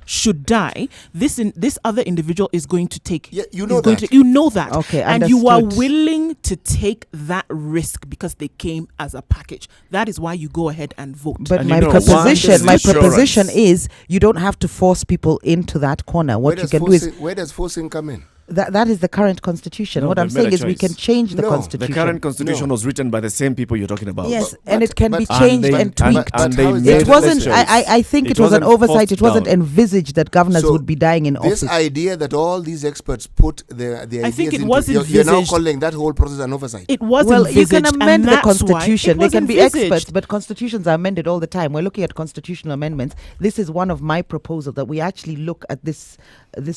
should die, this other individual is going to take. Yeah, you is know going that. to- you know that. Okay, and you are understood. willing to take that risk because they came as a package. That is why you go ahead and vote. But And my you know, proposition, one is assurance. is you don't have to force people into that corner. What Where you does can do is where does forcing come in? that is the current constitution. No, what I'm they've made saying a is we can choice. change the No, the The constitution. current constitution No. was written by the same people you're talking about. Yes, But- and it can be but- changed And they- and tweaked. but how they is made It wasn't. choice. I think it, It was an wasn't oversight. forced It wasn't down. envisaged that governors So would be dying in This office. idea that all these experts put their I think ideas it into, was you're now envisaged. calling that whole process an oversight. It was Well, you can envisaged, amend and the that's why constitution. it They was can be envisaged. experts, but constitutions are amended all the time. We're looking at constitutional amendments. This is one of my proposals that we actually look at this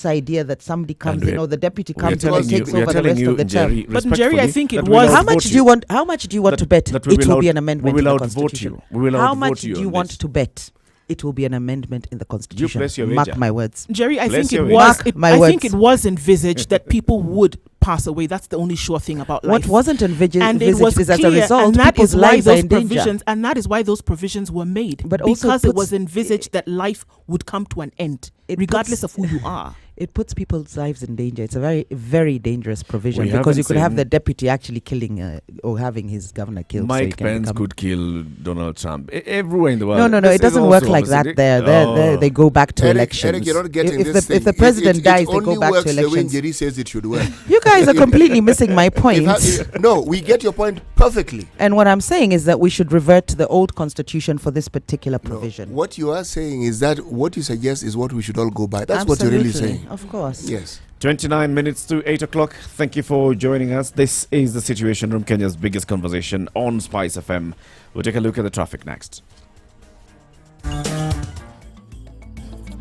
idea that somebody comes, we're- the deputy we are comes in and telling you- takes we are over the telling rest you, of the term. Jerry, But Jerry, I respectfully, think it that we was- will How much outvote do you want? How much do you want to bet? that we It will will out- be an amendment we in will the outvote constitution. you. We will How outvote much you do you on want this. to bet? It will be an amendment in the constitution. place your Mark wager. my words. Jerry, I Bless think it your was. Mark my I think words. it was envisaged that people would pass away. That's the only sure thing about life. What wasn't envisaged and it was is as a clear, result, and that people's is why lives are those in danger. provisions, and that is why those provisions were made. But also because it puts- was envisaged that life would come to an end, It regardless puts- of who you are. It puts people's lives in danger. It's a very, very dangerous provision We because you haven't could have seen- the deputy actually killing or having his governor killed. so he Mike can Pence become- could kill Donald Trump. Everywhere in the world. No, This it is doesn't work also like that. obviously- There, they go back to Eric, elections. Eric, you're not getting if this the, if thing. the president it dies, they only go back works to the way elections. Jerry says it should work. You guys are completely missing my point. No, we get your point perfectly. And what I'm saying is that we should revert to the old constitution for this particular No, provision. what you are saying is that what you suggest is what we should all go by. That's what you're really Absolutely, saying. Of course. Yes. 29 minutes to 8 o'clock. Thank you for joining us. This is the Situation Room, Kenya's biggest conversation on Spice FM. We'll take a look at the traffic next.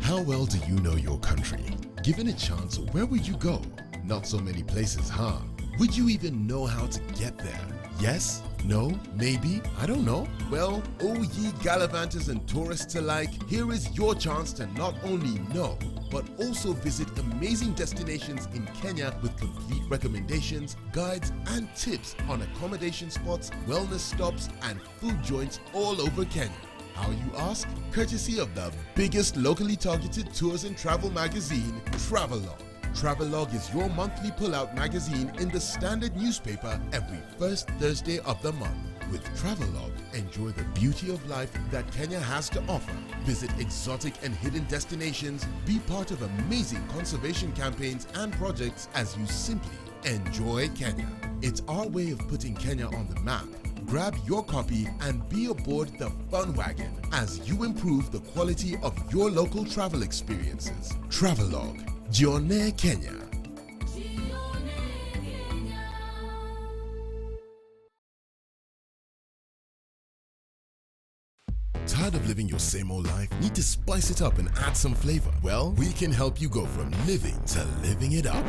How well do you know your country? Given a chance, where would you go? Not so many places, huh? Would you even know how to get there? Yes? No? Maybe? I don't know. Well, oh ye gallivanters and tourists alike, here is your chance to not only know, but also visit amazing destinations in Kenya with complete recommendations, guides, and tips on accommodation spots, wellness stops, and food joints all over Kenya. How, you ask? Courtesy of the biggest locally targeted tours and travel magazine, Travelog. Travelog is your monthly pull-out magazine in the Standard newspaper every first Thursday of the month. With Travelog, enjoy the beauty of life that Kenya has to offer. Visit exotic and hidden destinations, be part of amazing conservation campaigns and projects as you simply enjoy Kenya. It's our way of putting Kenya on the map. Grab your copy and be aboard the fun wagon as you improve the quality of your local travel experiences. Travelog, Jione Kenya. Tired of living your same old life? Need to spice it up and add some flavor? Well, we can help you go from living to living it up.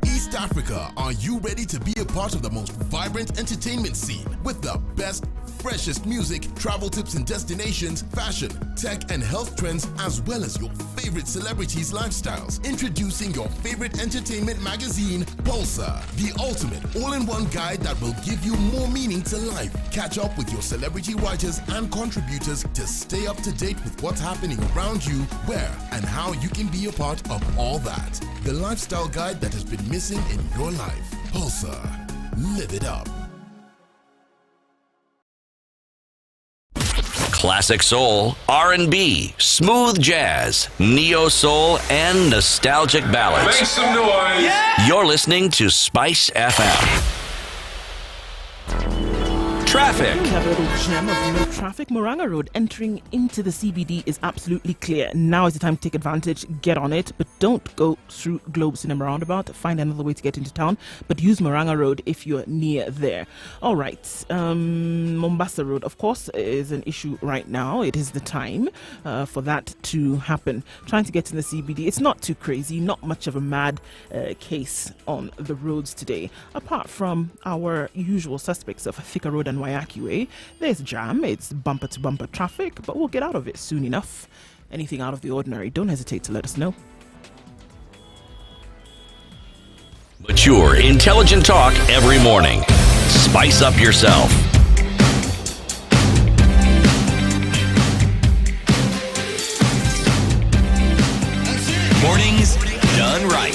East Africa, are you ready to be a part of the most vibrant entertainment scene with the best freshest music, travel tips and destinations, fashion, tech and health trends, as well as your favorite celebrities' lifestyles. Introducing your favorite entertainment magazine, Pulsar, the ultimate all-in-one guide that will give you more meaning to life. Catch up with your celebrity writers and contributors to stay up to date with what's happening around you, where and how you can be a part of all that. The lifestyle guide that has been missing in your life. Pulsar. Live it up. Classic soul, R&B, smooth jazz, neo soul, and nostalgic ballads. Make some noise. You're listening to Spice FM. Traffic. We have a little gem of road traffic. Moranga Road entering into the CBD is absolutely clear. Now is the time to take advantage. Get on it, but don't go through Globe Cinema Roundabout. Find another way to get into town, but use Moranga Road if you're near there. All right. Mombasa Road, of course, is an issue right now. It is the time for that to happen. Trying to get to the CBD. It's not too crazy. Not much of a mad case on the roads today. Apart from our usual suspects of Thika Road and Wayaki Way, there's jam, it's bumper to bumper traffic, but we'll get out of it soon enough. Anything out of the ordinary, don't hesitate to let us know. Mature, intelligent talk every morning. Spice up yourself. Mornings done right.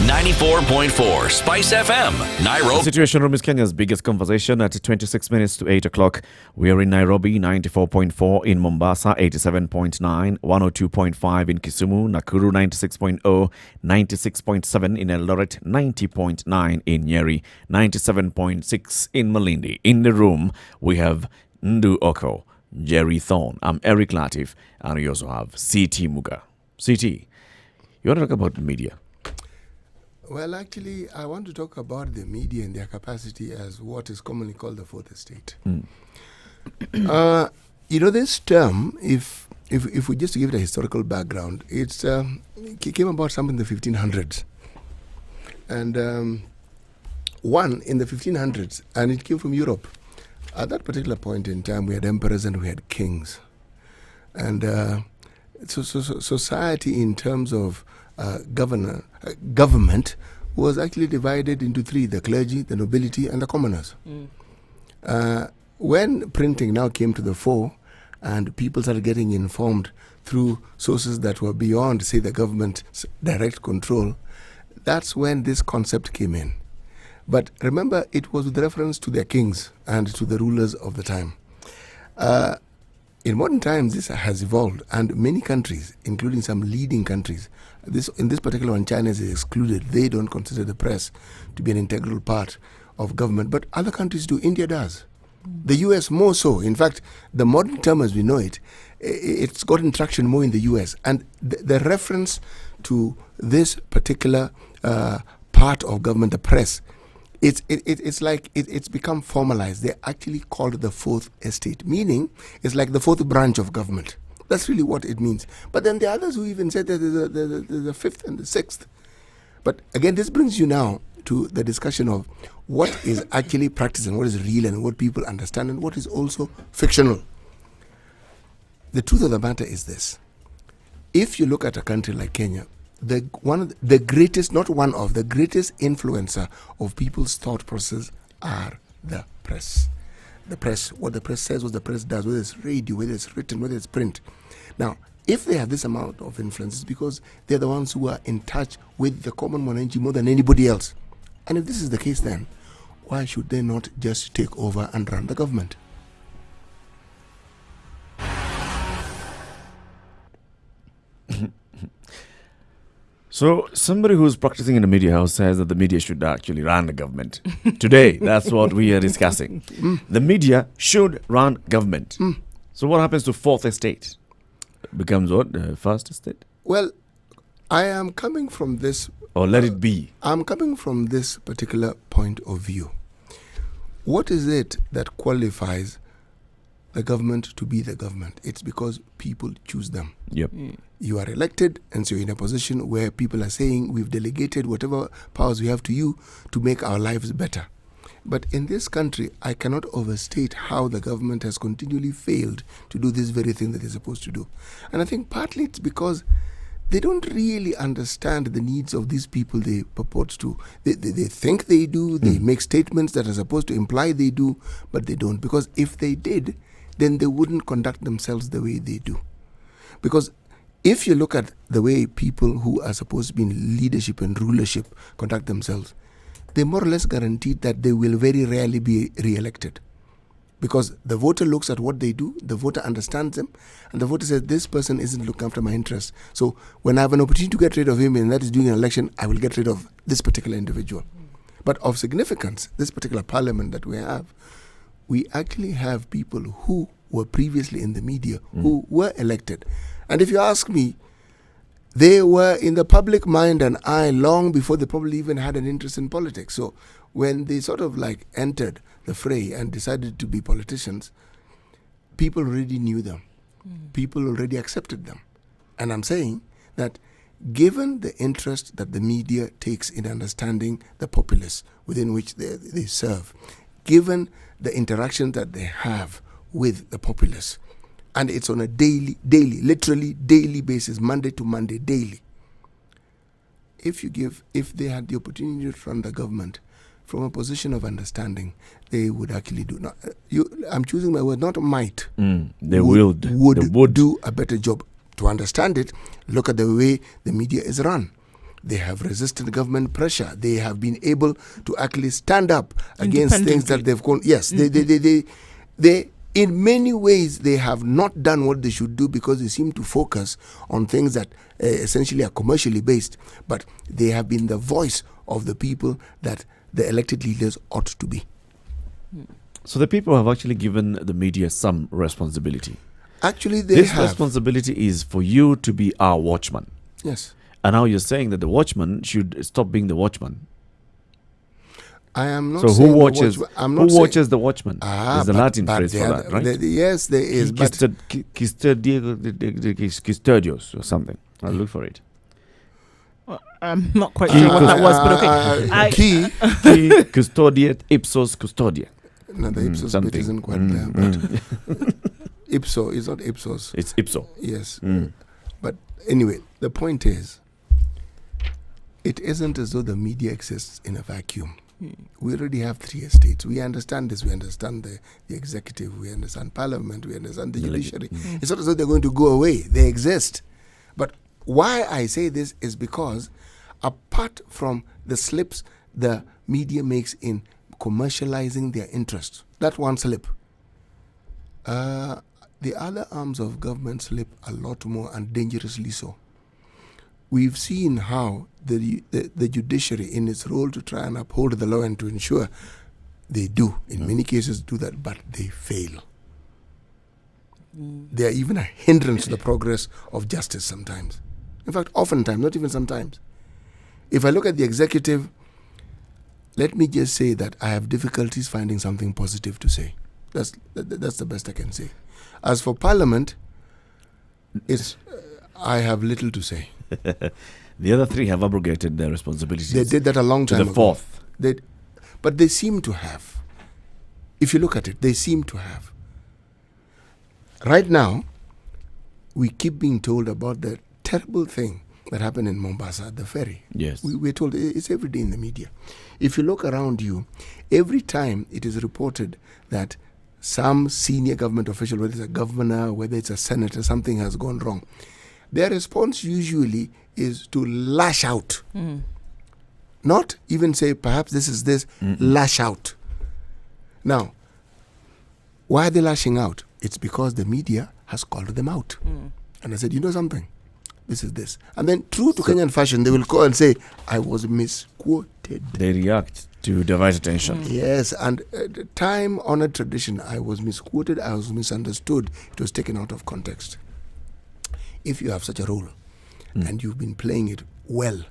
94.4 Spice FM, The Nairobi. Situation Room is Kenya's biggest conversation at 26 minutes to 8 o'clock. We are in Nairobi, 94.4, in Mombasa, 87.9, 102.5 in Kisumu, Nakuru, 96.0, 96.7 in Eldoret, 90.9 in Nyeri, 97.6 in Malindi. In the room, we have Ndu Oko, Jerry Thorne. I'm Eric Latif, and we also have CT Muga. CT, you want to talk about the media? Well, actually, I want to talk about the media and their capacity as what is commonly called the fourth estate. This term, if we just give it a historical background, it came about something in the 1500s. And one in the 1500s, and it came from Europe. At that particular point in time, we had emperors and we had kings. And so society in terms of government was actually divided into three: the clergy, the nobility, and the commoners. When printing now came to the fore and people started getting informed through sources that were beyond, say, the government's direct control, that's when this concept came in. But remember, it was with reference to their kings and to the rulers of the time. In modern times, this has evolved, and many countries, including some leading countries, in this particular one, China is excluded. They don't consider the press to be an integral part of government, but other countries do. India does. The US more so. In fact, the modern term as we know it, it's gotten traction more in the US. And the reference to this particular part of government, the press, it's like it's become formalized. They're actually called the fourth estate, meaning it's like the fourth branch of government. That's really what it means. But then there are others who even said that there's a fifth and the sixth. But again, this brings you now to the discussion of what is actually practiced and what is real and what people understand and what is also fictional. The truth of the matter is this. If you look at a country like Kenya, the greatest influencer of people's thought process are the press. The press, what the press says, what the press does, whether it's radio, whether it's written, whether it's print. Now, if they have this amount of influence, it's because they're the ones who are in touch with the common mwananchi more than anybody else. And if this is the case, then why should they not just take over and run the government? So somebody who's practicing in a media house says that the media should actually run the government. Today, that's what we are discussing. The media should run government. So what happens to fourth estate? Becomes what? The first estate? Well, I am coming from this... Or let it be. I'm coming from this particular point of view. What is it that qualifies the government to be the government? It's because people choose them. Yep. You are elected, and so you're in a position where people are saying, we've delegated whatever powers we have to you to make our lives better. But in this country, I cannot overstate how the government has continually failed to do this very thing that they're supposed to do. And I think partly it's because they don't really understand the needs of these people they purport to. They think they do, they make statements that are supposed to imply they do, but they don't. Because if they did, then they wouldn't conduct themselves the way they do. Because if you look at the way people who are supposed to be in leadership and rulership conduct themselves, they're more or less guaranteed that they will very rarely be re-elected. Because the voter looks at what they do, the voter understands them, and the voter says, this person isn't looking after my interests. So when I have an opportunity to get rid of him, and that is during an election, I will get rid of this particular individual. But of significance, this particular parliament that we actually have people who were previously in the media, who were elected. And if you ask me, they were in the public mind and eye long before they probably even had an interest in politics. So when they sort of like entered the fray and decided to be politicians, people already knew them. People already accepted them. And I'm saying that given the interest that the media takes in understanding the populace within which they serve, given the interaction that they have with the populace, and it's on a literally daily basis, Monday to Monday, daily. If they had the opportunity to run the government from a position of understanding, they would actually do. Not, I'm choosing my word, not might. They would do a better job. To understand it, look at the way the media is run. They have resisted government pressure. They have been able to actually stand up against things that they've called. Yes, they in many ways, they have not done what they should do because they seem to focus on things that essentially are commercially based. But they have been the voice of the people that the elected leaders ought to be. So the people have actually given the media some responsibility. Actually, This responsibility is for you to be our watchman. Yes. And now you're saying that the watchman should stop being the watchman. I am not. So saying who watches? who watches the watchman? There's a Latin phrase for that, right? Yes, there is. Custodios or something. I'll look for it. I'm not quite sure what that was, but okay. Custodiet ipsos custodia. No, the ipsos bit something. isn't quite there. But ipso is not ipsos. It's ipso. Yes. But anyway, the point is, it isn't as though the media exists in a vacuum. We already have 3 estates. We understand this. We understand the executive. We understand parliament. We understand the judiciary. It's not as though they're going to go away. They exist. But why I say this is because apart from the slips the media makes in commercializing their interests, that one slip, the other arms of government slip a lot more, and dangerously so. We've seen how the judiciary, in its role to try and uphold the law and to ensure they do, in many cases, do that, but they fail. They are even a hindrance to the progress of justice sometimes. In fact, oftentimes, not even sometimes. If I look at the executive, let me just say that I have difficulties finding something positive to say. That's the best I can say. As for Parliament, I have little to say. The other 3 have abrogated their responsibilities. They did that a long time ago. To the 4th. But they seem to have. If you look at it, they seem to have. Right now, we keep being told about the terrible thing that happened in Mombasa at the ferry. Yes. We're told it's every day in the media. If you look around you, every time it is reported that some senior government official, whether it's a governor, whether it's a senator, something has gone wrong, their response usually is to lash out. Not even say, perhaps this is this, lash out. Now, why are they lashing out? It's because the media has called them out. And I said, you know something? This is this. And then, true to Kenyan fashion, they will call and say, I was misquoted. They react to divert attention. Yes, and time-honored tradition, I was misquoted, I was misunderstood, it was taken out of context. If you have such a role and you've been playing it well,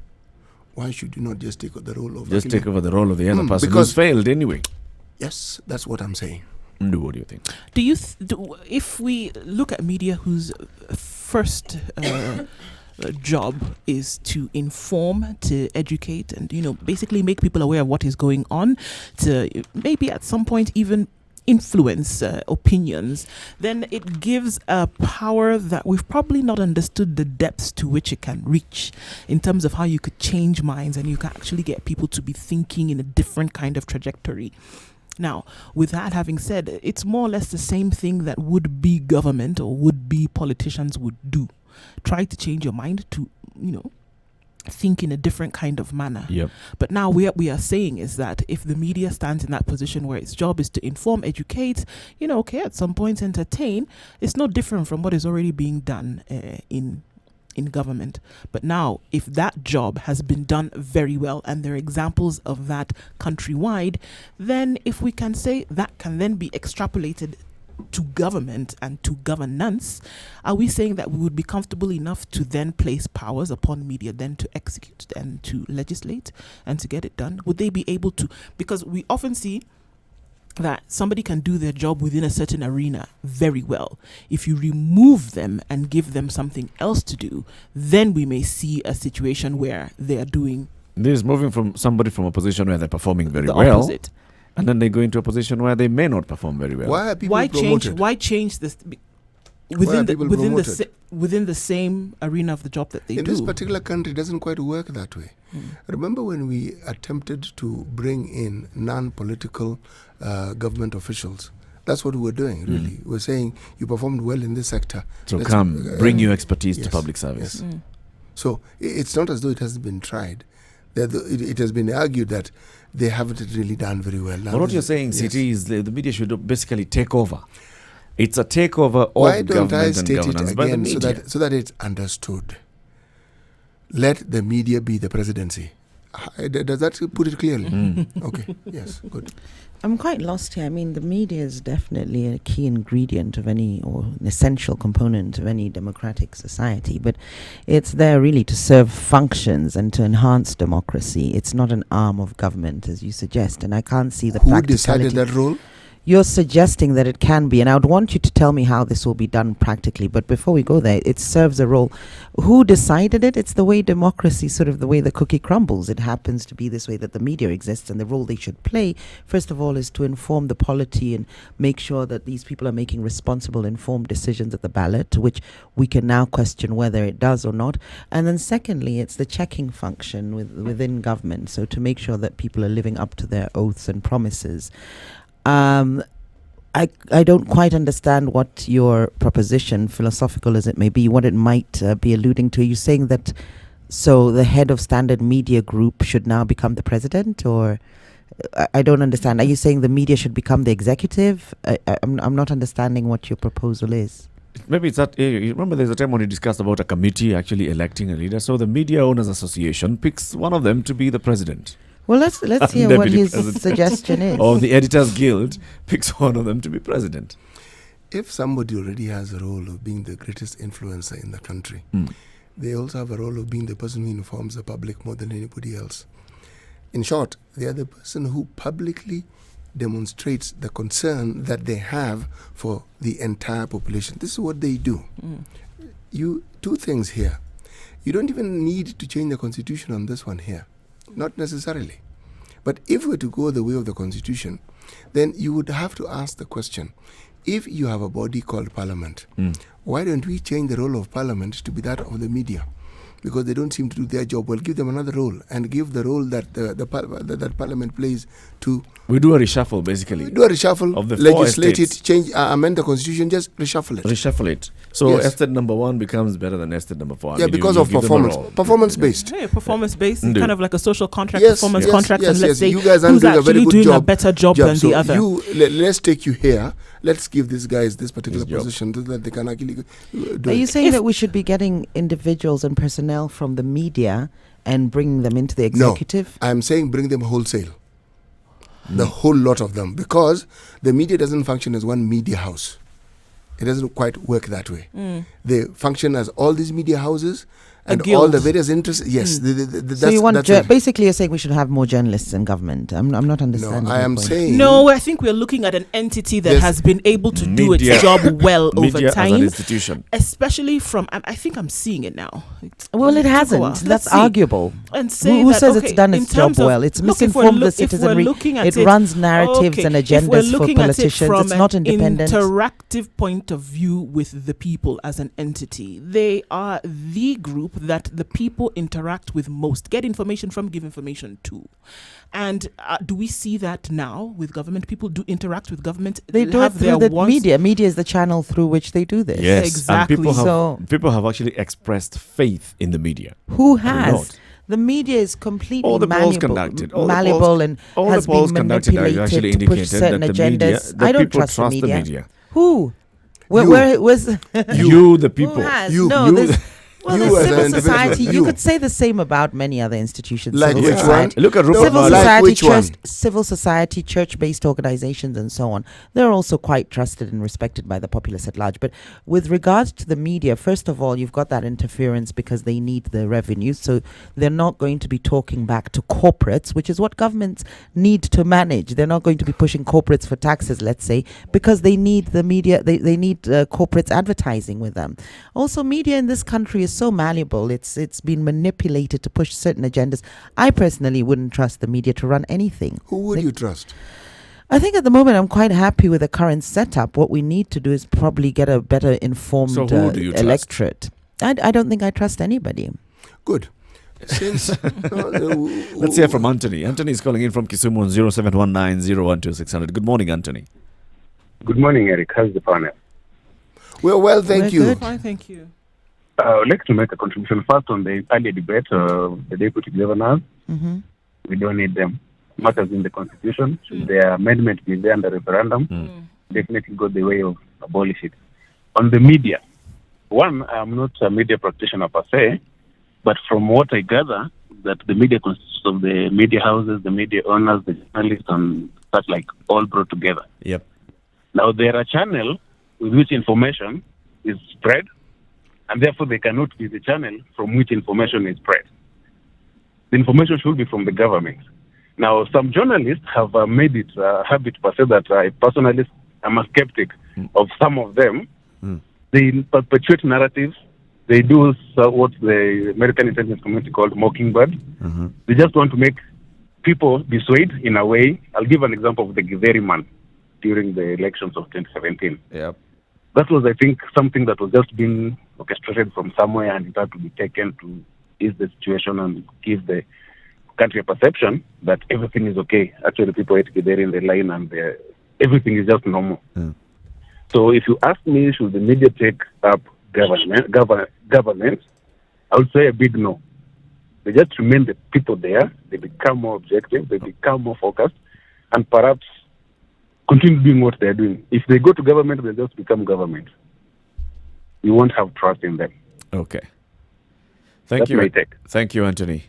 why should you not just take over the role of... Just take over the role of the other person who's failed anyway. Yes, that's what I'm saying. What do you think? Do you if we look at media whose first job is to inform, to educate, and basically make people aware of what is going on, to maybe at some point even influence opinions, then it gives a power that we've probably not understood the depths to which it can reach in terms of how you could change minds and you can actually get people to be thinking in a different kind of trajectory. Now, with that having said, it's more or less the same thing that would-be government or would-be politicians would do. Try to change your mind to, think in a different kind of manner. Yep. But now what we are saying is that if the media stands in that position where its job is to inform, educate, at some point entertain, it's no different from what is already being done in government. But now, if that job has been done very well, and there are examples of that countrywide, then if we can say that can then be extrapolated to government and to governance, are we saying that we would be comfortable enough to then place powers upon media, then to execute and to legislate and to get it done? Would they be able to? Because we often see that somebody can do their job within a certain arena very well. If you remove them and give them something else to do, then we may see a situation where they are doing This is moving from somebody from a position where they're performing very the well, opposite. and then they go into a position where they may not perform very well. Why are people Why promoted? change this are within people promoted? within the same arena of the job that they In do? this particular country, it doesn't quite work that way. Remember when we attempted to bring in non-political government officials? That's what we were doing, really. We're saying, you performed well in this sector. So Let's, bring your expertise to yes, public service. yes. So it's not as though it hasn't been tried. It has been argued that they haven't really done very well. Now But what this you're is- saying, yes. CT, is the media should basically take over. It's a takeover of Why don't government I and state it governance by the again media. so that it's understood? Let the media be the presidency. Does that put it clearly? Okay, yes, good. I'm quite lost here. I mean, the media is definitely a key ingredient of or an essential component of any democratic society, but it's there really to serve functions and to enhance democracy. It's not an arm of government, as you suggest, and I can't see the Who practicality. decided that role? You're suggesting that it can be, and I would want you to tell me how this will be done practically. But before we go there, it serves a role. Who decided it? It's the way democracy, sort of the way the cookie crumbles. It happens to be this way that the media exists, and the role they should play, first of all, is to inform the polity and make sure that these people are making responsible, informed decisions at the ballot, which we can now question whether it does or not. And then secondly, it's the checking function within government, so to make sure that people are living up to their oaths and promises. I don't quite understand what your proposition, philosophical as it may be, what it might be alluding to. Are you saying that so the head of Standard Media Group should now become the president, or I don't understand. Are you saying the media should become the executive? I'm not understanding what your proposal is. Maybe it's that. You remember, there's a time when we discussed about a committee actually electing a leader. So the Media Owners Association picks one of them to be the president. Well, let's hear what Deputy his president. suggestion is. Or the Editors Guild picks one of them to be president. If somebody already has a role of being the greatest influencer in the country, they also have a role of being the person who informs the public more than anybody else. In short, they are the person who publicly demonstrates the concern that they have for the entire population. This is what they do. Two things here. You don't even need to change the constitution on this one here. Not necessarily. But if we were to go the way of the constitution, then you would have to ask the question, if you have a body called parliament, why don't we change the role of parliament to be that of the media? Because they don't seem to do their job well. Give them another role and give the role that that parliament plays to... We do a reshuffle, basically. Do a reshuffle, of the four legislate it, estates. change, amend the constitution, just reshuffle it. Reshuffle it. So Yes. estate number 1 becomes better than estate number 4. I Yeah, mean, because you of give them a performance. role. Performance-based. Hey, performance-based, Indeed. kind of like a social contract, Yes, performance yes, contract, yes, and let's yes. say You guys are who's doing a actually very good doing job. a better job than So the other. let's take you here. Let's give these guys this particular His job. position so that they can actually do Are you it. saying that we should be getting individuals and personnel from the media and bringing them into the executive? No, I'm saying bring them wholesale. The whole lot of them. Because the media doesn't function as one media house. It doesn't quite work that way. They function as all these media houses, and guild. all the various interests. Yes, So you want that's basically you're saying we should have more journalists in government. I'm not understanding. no. I your am point. saying No, I think we're looking at an entity that There's has been able to do media- its job well over Media as an time, institution. especially from. I think I'm seeing it now. Well, it took a hasn't. while. That's Let's see. arguable. And say Who that, says okay, it's done in its job terms of- well? It's look, if we're misinformed loo- the if we're citizenry. looking at It it- runs narratives okay, and if we're agendas for looking at it politicians. from It's not an independent. interactive point of view with the people as an entity. They are the group that the people interact with most, get information from, give information to. And do we see that now with government? People do interact with government. They do it have their through the wants- media. Media is the channel through which they do this. Yes, Exactly. and So- people have actually expressed faith in the media. Who A has? lot. The media is completely All the polls malleable, conducted, all the malleable polls- and all has the polls been conducted have manipulated actually to push indicated certain that the media, agendas. that I don't people trust trust the media. the media. Who? You. Where was You, the people. Who has? You. No, You- there's- well, you there's as an civil individual. society. You You. could say the same about many other institutions. Like civil which society. one? Look at Rupert Civil Murdoch. Like society, which one? civil society, church-based organizations, and so on. They're also quite trusted and respected by the populace at large. But with regards to the media, first of all, you've got that interference because they need the revenue, so they're not going to be talking back to corporates, which is what governments need to manage. They're not going to be pushing corporates for taxes, let's say, because they need the media. They need corporates advertising with them. Also, media in this country is so malleable. It's been manipulated to push certain agendas. I personally wouldn't trust the media to run anything. Who would you trust? I think at the moment I'm quite happy with the current setup. What we need to do is probably get a better informed So who do you trust? electorate. I don't think I trust anybody. Good. Since Let's hear from Anthony. Anthony is calling in from Kisumu on 0719-012-600. Good morning, Anthony. Good morning, Eric. How's the panel? well, thank We're you. good. Fine, thank you. I'd like to make a contribution first on the earlier debate of the deputy governors. Mm-hmm. We don't need them. Matters in the constitution. Should their amendment be there under referendum? Definitely go the way of abolish it. On the media, one, I'm not a media practitioner per se, but from what I gather, that the media consists of the media houses, the media owners, the journalists, and such like all brought together. Yep. Now, there are channels with which information is spread, and therefore they cannot be the channel from which information is spread. The information should be from the government. Now, some journalists have made it a habit per se that I personally am a skeptic of some of them. They perpetuate narratives. They do what the American intelligence community called mockingbird. They just want to make people be swayed in a way. I'll give an example of the Githeri man during the elections of 2017. Yep. That was, I think, something that was just being orchestrated from somewhere, and it had to be taken to ease the situation and give the country a perception that everything is okay. Actually, people ate Githeri in the line, and everything is just normal. So if you ask me, should the media take up governance, I would say a big no. They just remain the people there. They become more objective. They become more focused, and perhaps continue doing what they're doing. If they go to government, they just become government. You won't have trust in them. Okay. Thank That's you. my take. Thank you, Anthony.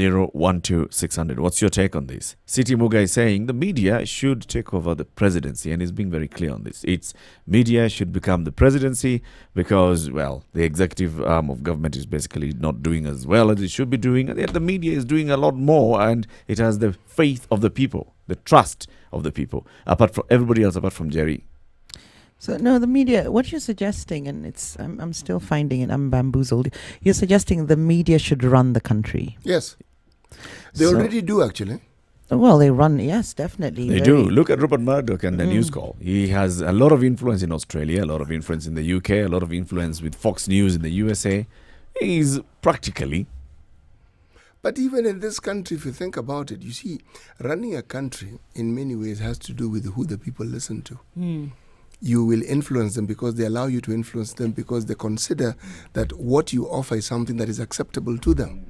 0719-012-600. What's your take on this? Siti Muga is saying the media should take over the presidency, and he's being very clear on this. It's media should become the presidency because, well, the executive arm of government is basically not doing as well as it should be doing, and yet the media is doing a lot more, and it has the faith of the people, the trust of the people, apart from everybody else, apart from Jerry. So no, the media. What you're suggesting, and I'm still finding it. I'm bamboozled. You're suggesting the media should run the country. Yes. They So- already do, actually. Well, they run. Yes, definitely. They very- do. Look at Rupert Murdoch and the News Call. He has a lot of influence in Australia, a lot of influence in the UK, a lot of influence with Fox News in the USA. He's practically... But even in this country, if you think about it, you see, running a country in many ways has to do with who the people listen to. You will influence them because they allow you to influence them because they consider that what you offer is something that is acceptable to them.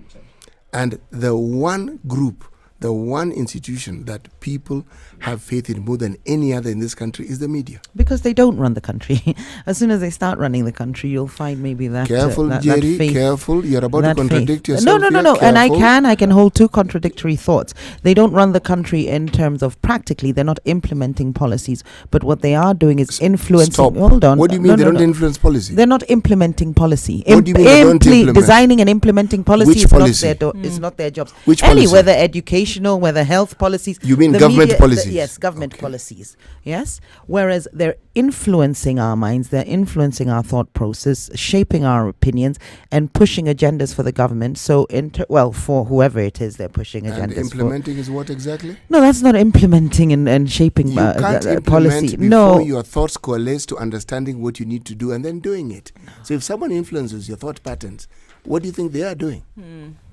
And the one group the one institution that people have faith in more than any other in this country is the media. Because they don't run the country. As soon as they start running the country, you'll find maybe that. Careful, that Jerry, faith, careful. You're about to contradict faith. yourself. No. And I can hold two contradictory thoughts. They don't run the country in terms of practically, they're not implementing policies. But what they are doing is influencing. Stop. Hold on. What do you mean they don't influence policy? They're not implementing policy. What do you mean they don't implement? Designing and implementing policy Which is policy? is not their jobs. Which Any, policy? whether educational, whether health policies. You mean the government media, policies? Yes, government policies. Yes. Whereas they're influencing our minds, they're influencing our thought process, shaping our opinions, and pushing agendas for the government. So, for whoever it is, they're pushing agendas. And implementing is what exactly? No, that's not implementing and shaping You can't implement policy. before No. your thoughts coalesce to understanding what you need to do and then doing it. So if someone influences your thought patterns, what do you think they are doing?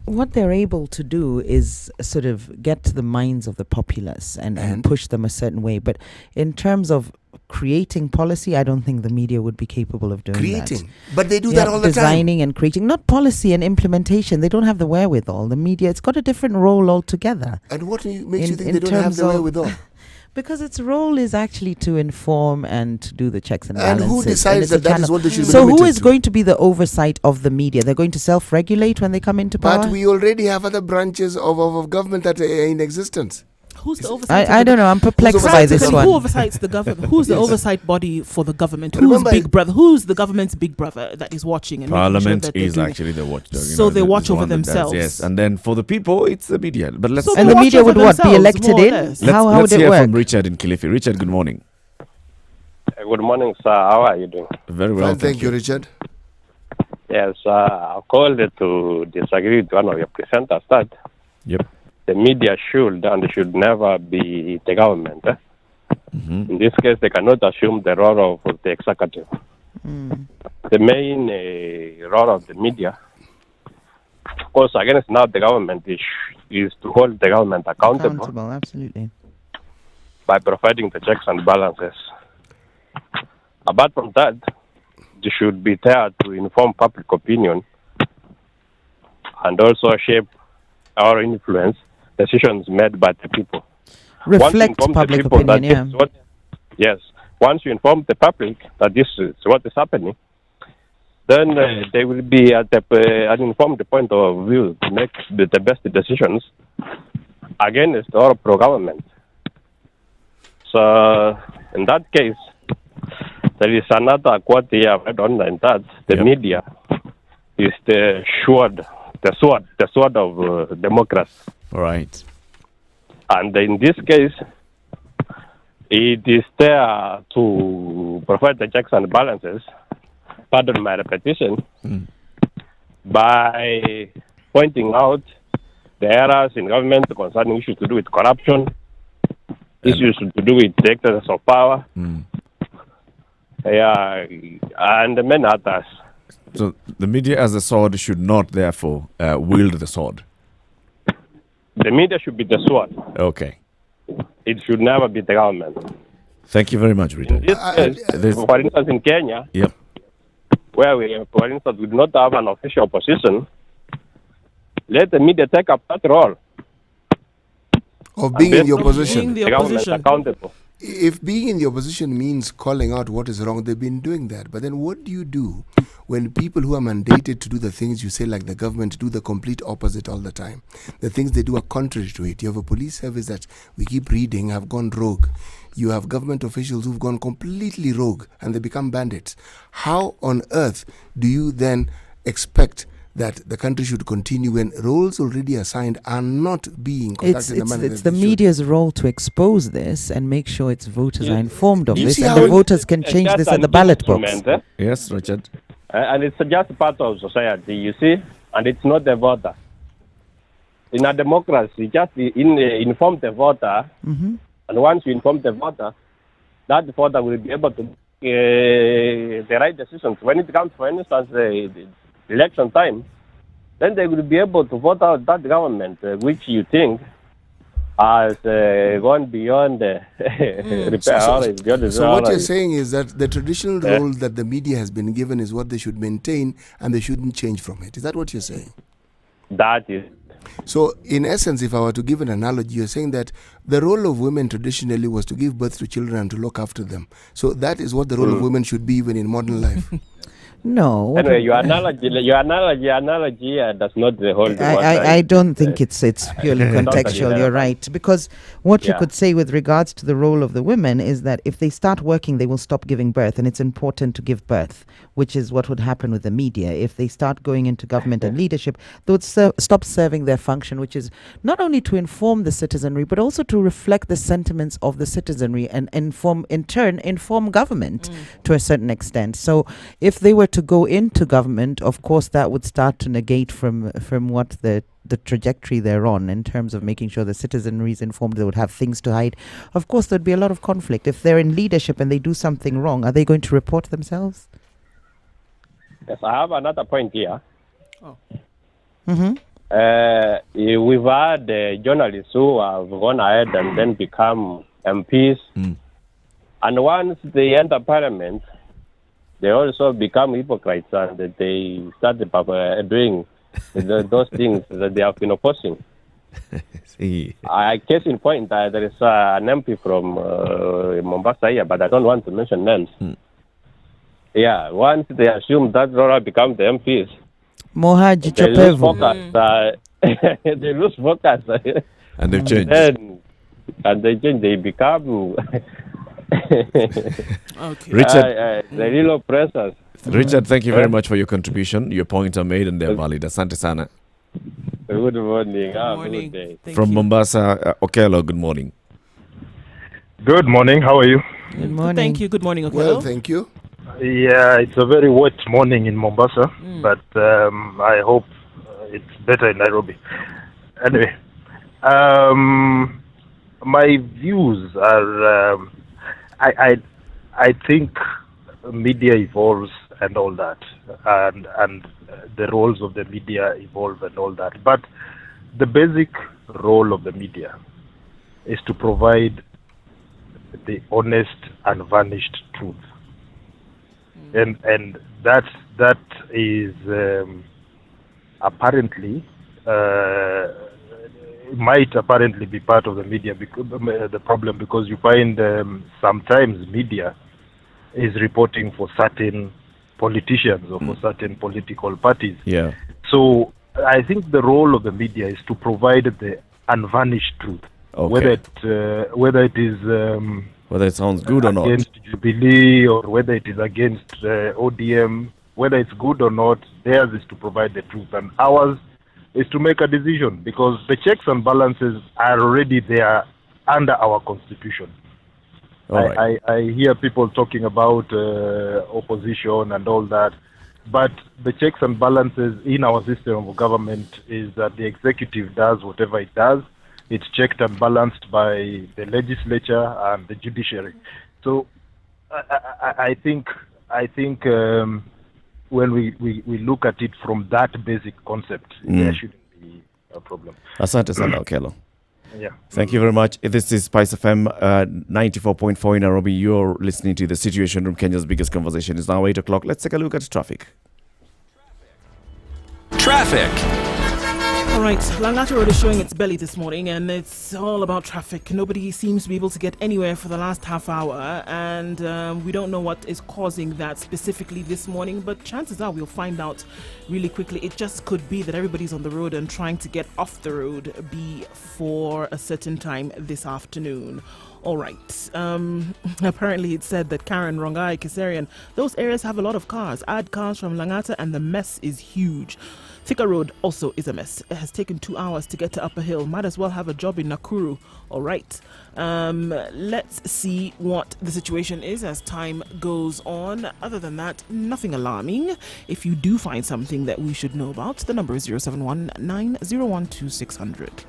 What they're able to do is sort of get to the minds of the populace and push them a certain way. But in terms of creating policy, I don't think the media would be capable of doing Creating. that. But they do that all the time. Designing and creating, not policy and implementation. They don't have the wherewithal. The media, it's got a different role altogether. And what makes you think in they don't have terms the of- wherewithal? Because its role is actually to inform and to do the checks and And balances. who decides it's that a that is channel. what they should be So who limited is to? going to be the oversight of the media? They're going to self-regulate when they come into power? But we already have other branches of government that are in existence. Who's the oversight? I don't know. I'm perplexed by this Practically, one. who oversights the government? Who's the Yes. oversight body for the government? Who's Remember- big brother? Who's the government's big brother that is watching? And making sure Parliament that they're is doing- actually the watchdog. So they watch the over one that does, themselves. Yes, and then for the people, it's the media. But let's So And they the watch media over would what? Be themselves, elected more or in? less. How let's would it hear work? from Richard in Kilifi. Richard, good morning. Good morning, sir. How are you doing? Very well, Fine, thank you, Richard. Yes, I called to disagree with one of your presenters that Yep. the media should never be the government. In this case, they cannot assume the role of the executive. The main role of the media, of course, against now the government is to hold the government accountable Absolutely. by providing the checks and balances. Apart from that, they should be there to inform public opinion and also shape or influence decisions made by the people. Once you Reflect inform the public people that opinion, this is what- yes. Once you inform the public that this is what is happening, then they will be at an informed point of view to make the best decisions against or pro-government. So, in that case, there is another quote here I've read online that the media is the sword of democracy. All right. And in this case, it is there to provide the checks and balances, pardon my repetition, by pointing out the errors in government concerning issues to do with corruption, issues to do with the excess of power, and many others. So the media as a sword should not, therefore, wield the sword. The media should be the sword. Okay. It should never be the government. Thank you very much, Richard. This case, for instance, in Kenya, Yep. where we, for instance, we do not have an official position, let the media take up that role. Of being in the opposition. Being the The government opposition. accountable. If being in the opposition means calling out what is wrong, they've been doing that. But then what do you do when people who are mandated to do the things you say, like the government, do the complete opposite all the time? The things they do are contrary to it. You have a police service that we keep reading have gone rogue. You have government officials who've gone completely rogue and they become bandits. How on earth do you then expect that the country should continue when roles already assigned are not being conducted in the manner It's that the they should? media's role to expose this and make sure its voters are informed of you this, see and how the it- voters can change Just this at an the ballot box. instrument, Yes, Richard. And it's just part of society, you see, and it's not the voter. In a democracy, just inform the voter, and once you inform the voter, that voter will be able to make the right decisions. When it comes, for instance, the election time, then they will be able to vote out that government, which you think has gone beyond repair. So what you're saying is that the traditional role that the media has been given is what they should maintain and they shouldn't change from it. Is that what you're saying? That is. So, in essence, if I were to give an analogy, you're saying that the role of women traditionally was to give birth to children and to look after them. So that is what the role of women should be even in modern life. No. Anyway, your analogy does not hold. I don't think it's purely contextual. You're right, because what you could say with regards to the role of the women is that if they start working, they will stop giving birth, and it's important to give birth, which is what would happen with the media. If they start going into government and leadership, they would stop serving their function, which is not only to inform the citizenry, but also to reflect the sentiments of the citizenry and inform government to a certain extent. So if they were to go into government, of course, that would start to negate from what the trajectory they're on in terms of making sure the citizenry is informed. They would have things to hide. Of course, there'd be a lot of conflict. If they're in leadership and they do something wrong, are they going to report themselves? Yes, I have another point here. Oh. We've had journalists who have gone ahead and then become MPs. And once they enter parliament, they also become hypocrites, and they start doing those things that they have been opposing. Case in point, there is an MP from Mombasa here, but I don't want to mention names. Yeah, once they assume that Rora become the MPs, Mohaji they lose focus. They lose focus. And they change. They become... Okay. Richard, the real oppressors. Richard, thank you very much for your contribution. Your points are made and they're valid. Asante sana. Good morning. Good day. From Mombasa, Okello, good morning. Good morning. How are you? Good morning. Thank you. Good morning, Okello. Well, thank you. Yeah, it's a very wet morning in Mombasa, but I hope it's better in Nairobi. Anyway, my views are... I think media evolves and all that, and the roles of the media evolve and all that. But the basic role of the media is to provide the honest, unvarnished truth, and that is apparently. Might apparently be part of the media the problem, because you find sometimes media is reporting for certain politicians or for certain political parties. Yeah. So I think the role of the media is to provide the unvarnished truth, whether it is whether it sounds good or not, against Jubilee or whether it is against ODM, whether it's good or not. Theirs is to provide the truth, and ours is to make a decision, because the checks and balances are already there under our constitution. I hear people talking about opposition and all that, but the checks and balances in our system of government is that the executive does whatever it does. It's checked and balanced by the legislature and the judiciary. So I think when we look at it from that basic concept, there shouldn't be a problem. Asante sana, Okello. Yeah. Thank you very much. This is Spice FM 94.4 in Nairobi. You're listening to The Situation Room. Kenya's biggest conversation is now 8 o'clock. Let's take a look at traffic. Traffic. All right, Langata Road is showing its belly this morning, and it's all about traffic. Nobody seems to be able to get anywhere for the last half hour, and we don't know what is causing that specifically this morning, but chances are we'll find out really quickly. It just could be that everybody's on the road and trying to get off the road before a certain time this afternoon. All right. Apparently it said that Karen, Rongai, Kiserian, those areas have a lot of cars. Add cars from Langata and the mess is huge. Thika Road also is a mess. It has taken 2 hours to get to Upper Hill. Might as well have a job in Nakuru. All right. Let's see what the situation is as time goes on. Other than that, nothing alarming. If you do find something that we should know about, the number is 071 901 2600.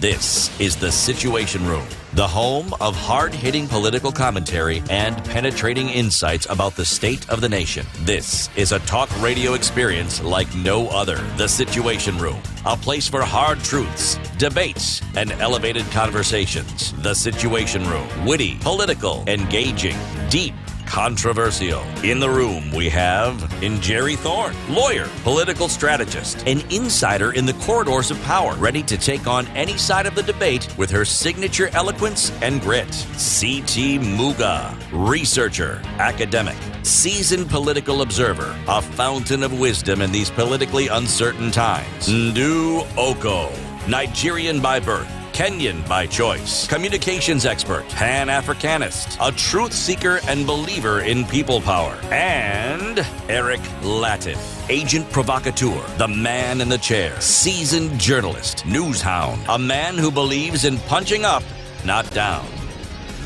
This is The Situation Room, the home of hard-hitting political commentary and penetrating insights about the state of the nation. This is a talk radio experience like no other. The Situation Room, a place for hard truths, debates, and elevated conversations. The Situation Room, witty, political, engaging, deep, controversial. In the room, we have Jerry Thorne, lawyer, political strategist, an insider in the corridors of power, ready to take on any side of the debate with her signature eloquence and grit. C.T. Muga, researcher, academic, seasoned political observer, a fountain of wisdom in these politically uncertain times. Ndu Oko, Nigerian by birth, Kenyan by choice, communications expert, Pan-Africanist, a truth seeker and believer in people power, and Eric Latin, agent provocateur, the man in the chair, seasoned journalist, news hound, a man who believes in punching up, not down.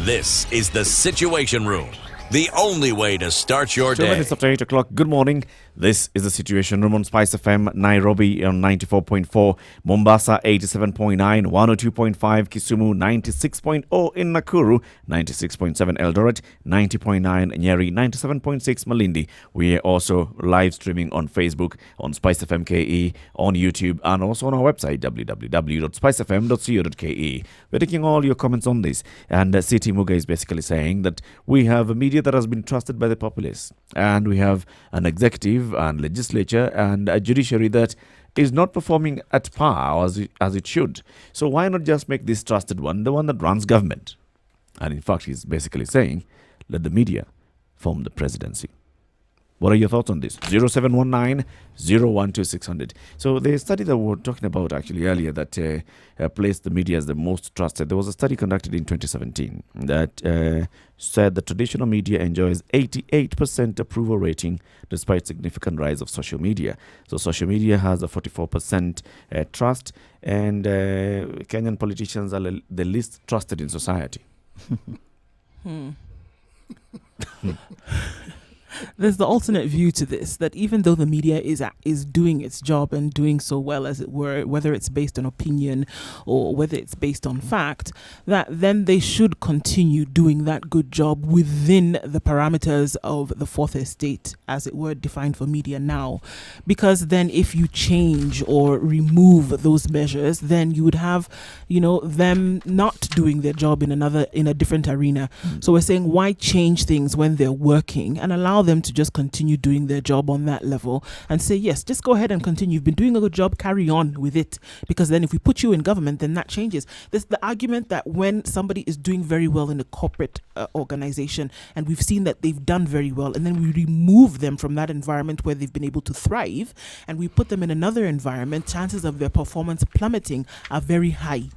This is the Situation Room, the only way to start your 2 day. minutes after 8 o'clock. Good morning. This is the Situation Room on Spice FM, Nairobi on 94.4, Mombasa 87.9, 102.5, Kisumu 96.0 in Nakuru, 96.7 Eldoret, 90.9 Nyeri, 97.6 Malindi. We are also live streaming on Facebook, on Spice FM KE, on YouTube, and also on our website, www.spicefm.co.ke. We're taking all your comments on this. And C.T. Muga is basically saying that we have a media that has been trusted by the populace, and we have an executive and legislature and a judiciary that is not performing at par as it should. So why not just make this trusted one the one that runs government? And in fact, he's basically saying, let the media form the presidency. What are your thoughts on this? 0719 012 600. So the study that we were talking about actually earlier that placed the media as the most trusted, there was a study conducted in 2017 that said the traditional media enjoys 88% approval rating despite significant rise of social media. So social media has a 44% trust, and Kenyan politicians are the least trusted in society. There's the alternate view to this, that even though the media is doing its job and doing so well, as it were, whether it's based on opinion or whether it's based on fact, that then they should continue doing that good job within the parameters of the fourth estate, as it were, defined for media now. Because then if you change or remove those measures, then you would have, them not doing their job in a different arena. So we're saying, why change things when they're working, and allow them to just continue doing their job on that level and say, yes, just go ahead and continue. You've been doing a good job, carry on with it. Because then if we put you in government, then that changes. There's the argument that when somebody is doing very well in a corporate organization, and we've seen that they've done very well, and then we remove them from that environment where they've been able to thrive, and we put them in another environment, chances of their performance plummeting are very high.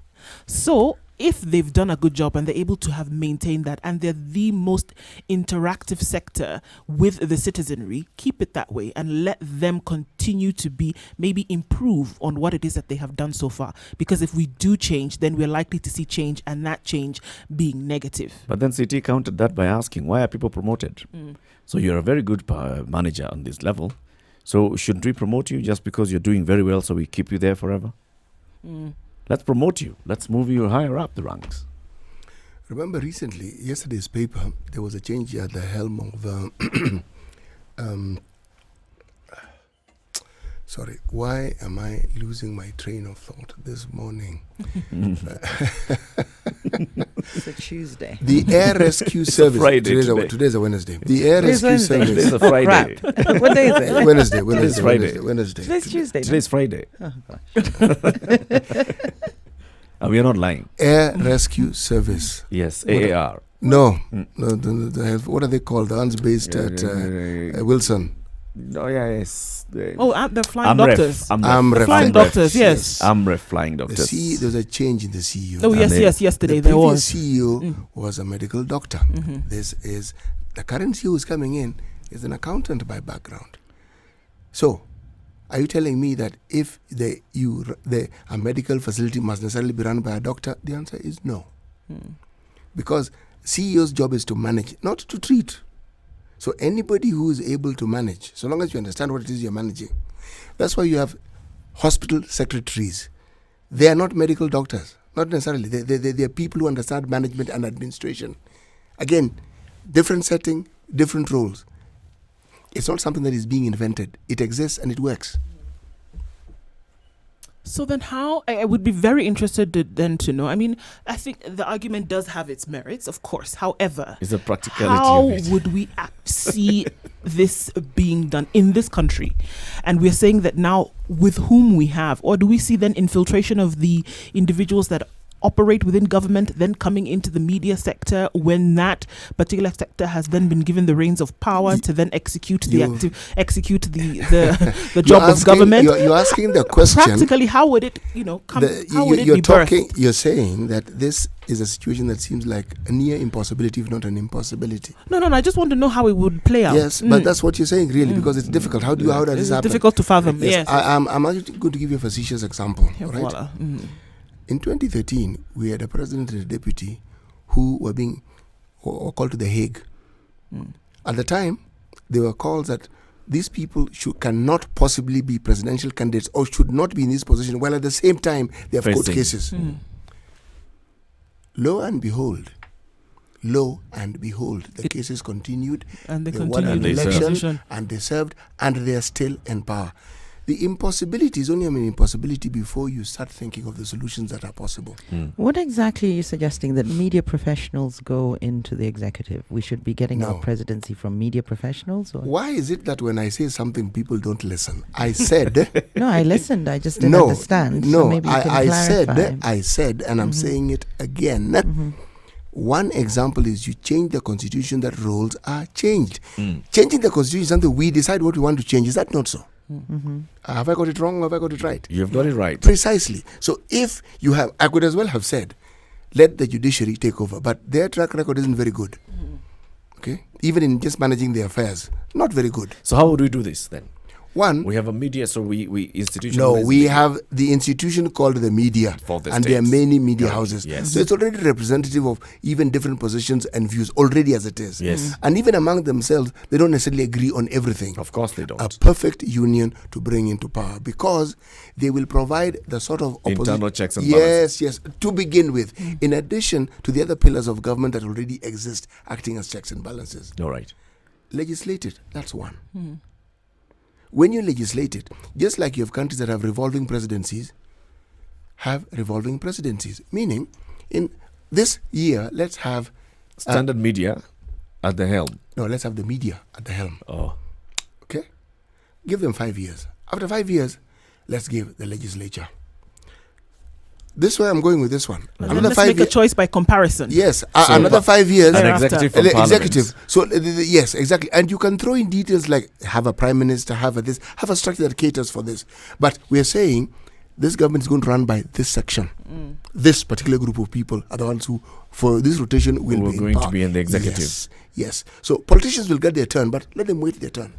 So if they've done a good job and they're able to have maintained that, and they're the most interactive sector with the citizenry, keep it that way and let them continue to maybe improve on what it is that they have done so far. Because if we do change, then we're likely to see change, and that change being negative. But then CT countered that by asking, why are people promoted? So you're a very good manager on this level. So shouldn't we promote you just because you're doing very well, so we keep you there forever? Let's promote you. Let's move you higher up the ranks. Remember recently, yesterday's paper, there was a change at the helm of... sorry, why am I losing my train of thought this morning? It's a Tuesday. The Air Rescue Service. Friday today's a Wednesday. The Air Rescue Service. Today's a Friday. What day is it? Wednesday. Today's Friday. Wednesday. Today's Tuesday. Today's Friday. Oh, gosh. And we are not lying. Air Rescue Service. Yes, AAR. No. What are they called? The ones based at Wilson. Oh, yes. The flying doctors. AMREF. Flying doctors, yes. AMREF flying doctors. There was a change in the CEO. Oh, yes, yesterday there was. The CEO was a medical doctor. The current CEO who's coming in is an accountant by background. So, are you telling me that if a medical facility must necessarily be run by a doctor? The answer is no. Because CEO's job is to manage, not to treat. So anybody who is able to manage, so long as you understand what it is you're managing, that's why you have hospital secretaries. They are not medical doctors, not necessarily. They are people who understand management and administration. Again, different setting, different roles. It's not something that is being invented. It exists and it works. So then how, I would be very interested then to know, I mean, I think the argument does have its merits, of course. However, Is the practicality how of it. would we see this being done in this country? And we're saying that now with whom we have, or do we see then infiltration of the individuals that operate within government then coming into the media sector when that particular sector has then been given the reins of power to then execute the job of government? You're asking the question. Practically, how would it, come? How would it be birthed? You're saying that this is a situation that seems like a near impossibility, if not an impossibility. No. I just want to know how it would play out. Yes, but that's what you're saying, really, because it's difficult. How does this happen? It's difficult to fathom. Yes. I'm actually going to give you a facetious example. Yeah, right? voila. In 2013, we had a president and a deputy who were being called to The Hague. At the time, there were calls that these people cannot possibly be presidential candidates or should not be in this position, while at the same time they have court cases. Lo and behold, the cases continued. And they won an continued. election, and they served, and they are still in power. The impossibility is only an impossibility before you start thinking of the solutions that are possible. What exactly are you suggesting, that media professionals go into the executive? We should be getting our presidency from media professionals? Or? Why is it that when I say something, people don't listen? I said... No, I listened. I just didn't understand. No, so maybe you can clarify. I said, and I'm saying it again. One example is you change the constitution, that roles are changed. Changing the constitution is something we decide what we want to change. Is that not so? Have I got it wrong or have I got it right? You have got it right. Precisely. So if you have, I could as well have said, let the judiciary take over, but their track record isn't very good. Okay? Even in just managing their affairs, not very good. So how would we do this then? One, we have a media, so we institution. No, we have the institution called the media, and there are many media houses. Yes. So it's already representative of even different positions and views already as it is. Yes. And even among themselves, they don't necessarily agree on everything. Of course they don't. A perfect union to bring into power, because they will provide the sort of internal checks and balances. Yes, to begin with, in addition to the other pillars of government that already exist, acting as checks and balances. All right. Legislate it. That's one. When you legislate it, just like you have countries that have revolving presidencies, meaning in this year, let's have standard media at the helm. No, let's have the media at the helm. Oh. Okay? Give them 5 years. After 5 years, let's give the legislature. This is where I'm going with this one. Let's make a choice by comparison. Yes, another 5 years. An executive from executive. So yes, exactly. And you can throw in details like have a prime minister, have a structure that caters for this. But we are saying this government is going to run by this section. This particular group of people are the ones who, for this rotation, will be going to be in the executive. Yes. So politicians will get their turn, but let them wait their turn.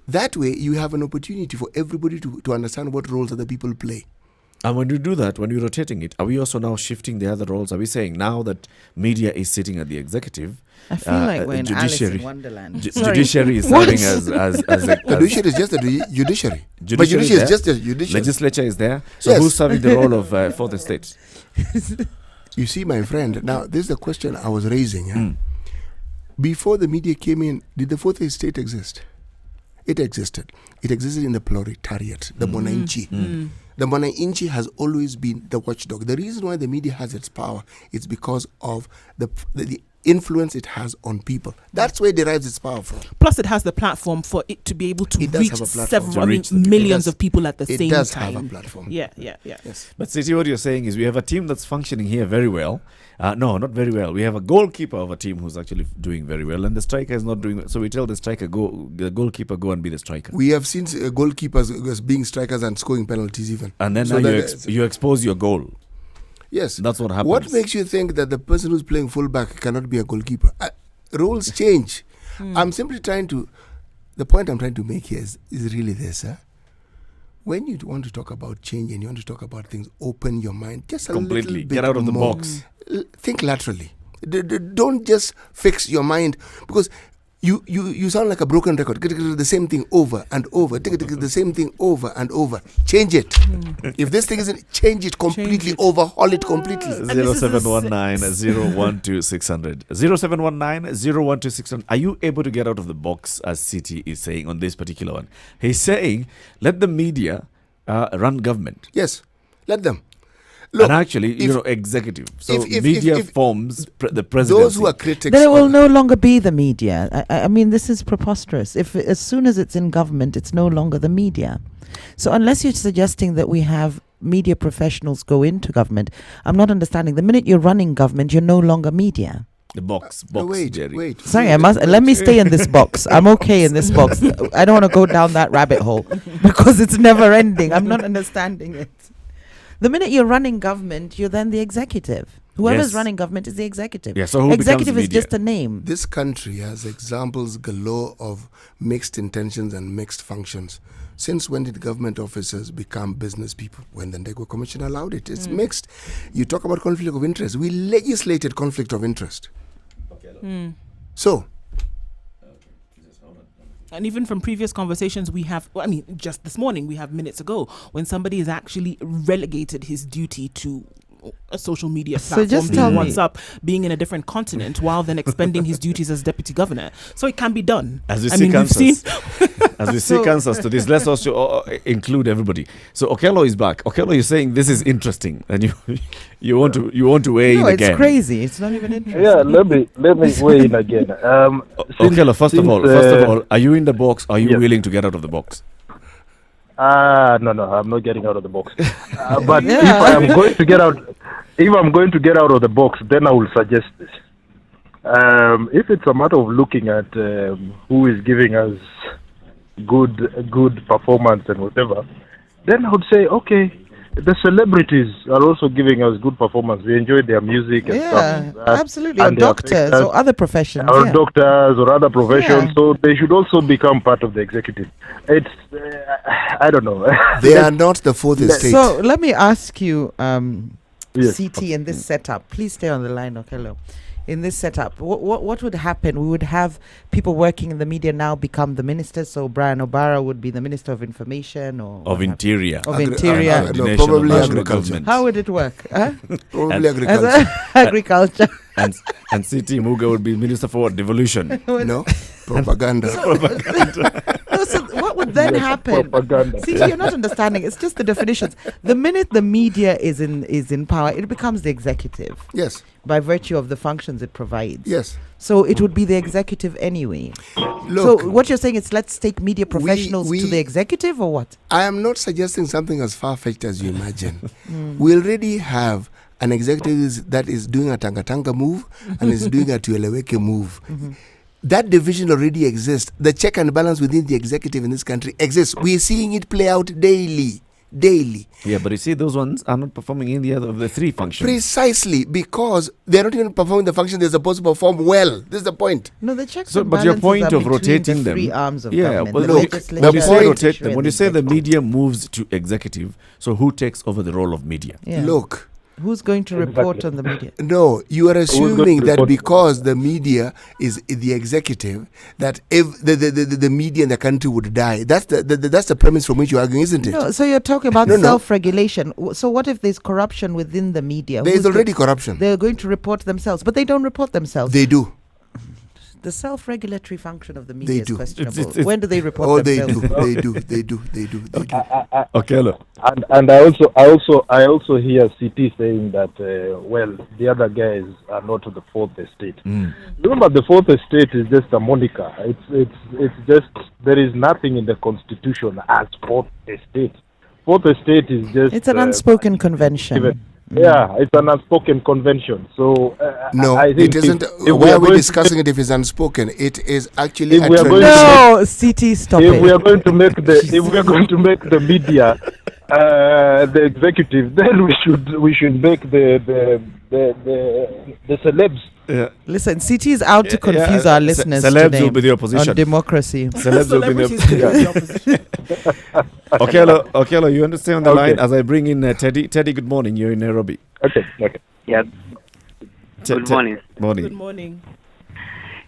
That way, you have an opportunity for everybody to understand what roles other people play. And when you do that, when you're rotating it, are we also now shifting the other roles? Are we saying now that media is sitting at the executive, I feel like we're in Alice in Wonderland. Judiciary is serving as the judiciary is just the judiciary. But judiciary is just the judiciary. Legislature is there. So who's serving the role of fourth estate? You see, my friend, now this is the question I was raising. Before the media came in, did the fourth estate exist? It existed. It existed in the proletariat, the Mwananchi. The Mwananchi has always been the watchdog. The reason why the media has its power is because of the influence it has on people. That's where it derives its power from. Plus, it has the platform for it to be able to reach millions of people at the same time. It does have a platform. Yeah. Yes. But City, what you're saying is we have a team that's functioning here very well. No, not very well. We have a goalkeeper of a team who's actually doing very well, and the striker is not doing well. So we tell the striker, the goalkeeper, go and be the striker. We have seen goalkeepers as being strikers and scoring penalties even. And then so you expose your goal. Yes. That's what happens. What makes you think that the person who's playing fullback cannot be a goalkeeper? Roles change. I'm simply the point I'm trying to make here is really this. When you want to talk about change and you want to talk about things, open your mind just a completely. Little bit Get out of the more. box. Think laterally. Don't just fix your mind, because you sound like a broken record. The same thing over and over. The same thing over and over. Change it. If this thing isn't, change it completely. Overhaul it completely. 0719-012-600. 0719-012-600. Are you able to get out of the box, as City is saying on this particular one? He's saying, let the media run government. Yes. Let them. And actually, executive. So media forms the presidency. Those who are critics. Then it will no longer be the media. I mean, this is preposterous. If as soon as it's in government, it's no longer the media. So unless you're suggesting that we have media professionals go into government, I'm not understanding. The minute you're running government, you're no longer media. The box, Jerry. Wait. Sorry, let me stay in this box. I'm okay in this box. I don't want to go down that rabbit hole because it's never ending. I'm not understanding it. The minute you're running government, you're then the executive. Whoever's running government is the executive. Yeah, so who executive becomes is just a name. This country has examples galore of mixed intentions and mixed functions. Since when did government officers become business people? When the Ndegwa Commission allowed it. It's mixed. You talk about conflict of interest. We legislated conflict of interest. So. And even from previous conversations we have, just this morning, we have minutes ago, when somebody has actually relegated his duty to a social media platform, just being tell me. WhatsApp, being in a different continent, while then expending his duties as deputy governor. So it can be done. As we seek answers to this, let's also include everybody. So Okello is back. Okello, you're saying this is interesting, and you want to weigh in again. No, it's crazy. It's not even interesting. Yeah, let me weigh in again. Okello, first of all, are you in the box? Are you willing to get out of the box? No, I'm not getting out of the box. But if I'm going to get out of the box, then I will suggest this. If it's a matter of looking at who is giving us good performance and whatever, then I would say, okay, the celebrities are also giving us good performance. We enjoy their music and stuff. Absolutely. Or doctors or other professions. Or doctors or other professions. So they should also become part of the executive. It's, I don't know. They are not the fourth estate. So let me ask you, CT, in this setup. Please stay on the line, Okello. In this setup, what would happen? We would have people working in the media now become the ministers. So Brian Obara would be the Minister of Information or of Interior. Interior. Probably agriculture. How would it work? Probably agriculture. Agriculture. And CT Muga would be Minister for Devolution. No, propaganda. So what would then happen? See, you're not understanding. It's just the definitions. The minute the media is in power, it becomes the executive. Yes. By virtue of the functions it provides. Yes. So it would be the executive anyway. Look, so what you're saying is let's take media professionals to the executive or what? I am not suggesting something as far-fetched as you imagine. We already have an executive that is doing a Tanga move and is doing a Tueleweke move. That division already exists. The check and balance within the executive in this country exists. We are seeing it play out daily. Yeah, but you see, those ones are not performing any other of the three functions. Precisely, because they're not even performing the function they're supposed to perform well. This is the point. No, the checks So, and but your balances point are of between rotating the them. three arms of Yeah, government. but The look, legislature, when you say the rotate them, judiciary, when you and say the executive. media moves to executive, so who takes over the role of media? Yeah. Look. Who's going to report on the media? No, you are assuming that because the media is the executive, that if the media in the country would die. That's the premise from which you're arguing, isn't it? No, so you're talking about self-regulation. So what if there's corruption within the media? There is already corruption. They're going to report themselves, but they don't report themselves. They do. The self-regulatory function of the media They is do. questionable. When do they report themselves? They do. Okay, and I also hear CT saying that the other guys are not the fourth estate. Remember, the fourth estate is just a moniker. It's just there is nothing in the constitution as fourth estate. Fourth estate is just it's an unspoken convention. Yeah, it's an unspoken convention. So no, I think it isn't. Why are we discussing it if it's unspoken? It is actually a CT, stop if it. we are going to make the media the executive, then we should make the celebs. Yeah. Listen, CT is out to confuse our listeners celebs today will be the opposition. on democracy. Celebs will be the opposition. Okello, you understand on the line as I bring in Teddy. Teddy, good morning. You're in Nairobi. Okay. Yeah. Good morning. Good morning.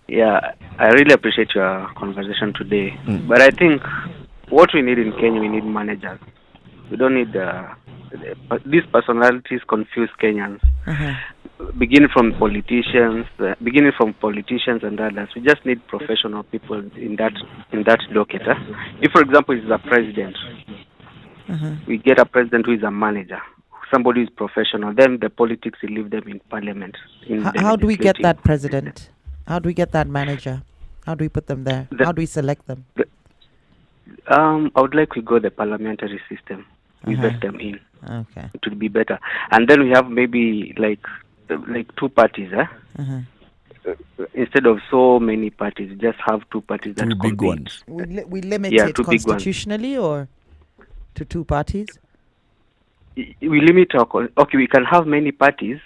Yeah, I really appreciate your conversation today. But I think what we need in Kenya, we need managers. We don't need these personalities confuse Kenyans. Beginning from politicians and others. We just need professional people in that docket. If, for example, it's a president, we get a president who is a manager, somebody is professional, then the politics will leave them in parliament. How do we get that president? How do we get that manager? How do we put them there? How do we select them? I would like we go the parliamentary system. We vet them in. Okay. It would be better. And then we have maybe like two parties, instead of so many parties, just have two parties that big ones. We limit it constitutionally or to two parties? We limit we can have many parties,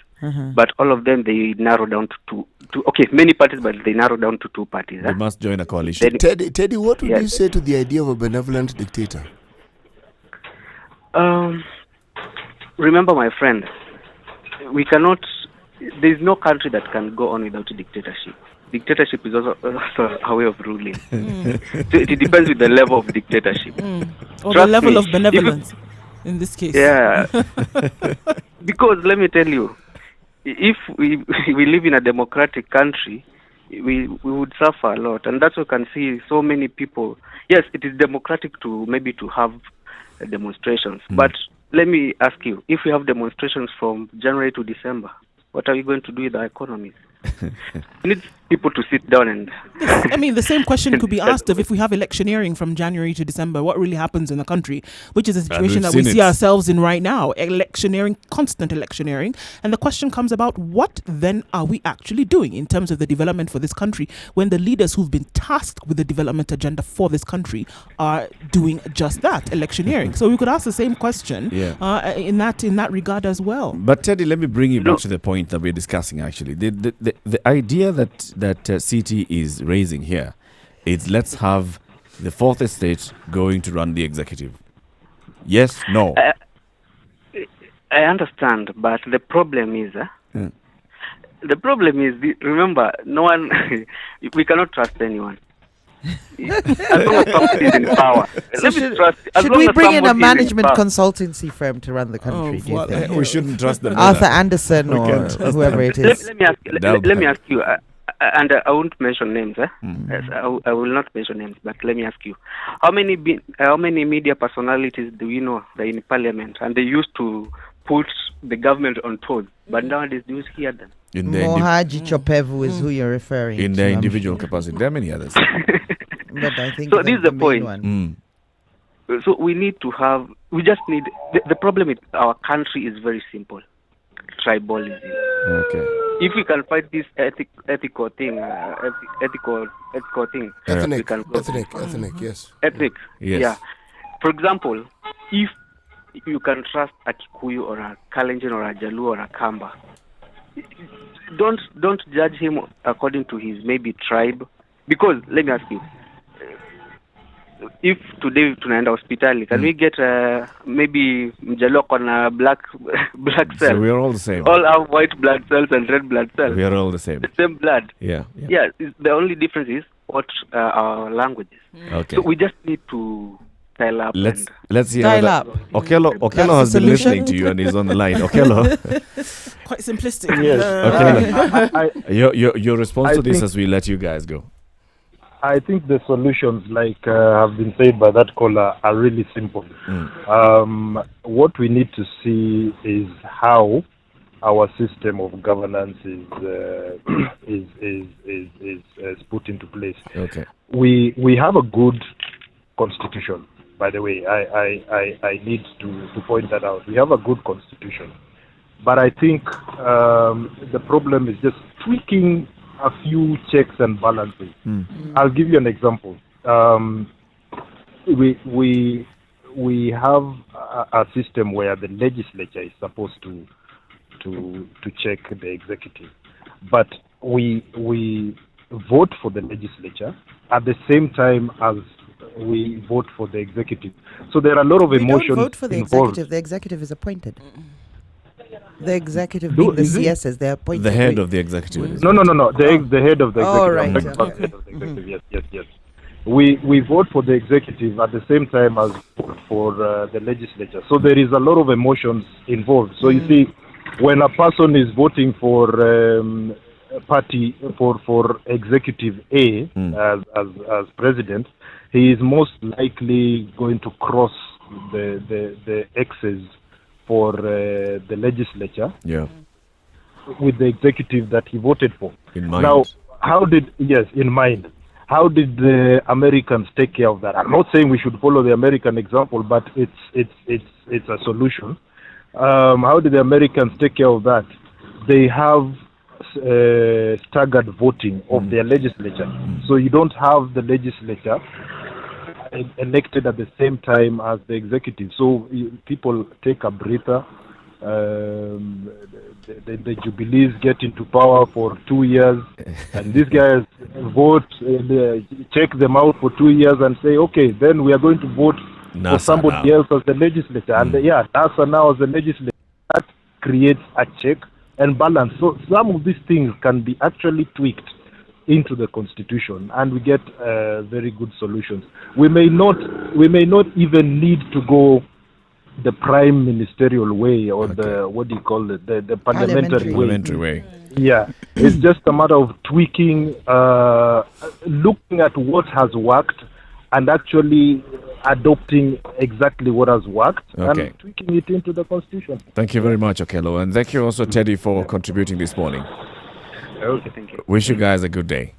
but all of them they narrow down to two. Okay, many parties, but they narrow down to two parties. They must join a coalition. Teddy, what would you say to the idea of a benevolent dictator? Remember, my friend, we cannot. There is no country that can go on without a dictatorship. Dictatorship is also a way of ruling. So it depends with the level of dictatorship. Or the level of benevolence, in this case. Yeah. Because let me tell you, if we live in a democratic country, we would suffer a lot. And that's why you can see so many people. Yes, it is democratic to have demonstrations. But let me ask you, if we have demonstrations from January to December, what are we going to do with our economies? We need people to sit down and... I mean, the same question could be asked of if we have electioneering from January to December, what really happens in the country, which is a situation that we see ourselves in right now. Electioneering, constant electioneering. And the question comes about, what then are we actually doing in terms of the development for this country when the leaders who've been tasked with the development agenda for this country are doing just that, electioneering? So we could ask the same question in that regard as well. But Teddy, let me bring you back to the point that we're discussing actually. The idea that CT is raising here is let's have the fourth estate going to run the executive. Yes, no. I understand, but the problem is, remember, no one, we cannot trust anyone. As long as somebody is in power. So should we bring in a management consultancy firm to run the country? Do you think? We shouldn't trust them. Arthur Anderson or whoever it is. Let me ask you, and I won't mention names. Yes, I will not mention names, but let me ask you, how many media personalities do we know that are in parliament and they used to put the government on toes, but nowadays do you hear them? Mohaji Chopevu is who you're referring to. In their individual capacity. There are many others. But I think so this is the point. So we need to have, the problem with our country is very simple. Tribalism. Okay. If we can fight this ethical thing, ethnic, yes. Ethnic, yes. Yeah. For example, if you can trust a Kikuyu or a Kalenjin or a Jalu or a Kamba, don't judge him according to his maybe tribe, because let me ask you, if today tunaenda hospitali, can we get maybe Mjalok on a black cell? So we are all the same. All have white blood cells and red blood cells. We are all the same. The same blood. Yeah. The only difference is what our language is. Okay. So we just need to dial up. Let's see. Dial up. Okello has been listening to you and he's on the line. Okello. Quite simplistic. Yes. Okello, your response to this as we let you guys go. I think the solutions, like have been said by that caller, are really simple. What we need to see is how our system of governance is put into place. Okay. We have a good constitution. By the way, I need to point that out. We have a good constitution, but I think the problem is just tweaking a few checks and balances. I'll give you an example. We have a system where the legislature is supposed to check the executive, but we vote for the legislature at the same time as we vote for the executive. So there are a lot of emotions We don't vote for the involved. executive. The executive is appointed. The executive being the CSs, they're appointed. The head of the executive. No. The head of the executive. Oh, right. Head of the executive. Yes. We vote for the executive at the same time as for the legislature. So there is a lot of emotions involved. So you see, when a person is voting for party for executive A as president, he is most likely going to cross the X's for the legislature Yeah. with the executive that he voted for. In mind. Now, in mind. How did the Americans take care of that? I'm not saying we should follow the American example, but it's a solution. How did the Americans take care of that? They have staggered voting of their legislature. So you don't have the legislature elected at the same time as the executive. So people take a breather. The Jubilees get into power for 2 years, and these guys vote, check them out for 2 years and say, okay, then we are going to vote for somebody else as the legislature. And NASA now as the legislature. That creates a check and balance. So some of these things can be actually tweaked into the constitution, and we get very good solutions. We may not even need to go the prime ministerial way or the parliamentary way. Yeah, it's just a matter of tweaking, looking at what has worked and actually adopting exactly what has worked and tweaking it into the constitution. Thank you very much, Okello, and thank you also, Teddy, for contributing this morning. Okay, thank you. Wish you guys a good day.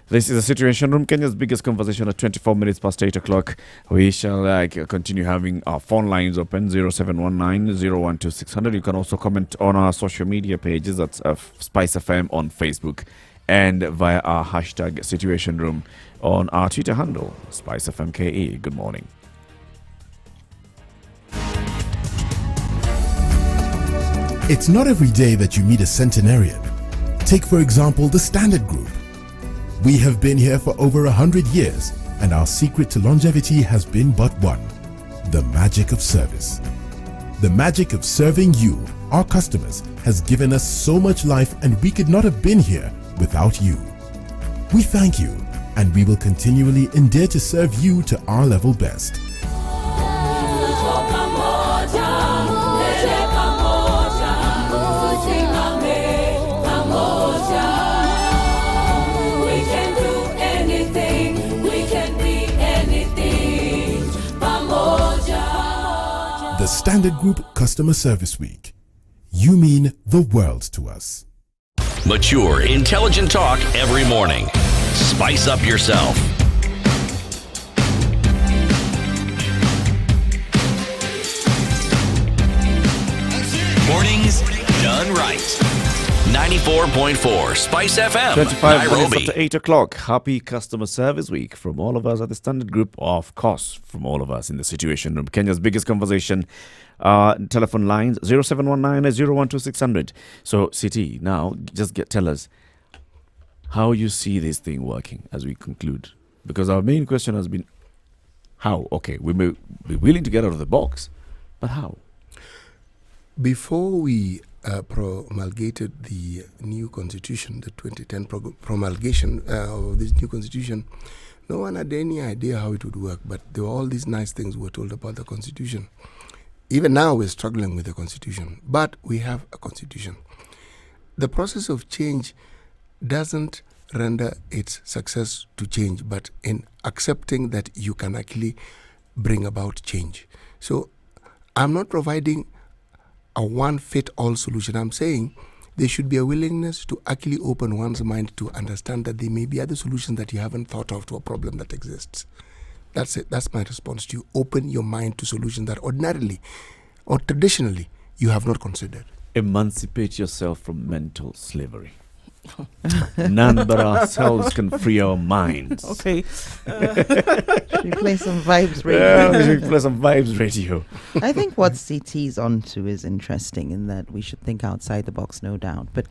This is the Situation Room, Kenya's biggest conversation at 24 minutes past 8 o'clock. We shall continue having our phone lines open, 0719-012-600. You can also comment on our social media pages, that's Spice FM on Facebook, and via our hashtag Situation Room on our Twitter handle, Spice FM KE. Good morning. It's not every day that you meet a centenarian. Take, for example, the Standard Group. We have been here for over 100 years, and our secret to longevity has been but one: the magic of service. The magic of serving you, our customers, has given us so much life, and we could not have been here without you. We thank you, and we will continually endear to serve you to our level best. The Standard Group Customer Service Week. You mean the world to us. Mature, intelligent talk every morning. Spice up yourself. Mornings done right. 94.4 Spice FM, 25 Nairobi. minutes after 8 o'clock. Happy Customer Service Week from all of us at the Standard Group. Of course, from all of us in the Situation Room. Kenya's biggest conversation. Telephone lines 0719-012-600. So, CT, now just tell us how you see this thing working as we conclude. Because our main question has been how? Okay, we may be willing to get out of the box, but how? Before we promulgated the new constitution, the 2010 promulgation of this new constitution, no one had any idea how it would work, but there were all these nice things we were told about the constitution. Even now we're struggling with the constitution, but we have a constitution. The process of change doesn't render its success to change, but in accepting that you can actually bring about change. So I'm not providing a one-fit-all solution. I'm saying there should be a willingness to actually open one's mind to understand that there may be other solutions that you haven't thought of to a problem that exists. That's it. That's my response to you. Open your mind to solutions that ordinarily or traditionally you have not considered. Emancipate yourself from mental slavery. None but ourselves can free our minds. Okay. Should we play some Vibes Radio? Yeah, we should play some Vibes Radio. I think what CT's onto is interesting in that we should think outside the box, no doubt. But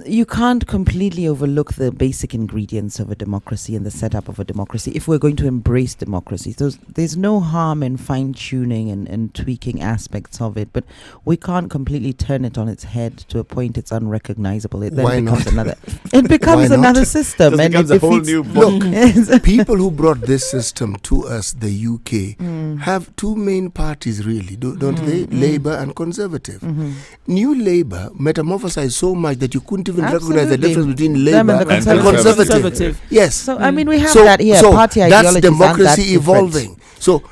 you can't completely overlook the basic ingredients of a democracy and the setup of a democracy if we're going to embrace democracy. There's no harm in fine-tuning and tweaking aspects of it, but we can't completely turn it on its head to a point it's unrecognizable. It then becomes another. It becomes another system, and it becomes a whole new book. Look, people who brought this system to us, the UK, have two main parties, really, don't they? Labour and Conservative. New Labour metamorphosized so much that you couldn't even recognize the difference between Labour and Conservative. Yes. So, I mean, we have that here. Party that's ideologies democracy aren't that evolving. So,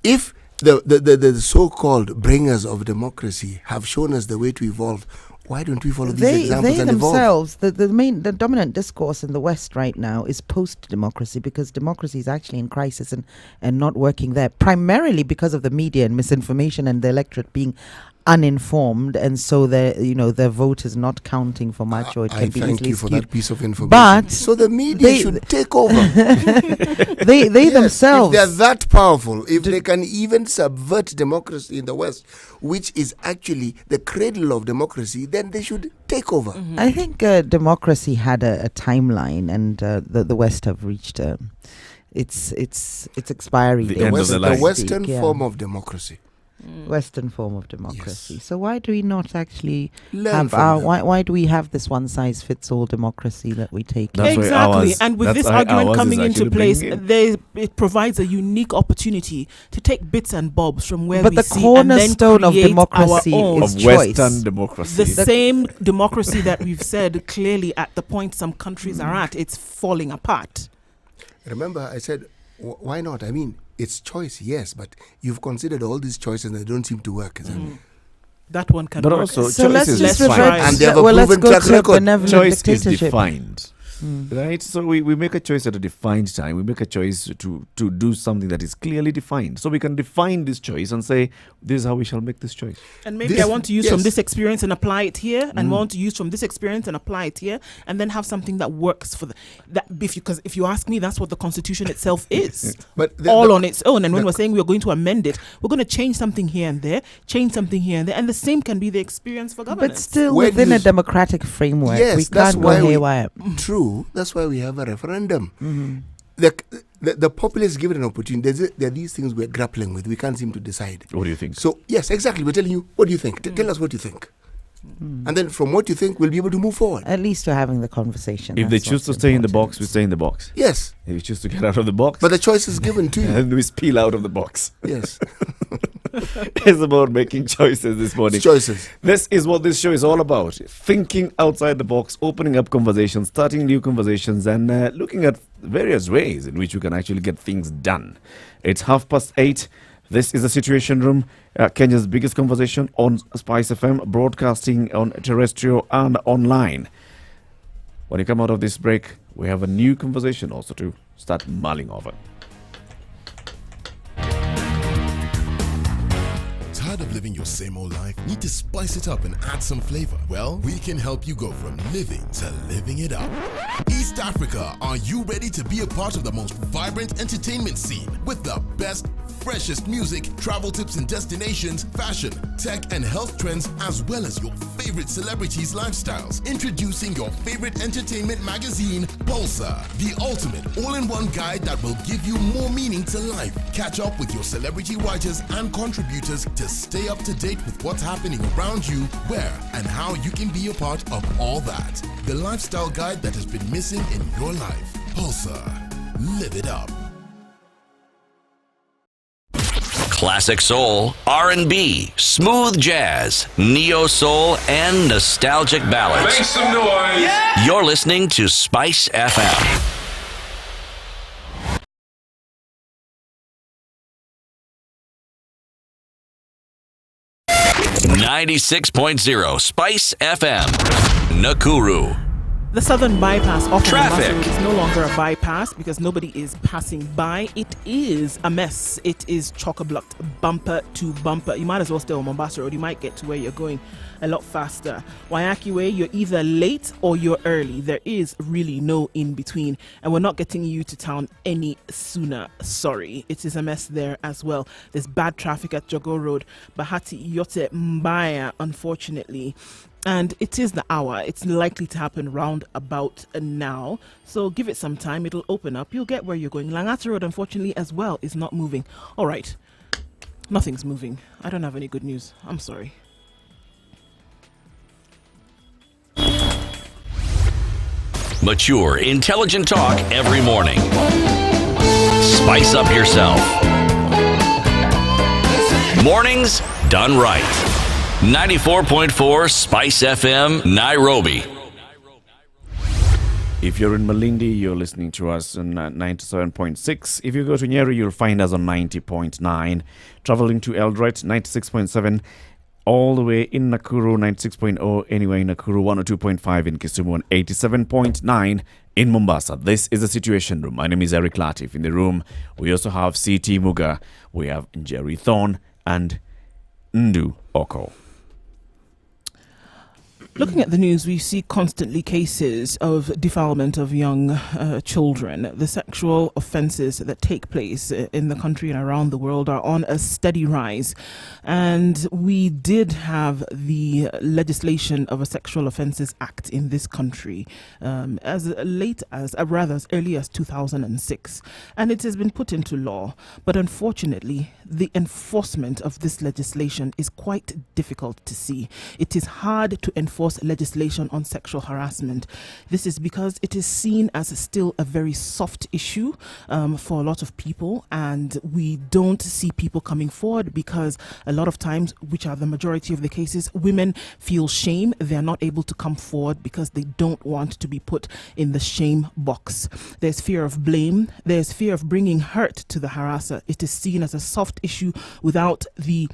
if the so-called bringers of democracy have shown us the way to evolve. Why don't we follow these examples and evolve? Themselves, the dominant discourse in the West right now is post-democracy, because democracy is actually in crisis and not working there, primarily because of the media and misinformation and the electorate being uninformed, and so their vote is not counting for much, or it can be thank easily you for skewed. that piece of information. But so the media should take over. they Yes, themselves, if they're that powerful, if they can even subvert democracy in the West, which is actually the cradle of democracy, then they should take over. I think democracy had a timeline, and the West have reached its expiry date. The Western form of democracy. Western form of democracy. Yes. So why do we not actually learn have why do we have this one size fits all democracy that we take? Exactly. And with this argument coming into place, it provides a unique opportunity to take bits and bobs from where we see, and then create cornerstone of democracy is of choice. Western democracy. The same democracy that we've said clearly at the point some countries are at, it's falling apart. Remember, I said, why not? I mean, it's choice, yes, but you've considered all these choices and they don't seem to work. That one can work. Also, so let's just revert. And they have a proven track record. Choice is defined. Right? So we make a choice at a defined time. We make a choice to do something that is clearly defined. So we can define this choice and say, this is how we shall make this choice. And maybe I want to use from this experience and apply it here, and want to use from this experience and apply it here, and then have something that works for because if you ask me, that's what the Constitution itself is. But on its own. And when we're saying we're going to amend it, we're going to change something here and there, and the same can be the experience for governance. But still within a democratic framework. Yes, we can't go haywire. True. That's why we have a referendum. The populace is given an opportunity. There are these things we're grappling with. We can't seem to decide. What do you think? So, yes, exactly. We're telling you, what do you think? Tell us what you think. And then from what you think, we'll be able to move forward. At least we're having the conversation. If they choose to stay in the box, we stay in the box. Yes. If you choose to get out of the box. But the choice is given to you. And we spill out of the box. Yes. It's about making choices this morning. Choices. This is what this show is all about. Thinking outside the box, opening up conversations, starting new conversations, and looking at various ways in which we can actually get things done. It's 8:30. This is the Situation Room, Kenya's biggest conversation on Spice FM, broadcasting on terrestrial and online. When you come out of this break, we have a new conversation also to start mulling over. Tired of living your same old life? Need to spice it up and add some flavor? Well, we can help you go from living to living it up. East Africa, are you ready to be a part of the most vibrant entertainment scene with the best, freshest music, travel tips and destinations, fashion, tech and health trends, as well as your favorite celebrities' lifestyles? Introducing your favorite entertainment magazine, Pulsar, the ultimate all-in-one guide that will give you more meaning to life. Catch up with your celebrity writers and contributors to stay up to date with what's happening around you, where and how you can be a part of all that. The lifestyle guide that has been missing in your life. Pulsar. Live it up. Classic soul, R&B, smooth jazz, neo soul, and nostalgic ballads. Make some noise. Yeah. You're listening to Spice FM. 96.0 Spice FM, Nakuru. The Southern Bypass off Traffic. Mombasa Road is no longer a bypass because nobody is passing by. It is a mess. It is chock-a-blocked bumper to bumper. You might as well stay on Mombasa Road. You might get to where you're going a lot faster. Waiyaki Way, you're either late or you're early. There is really no in between, and we're not getting you to town any sooner. Sorry. It is a mess there as well. There's bad traffic at Jogoo Road, Bahati Yote Mbaya, unfortunately. And it is the hour. It's likely to happen round about now. So give it some time. It'll open up. You'll get where you're going. Langata Road, unfortunately, as well, is not moving. All right. Nothing's moving. I don't have any good news. I'm sorry. Mature, intelligent talk every morning. Spice up yourself. Mornings done right. 94.4 Spice FM, Nairobi. If you're in Malindi, you're listening to us on 97.6. If you go to Nyeri, you'll find us on 90.9. Traveling to Eldoret, 96.7. All the way in Nakuru, 96.0. Anyway, in Nakuru, 102.5 in Kisumu, and 87.9 in Mombasa. This is the Situation Room. My name is Eric Latif. In the room, we also have CT Muga, we have Jerry Thorne, and Ndu Oko. Looking at the news, we see constantly cases of defilement of young children. The sexual offences that take place in the country and around the world are on a steady rise. And we did have the legislation of a Sexual Offences Act in this country as early as 2006. And it has been put into law. But unfortunately, the enforcement of this legislation is quite difficult to see. It is hard to enforce legislation on sexual harassment. This is because it is seen as still a very soft issue for a lot of people, and we don't see people coming forward because a lot of times, which are the majority of the cases, women feel shame. They're not able to come forward because they don't want to be put in the shame box. There's fear of blame. There's fear of bringing hurt to the harasser. It is seen as a soft issue without the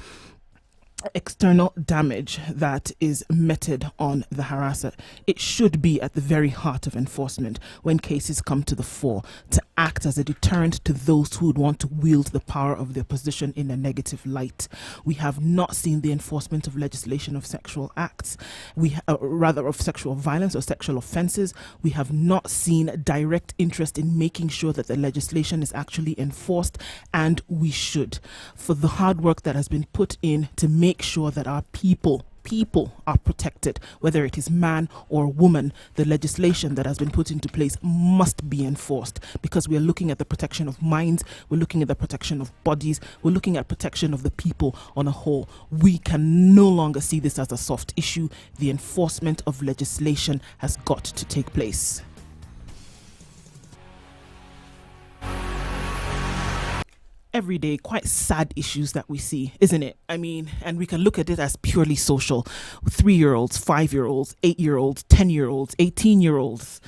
external damage that is meted on the harasser. It should be at the very heart of enforcement when cases come to the fore, to act as a deterrent to those who would want to wield the power of their position in a negative light. We have not seen the enforcement of legislation of sexual acts, rather of sexual violence or sexual offences. We have not seen direct interest in making sure that the legislation is actually enforced, and we should. For the hard work that has been put in to make sure that our people are protected, whether it is man or woman, the legislation that has been put into place must be enforced, because we are looking at the protection of minds, we're looking at the protection of bodies, we're looking at protection of the people on a whole. We can no longer see this as a soft issue. The enforcement of legislation has got to take place. Everyday, quite sad issues that we see, isn't it? I mean, and we can look at it as purely social. 3-year-olds, 5-year-olds, 8-year-olds, 10-year-olds, 18-year-olds,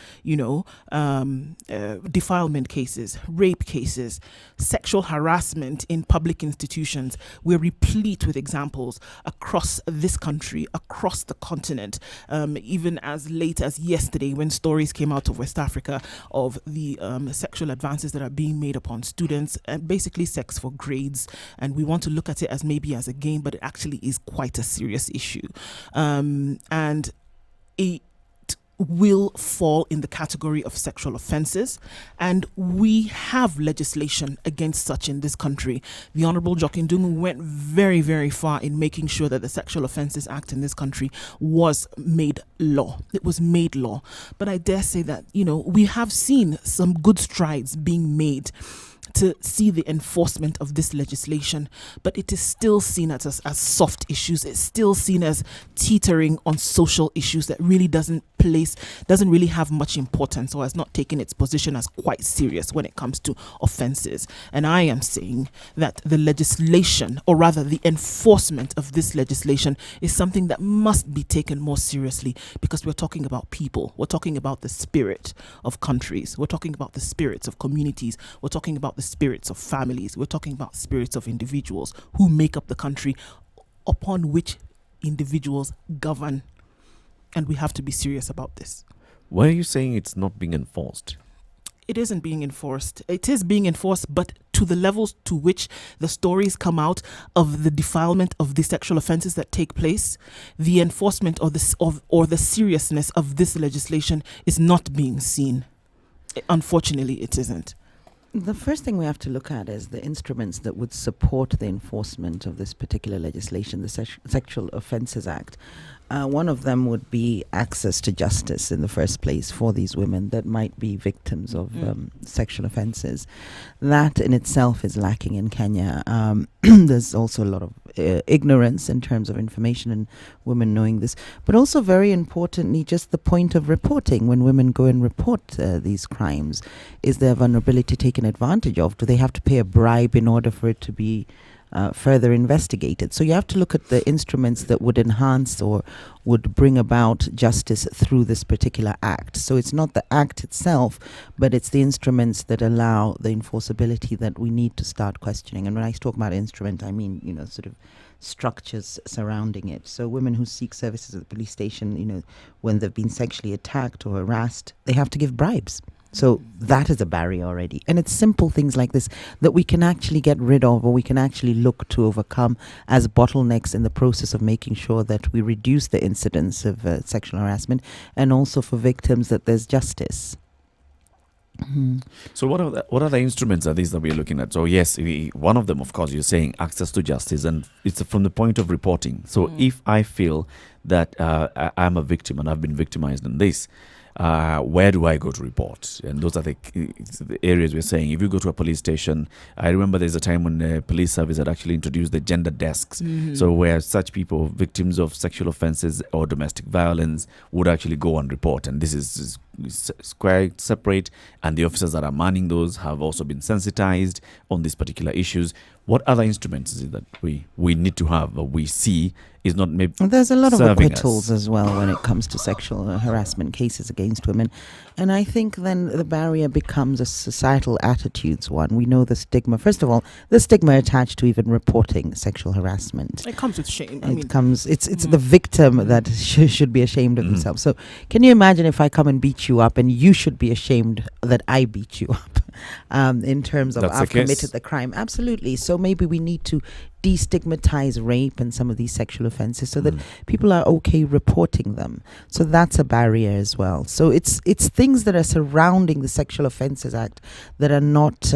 defilement cases, rape cases, sexual harassment in public institutions. We're replete with examples across this country, across the continent, even as late as yesterday when stories came out of West Africa of the sexual advances that are being made upon students, and basically sex for grades. And we want to look at it as maybe as a game, but it actually is quite a serious issue. And it will fall in the category of sexual offences, and we have legislation against such in this country. The Honourable Jokin Dungu went very, very far in making sure that the Sexual Offences Act in this country was made law. It was made law. But I dare say that, we have seen some good strides being made to see the enforcement of this legislation, but it is still seen as soft issues. It's still seen as teetering on social issues that really doesn't really have much importance, or has not taken its position as quite serious when it comes to offences. And I am saying that the legislation, or rather the enforcement of this legislation, is something that must be taken more seriously, because we're talking about people. We're talking about the spirit of countries. We're talking about the spirits of communities. We're talking about the spirits of families. We're talking about spirits of individuals who make up the country upon which individuals govern. And we have to be serious about this. Why are you saying it's not being enforced? It isn't being enforced. It is being enforced, but to the levels to which the stories come out of the defilement of the sexual offences that take place, the enforcement or the seriousness of this legislation is not being seen. Unfortunately, it isn't. The first thing we have to look at is the instruments that would support the enforcement of this particular legislation, the Sexual Offences Act. One of them would be access to justice in the first place for these women that might be victims of sexual offences. That in itself is lacking in Kenya. There's also a lot of ignorance in terms of information and women knowing this, but also very importantly, just the point of reporting. When women go and report these crimes, is their vulnerability taken advantage of? Do they have to pay a bribe in order for it to be further investigated. So you have to look at the instruments that would enhance or would bring about justice through this particular act. So it's not the act itself, but it's the instruments that allow the enforceability that we need to start questioning. And when I talk about instrument, I mean, sort of structures surrounding it. So women who seek services at the police station, when they've been sexually attacked or harassed, they have to give bribes. So that is a barrier already. And it's simple things like this that we can actually get rid of, or we can actually look to overcome as bottlenecks in the process of making sure that we reduce the incidence of sexual harassment, and also for victims that there's justice. Mm-hmm. So what are the instruments are these that we're looking at? So yes, one of them, of course, you're saying access to justice, and it's from the point of reporting. So if I feel that I'm a victim and I've been victimized in this, where do I go to report? And those are the areas we're saying. If you go to a police station, I remember there's a time when the police service had actually introduced the gender desks. Mm-hmm. So where such people, victims of sexual offenses or domestic violence, would actually go and report. And this is quite separate. And the officers that are manning those have also been sensitized on these particular issues. What other instruments is it that we need to have, or we see is not maybe there's a lot of acquittals us as well when it comes to sexual harassment cases against women. And I think then the barrier becomes a societal attitudes one. We know the stigma. First of all, the stigma attached to even reporting sexual harassment. It comes with shame. It's the victim that should be ashamed of themselves. So can you imagine if I come and beat you up, and you should be ashamed that I beat you up? In terms of I've committed the crime. Absolutely. So maybe we need to destigmatize rape and some of these sexual offenses so that people are okay reporting them. So that's a barrier as well. So it's things that are surrounding the Sexual Offences Act that are not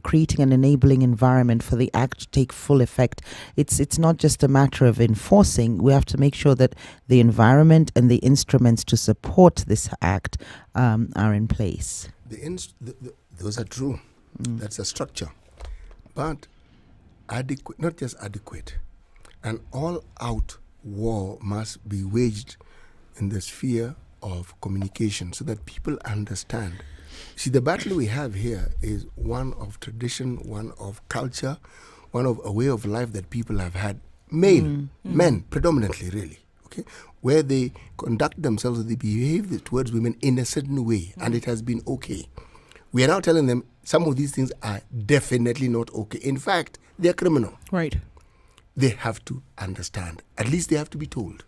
creating an enabling environment for the act to take full effect. It's not just a matter of enforcing. We have to make sure that the environment and the instruments to support this act are in place. Those are true. That's a structure. But adequate, not just adequate, an all-out war must be waged in the sphere of communication so that people understand. See, the battle we have here is one of tradition, one of culture, one of a way of life that people have had. Men predominantly, really, okay, where they conduct themselves, they behave towards women in a certain way, and it has been okay. We are now telling them some of these things are definitely not okay. In fact, they're criminal. Right. They have to understand. At least they have to be told.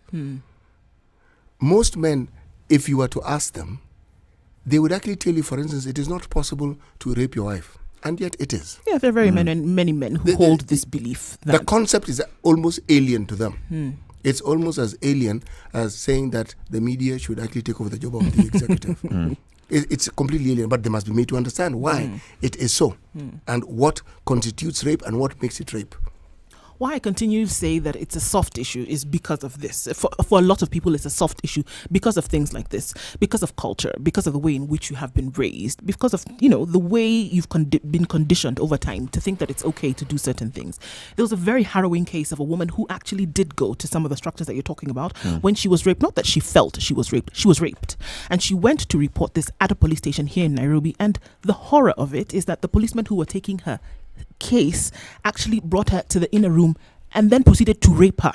Most men, if you were to ask them, they would actually tell you, for instance, it is not possible to rape your wife. And yet it is. Yeah, there are many men who hold this belief. The concept is almost alien to them. It's almost as alien as saying that the media should actually take over the job of the executive. It's completely alien, but they must be made to understand why it is so and what constitutes rape and what makes it rape. Why I continue to say that it's a soft issue is because of this. For a lot of people, it's a soft issue because of things like this, because of culture, because of the way in which you have been raised, because of, the way you've been conditioned over time to think that it's okay to do certain things. There was a very harrowing case of a woman who actually did go to some of the structures that you're talking about when she was raped. Not that she felt she was raped. And she went to report this at a police station here in Nairobi. And the horror of it is that the policemen who were taking her case actually brought her to the inner room and then proceeded to rape her.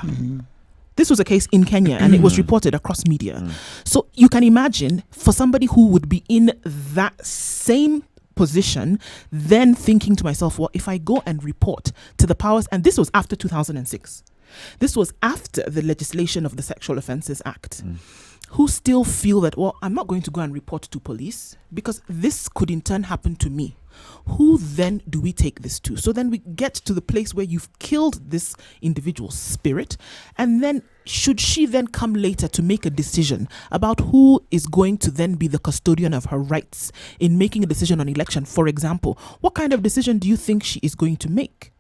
This was a case in Kenya and it was reported across media. So you can imagine for somebody who would be in that same position, then thinking to myself, well, if I go and report to the powers, and this was after 2006. This was after the legislation of the Sexual Offences Act. Who still feel that, well, I'm not going to go and report to police because this could in turn happen to me. Who then do we take this to? So then we get to the place where you've killed this individual's spirit, and then should she then come later to make a decision about who is going to then be the custodian of her rights in making a decision on election, for example? What kind of decision do you think she is going to make?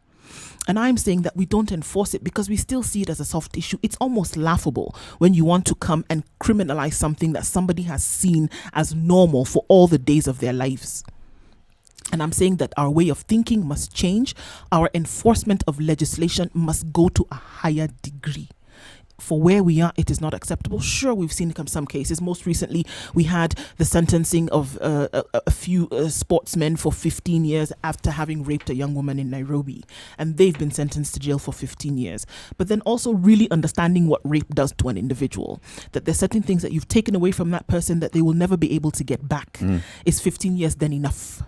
And I'm saying that we don't enforce it because we still see it as a soft issue. It's almost laughable when you want to come and criminalize something that somebody has seen as normal for all the days of their lives. And I'm saying that our way of thinking must change. Our enforcement of legislation must go to a higher degree. for where we are, it is not acceptable. Sure, we've seen some cases. Most recently, we had the sentencing of a few sportsmen for 15 years after having raped a young woman in Nairobi. And they've been sentenced to jail for 15 years. But then also really understanding what rape does to an individual. That there's certain things that you've taken away from that person that they will never be able to get back. Is 15 years then enough?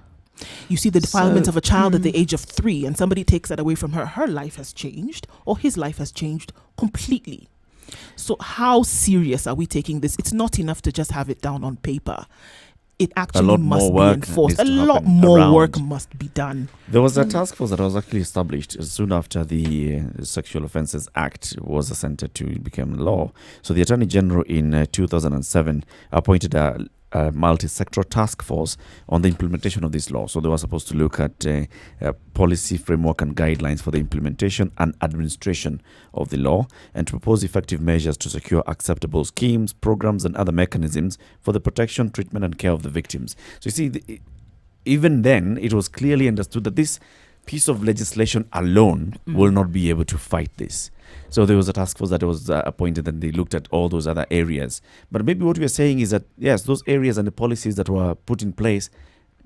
You see the defilement of a child at the age of 3 and somebody takes that away from her. Her life has changed, or his life has changed completely. So how serious are we taking this? It's not enough to just have it down on paper. It actually must be enforced. A lot more work must be done. There was a task force that was actually established soon after the Sexual Offences Act was assented to become law. So the Attorney General in 2007 appointed a multi-sectoral task force on the implementation of this law. So they were supposed to look at policy framework and guidelines for the implementation and administration of the law, and to propose effective measures to secure acceptable schemes, programs, and other mechanisms for the protection, treatment, and care of the victims. So you see, even then, it was clearly understood that this piece of legislation alone will not be able to fight this. So there was a task force that was appointed, and they looked at all those other areas. But maybe what we are saying is that, yes, those areas and the policies that were put in place,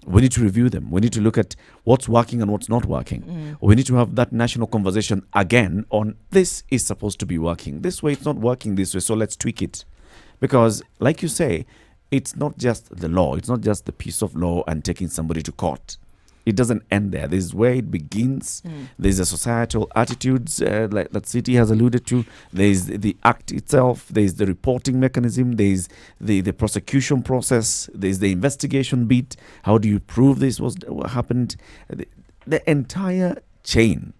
we need to review them. We need to look at what's working and what's not working. We need to have that national conversation again on this is supposed to be working. This way it's not working this way, so let's tweak it. Because, like you say, it's not just the law. It's not just the piece of law and taking somebody to court. It doesn't end there. This is where it begins. There's the societal attitudes like that City has alluded to. There's the act itself. There's the reporting mechanism. There's the prosecution process. There's the investigation bit. How do you prove this was what happened? The entire chain.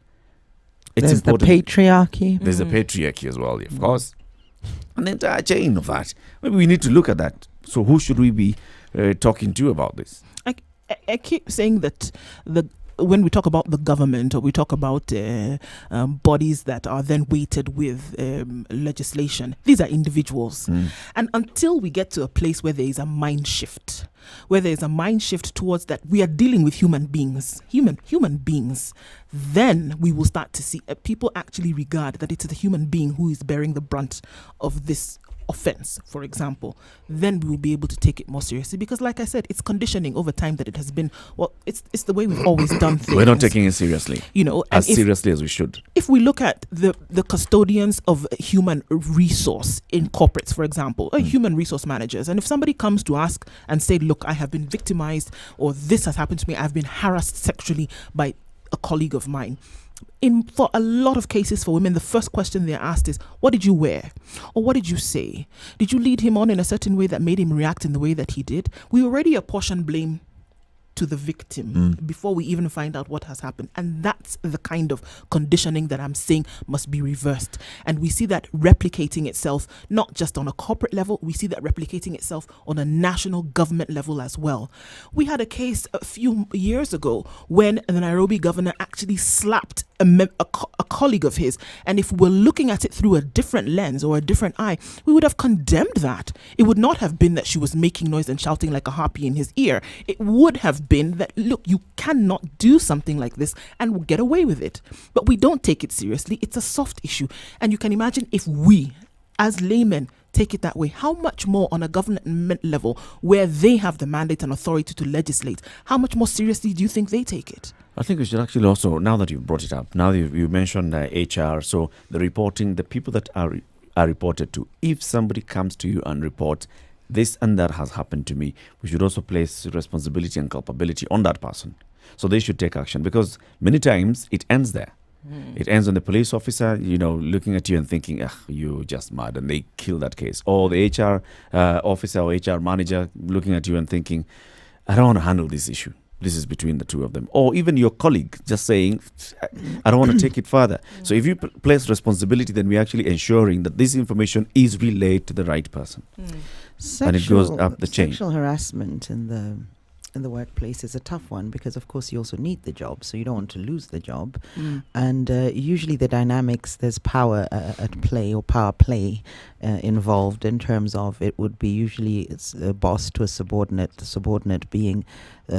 It's There's important. the patriarchy. There's the patriarchy as well, of course. An entire chain of that. Maybe we need to look at that. So who should we be talking to about this? I keep saying that when we talk about the government, or we talk about bodies that are then weighted with legislation, these are individuals. And until we get to a place where there is a mind shift, towards that we are dealing with human beings, then we will start to see people actually regard that it's the human being who is bearing the brunt of this offense, for example. Then we will be able to take it more seriously, because like I said, it's conditioning over time that it has been, well, it's the way we've always done things. We're not taking it seriously, as seriously as we should. If we look at the custodians of human resource in corporates, for example, human resource managers, and if somebody comes to ask and say, look, I have been victimized, or this has happened to me, I've been harassed sexually by a colleague of mine, for a lot of cases for women, the first question they're asked is, what did you wear? Or what did you say? Did you lead him on in a certain way that made him react in the way that he did? We already apportion blame to the victim before we even find out what has happened. And that's the kind of conditioning that I'm saying must be reversed. And we see that replicating itself, not just on a corporate level, we see that replicating itself on a national government level as well. We had a case a few years ago when the Nairobi governor actually slapped a colleague of his. And if we're looking at it through a different lens or a different eye, we would have condemned that. It would not have been that she was making noise and shouting like a harpy in his ear. It would have been that, look, you cannot do something like this and get away with it. But we don't take it seriously. It's a soft issue. And you can imagine if we, as laymen, take it that way, how much more on a government level where they have the mandate and authority to legislate, how much more seriously do you think they take it? I think we should actually also, now that you've brought it up, now you mentioned HR, so the reporting, the people that are reported to, if somebody comes to you and reports, this and that has happened to me, we should also place responsibility and culpability on that person. So they should take action, because many times it ends there. It ends on the police officer, looking at you and thinking, you're just mad, and they kill that case. Or the HR officer or HR manager looking at you and thinking, I don't want to handle this issue. This is between the two of them. Or even your colleague just saying, I don't want to take it further. So if you place responsibility, then we're actually ensuring that this information is relayed to the right person. And it goes up the chain. Sexual harassment in the workplace is a tough one, because of course you also need the job, so you don't want to lose the job. And usually the dynamics, there's power at play, or power play involved, in terms of it would be usually it's a boss to a subordinate, the subordinate being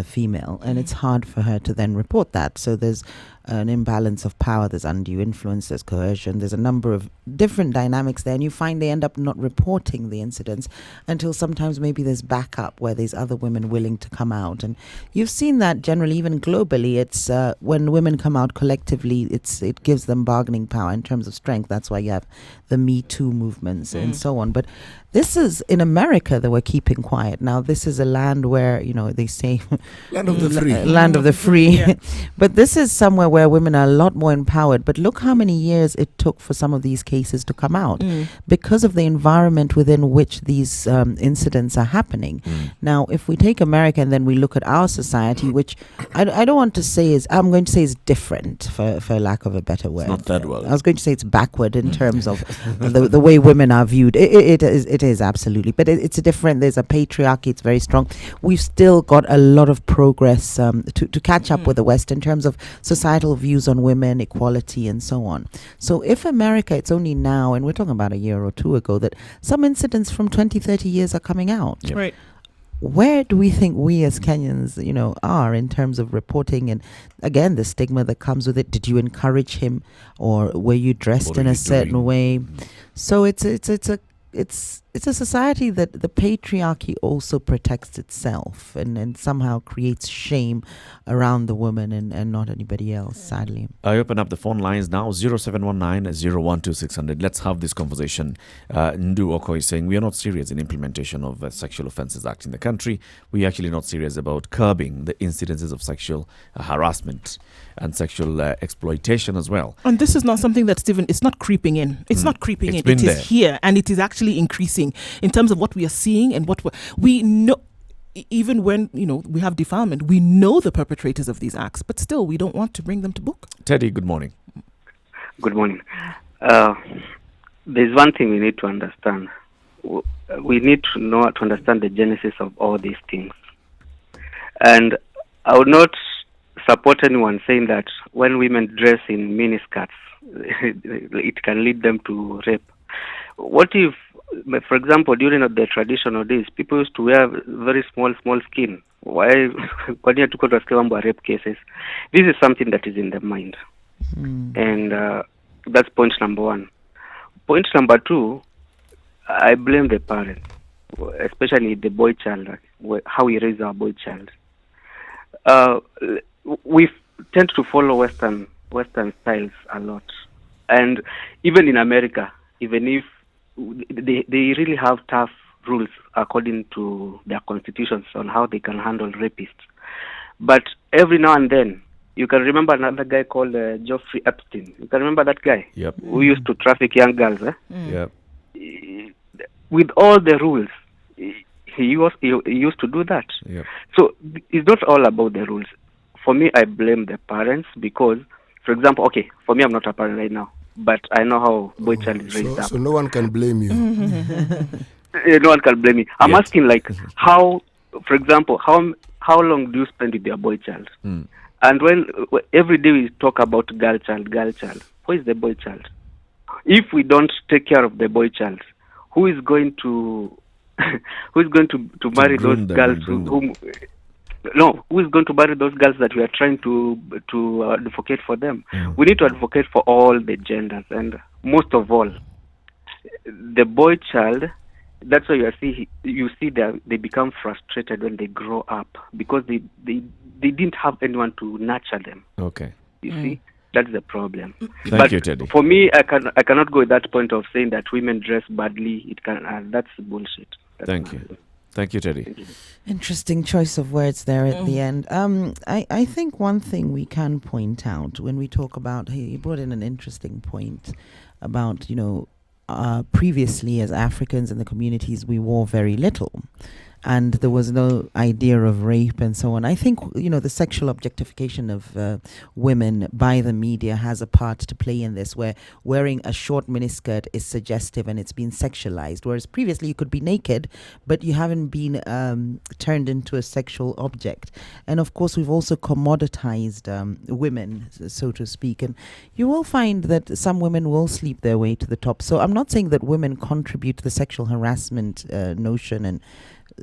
female, and it's hard for her to then report that. So there's an imbalance of power. There's undue influence, there's coercion, there's a number of different dynamics there, and you find they end up not reporting the incidents until sometimes maybe there's backup where there's other women willing to come out. And you've seen that generally, even globally. It's when women come out collectively, it gives them bargaining power in terms of strength. That's why you have the Me Too movements and so on. But this is in America that we're keeping quiet. Now, this is a land where, they say land of the free. Land of the free. But this is somewhere where women are a lot more empowered. But look how many years it took for some of these cases to come out because of the environment within which these incidents are happening. Now, if we take America and then we look at our society, which I don't want to say is, I'm going to say is different for lack of a better word. It's not that well. I was going to say it's backward in terms of the way women are viewed. It is absolutely, but it's different. There's a patriarchy. It's very strong. We've still got a lot of progress to catch up with the West in terms of societal views on women, equality, and so on. So if America, it's only now, and we're talking about a year or two ago, that some incidents from 20, 30 years are coming out. Yep. Right. Where do we think we as Kenyans, are in terms of reporting, and again the stigma that comes with it? Did you encourage him, or were you dressed in a certain way? So it's a society that the patriarchy also protects itself and somehow creates shame around the woman and not anybody else, sadly. I open up the phone lines now, 0719-012-600. Let's have this conversation. Ndu Oko is saying, we are not serious in implementation of the Sexual Offences Act in the country. We are actually not serious about curbing the incidences of sexual harassment and sexual exploitation as well. And this is not something that, Stephen, it's not creeping in. It's not creeping in. It is here, and it is actually increasing in terms of what we are seeing and what we know. Even when, we have defilement, we know the perpetrators of these acts, but still we don't want to bring them to book. Teddy, good morning. Good morning. There's one thing we need to understand. We need to understand the genesis of all these things. And I would not support anyone saying that when women dress in miniskirts, it can lead them to rape. What if, for example, during the traditional days, people used to wear very small skin? Why? Kwa nini tuko tunasikia mambo ya rape cases? This is something that is in the mind. And that's point number one. Point number two, I blame the parent, especially the boy child, how we raise our boy child. We tend to follow Western styles a lot. And even in America, even if they really have tough rules according to their constitutions on how they can handle rapists. But every now and then, you can remember another guy called Jeffrey Epstein. You can remember that guy? Yep. Who used to traffic young girls. Yep. With all the rules, he used to do that. Yep. So it's not all about the rules. For me, I blame the parents because, for example, for me, I'm not a parent right now, but I know how boy child is raised up. So no one can blame you. No one can blame me. I'm asking, how, for example, how long do you spend with your boy child? And when every day we talk about girl child, who is the boy child? If we don't take care of the boy child, who is going to marry those girls who is going to marry those girls that we are trying to advocate for them? We need to advocate for all the genders, and most of all, the boy child. That's why you see they become frustrated when they grow up because they didn't have anyone to nurture them. Okay. You see, that's the problem. Thank you, Teddy. For me, I cannot go at that point of saying that women dress badly. That's bullshit. Thank you, Teddy. Thank you. Interesting choice of words there at the end. I think one thing we can point out when we talk about, he brought in an interesting point about, previously as Africans in the communities, we wore very little. And there was no idea of rape and so on. I think, the sexual objectification of women by the media has a part to play in this, where wearing a short miniskirt is suggestive and it's been sexualized. Whereas previously you could be naked, but you haven't been turned into a sexual object. And of course, we've also commoditized women, so to speak. And you will find that some women will sleep their way to the top. So I'm not saying that women contribute to the sexual harassment notion and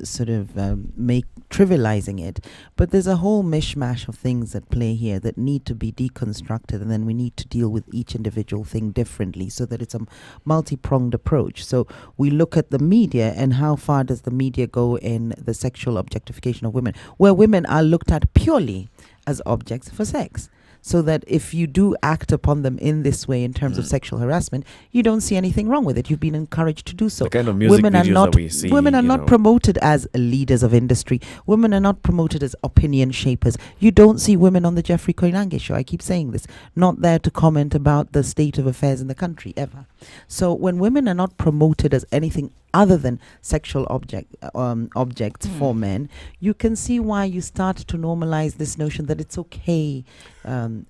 sort of make trivializing it. But there's a whole mishmash of things at play here that need to be deconstructed, and then we need to deal with each individual thing differently so that it's a multi-pronged approach. So we look at the media and how far does the media go in the sexual objectification of women, where women are looked at purely as objects for sex. So that if you do act upon them in this way in terms of sexual harassment, you don't see anything wrong with it. You've been encouraged to do so. The kind of music women are videos not that we see, women are you not know. promoted as leaders of industry. Women are not promoted as opinion shapers. You don't see women on the Jeffrey Koinange show. I keep saying this. Not there to comment about the state of affairs in the country ever. So when women are not promoted as anything other than sexual objects for men, you can see why you start to normalize this notion that it's okay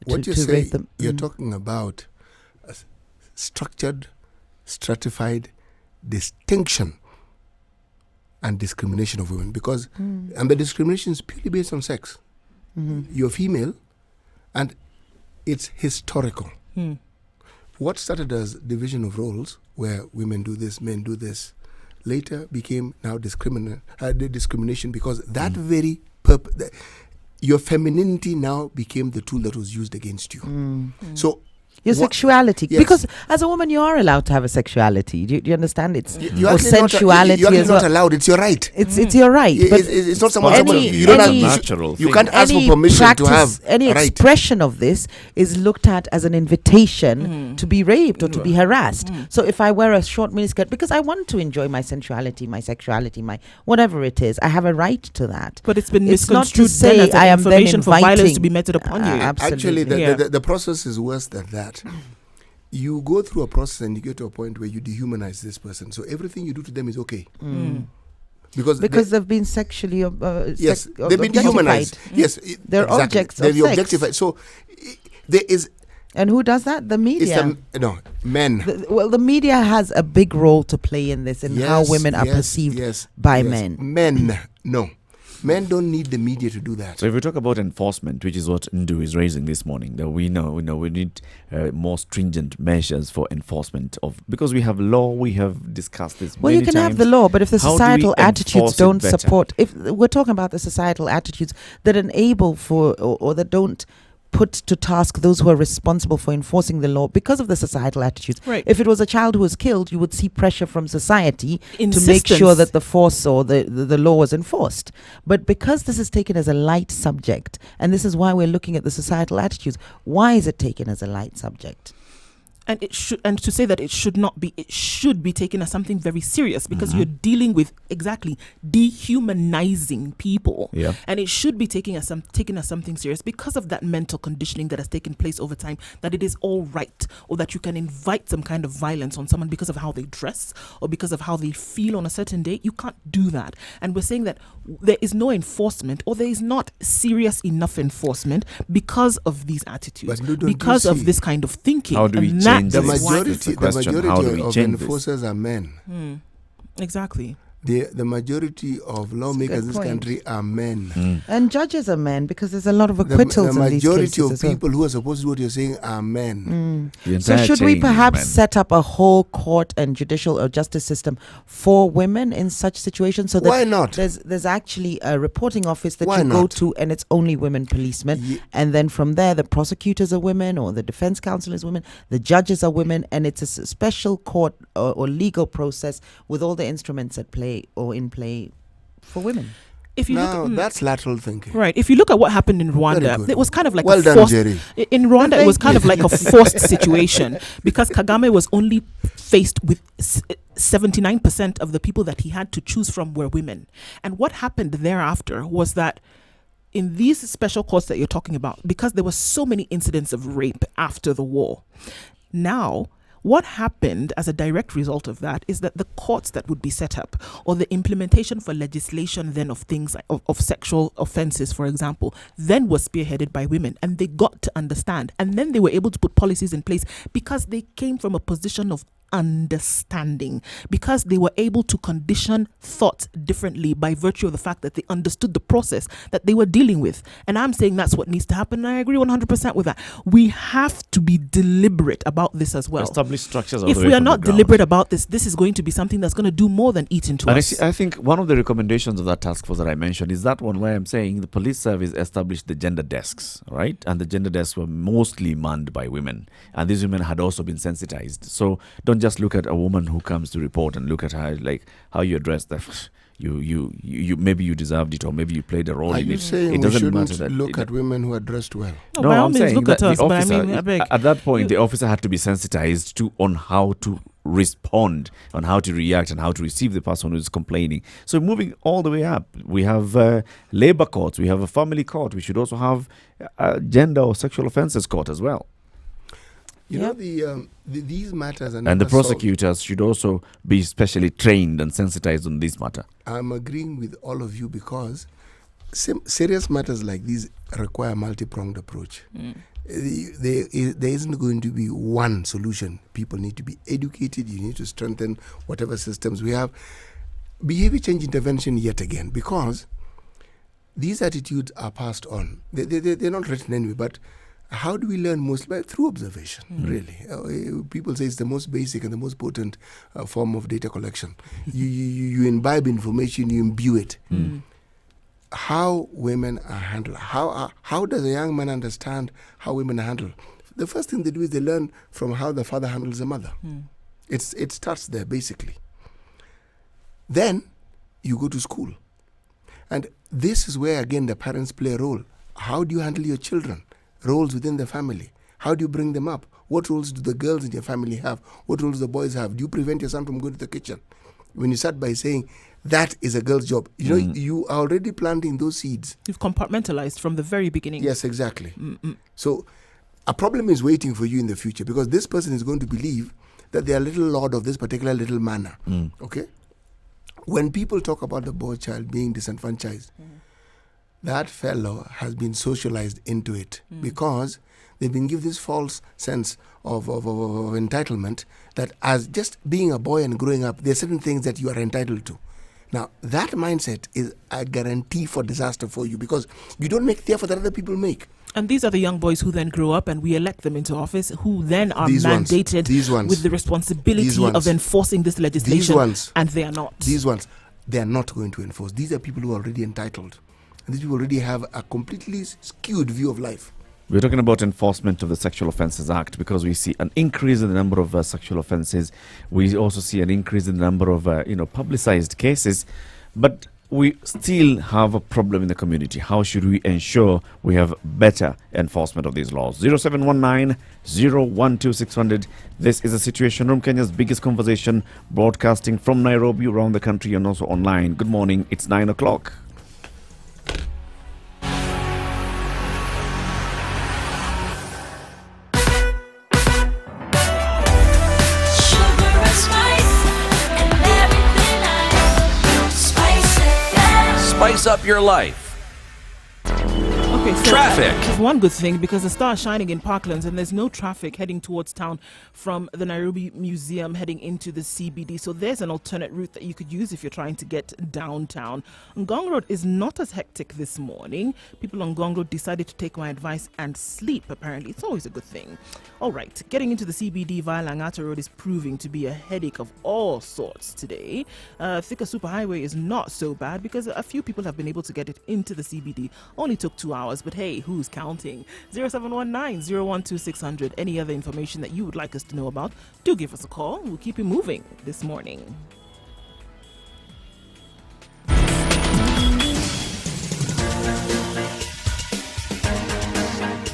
what you to say, rape them. you're talking about a structured, stratified distinction and discrimination of women, because and the discrimination is purely based on sex. You're female, and it's historical. What started as division of roles, where women do this, men do this, later became now discrimination, because that very your femininity now became the tool that was used against you. So your sexuality, yes. because as a woman you are allowed to have a sexuality. Do you understand? It's you're or actually sensuality you're as well. not allowed. It's your right. It's your right. But It's not someone. any- You don't have any- natural You thing. can't ask for any permission to have any a right. expression of this is looked at as an invitation to be raped or to be harassed. So if I wear a short miniskirt because I want to enjoy my sensuality, my sexuality, my whatever it is, I have a right to that. But it's been It's not to misconstrued then say as an I am then information for violence to inviting. be meted upon you. Actually, Absolutely. the process is worse than that. You go through a process and you get to a point where you dehumanize this person. So everything you do to them is okay. Because they've been sexually yes, they've been objectified. dehumanized. Yes, They're exactly. objects They've of been sex. objectified. So there is. And who does that? The media. Men. The media has a big role to play in this, in how women are perceived by men. Men, no. Men don't need the media to do that. So if we talk about enforcement, which is what Ndu is raising this morning, that we know we need more stringent measures for enforcement of, because we have law, we have discussed this. Well, you can have the law, but if the How do we societal attitudes enforce it don't better? support, if we're talking about the societal attitudes that enable for or that don't put to task those who are responsible for enforcing the law because of the societal attitudes. Right. If it was a child who was killed, you would see pressure from society to make Insistence. sure that the force or the law was enforced. But because this is taken as a light subject, and this is why we're looking at the societal attitudes, why is it taken as a light subject? And it should, and to say that it should not be, it should be taken as something very serious, because you're dealing with exactly dehumanizing people. Yeah. And it should be taken as something serious because of that mental conditioning that has taken place over time, that it is all right, or that you can invite some kind of violence on someone because of how they dress or because of how they feel on a certain day. You can't do that. And we're saying that there is no enforcement, or there is not serious enough enforcement because of these attitudes, But don't because you of see- this kind of thinking. How do we And change that this? The is why- majority, That's the question. How do we of change this? enforcers are men. Exactly. The majority of lawmakers in this point. country are men. And judges are men, because there's a lot of The acquittals in these majority cases of as well. people who are supposed to do what you're saying are men. The So entire should we chain, perhaps man. set up a whole court and judicial or justice system for women in such situations, so that Why not? there's actually a reporting office that Why you go not? to, and it's only women policemen, and then from there the prosecutors are women, or the defense counsel is women, the judges are women, and it's a special court or legal process with all the instruments at play or in play for women. If you Now, look, that's lateral thinking. right, if you look at what happened in Very Rwanda, good. it was kind of like Well a done, forced. Jerry. In Rwanda, it was kind of like a forced situation, because Kagame was only faced with 79% of the people that he had to choose from were women. And what happened thereafter was that in these special courts that you're talking about, because there were so many incidents of rape after the war, now what happened as a direct result of that is that the courts that would be set up, or the implementation for legislation then of things like of sexual offenses, for example, then was spearheaded by women, and they got to understand, and then they were able to put policies in place because they came from a position of understanding, because they were able to condition thought differently by virtue of the fact that they understood the process that they were dealing with. And I'm saying that's what needs to happen. And I agree 100% with that. We have to be deliberate about this as well. Establish structures. If we are not deliberate about this, this is going to be something that's going to do more than eat into us. I think one of the recommendations of that task force that I mentioned is that one where I'm saying the police service established the gender desks, right? And the gender desks were mostly manned by women. And these women had also been sensitized. So don't just look at a woman who comes to report and look at her, like how you address that. You maybe you deserved it, or maybe you played a role Are in you it. saying It we doesn't shouldn't matter that look at women who are dressed well? No, I'm saying look that at us, the but I officer, mean, I beg. at that point, the officer had to be sensitized on how to respond, on how to react, and how to receive the person who is complaining. So moving all the way up, we have labor courts, we have a family court. We should also have a gender or sexual offences court as well. You know, these matters are and the never solved. prosecutors should also be specially trained and sensitized on this matter. I'm agreeing with all of you because serious matters like these require a multi-pronged approach. There isn't going to be one solution. People need to be educated. You need to strengthen whatever systems we have. Behavior change intervention yet again, because these attitudes are passed on. They're not written anyway, but how do we learn mostly? Through observation, really. People say it's the most basic and the most potent form of data collection. You imbibe information, you imbue it. How women are handled. How does a young man understand how women are handled? The first thing they do is they learn from how the father handles the mother. It starts there, basically. Then you go to school. And this is where, again, the parents play a role. How do you handle your children? Roles within the family. How do you bring them up? What roles do the girls in your family have? What roles do the boys have? Do you prevent your son from going to the kitchen? When you start by saying, that is a girl's job, you know, you are already planting those seeds. You've compartmentalized from the very beginning. Yes, exactly. So a problem is waiting for you in the future, because this person is going to believe that they are little lord of this particular little manor. Okay? When people talk about the boy child being disenfranchised, that fellow has been socialized into it because they've been given this false sense of entitlement that as just being a boy and growing up, there are certain things that you are entitled to. Now, that mindset is a guarantee for disaster for you, because you don't make the effort that other people make. And these are the young boys who then grow up and we elect them into office, who then are mandated with the responsibility of enforcing this legislation. And they are not. These ones, they are not going to enforce. These are people who are already entitled. And these people already have a completely skewed view of life. We're talking about enforcement of the Sexual Offences Act, because we see an increase in the number of sexual offences. We also see an increase in the number of publicized cases. But we still have a problem in the community. How should we ensure we have better enforcement of these laws? 0719 012 600. This is a Situation Room, Kenya's biggest conversation, broadcasting from Nairobi, around the country, and also online. Good morning. It's 9 o'clock. Spice up your life. Okay, so traffic. It's one good thing, because the star is shining in Parklands and there's no traffic heading towards town from the Nairobi Museum heading into the CBD. So there's an alternate route that you could use if you're trying to get downtown. Ngong Road is not as hectic this morning. People on Ngong Road decided to take my advice and sleep, apparently. It's always a good thing. All right, getting into the CBD via Langata Road is proving to be a headache of all sorts today. Thika Superhighway is not so bad because a few people have been able to get it into the CBD. Only took 2 hours, but hey, who's counting? 0719 012 600. Any other information that you would like us to know about, do give us a call. We'll keep you moving this morning.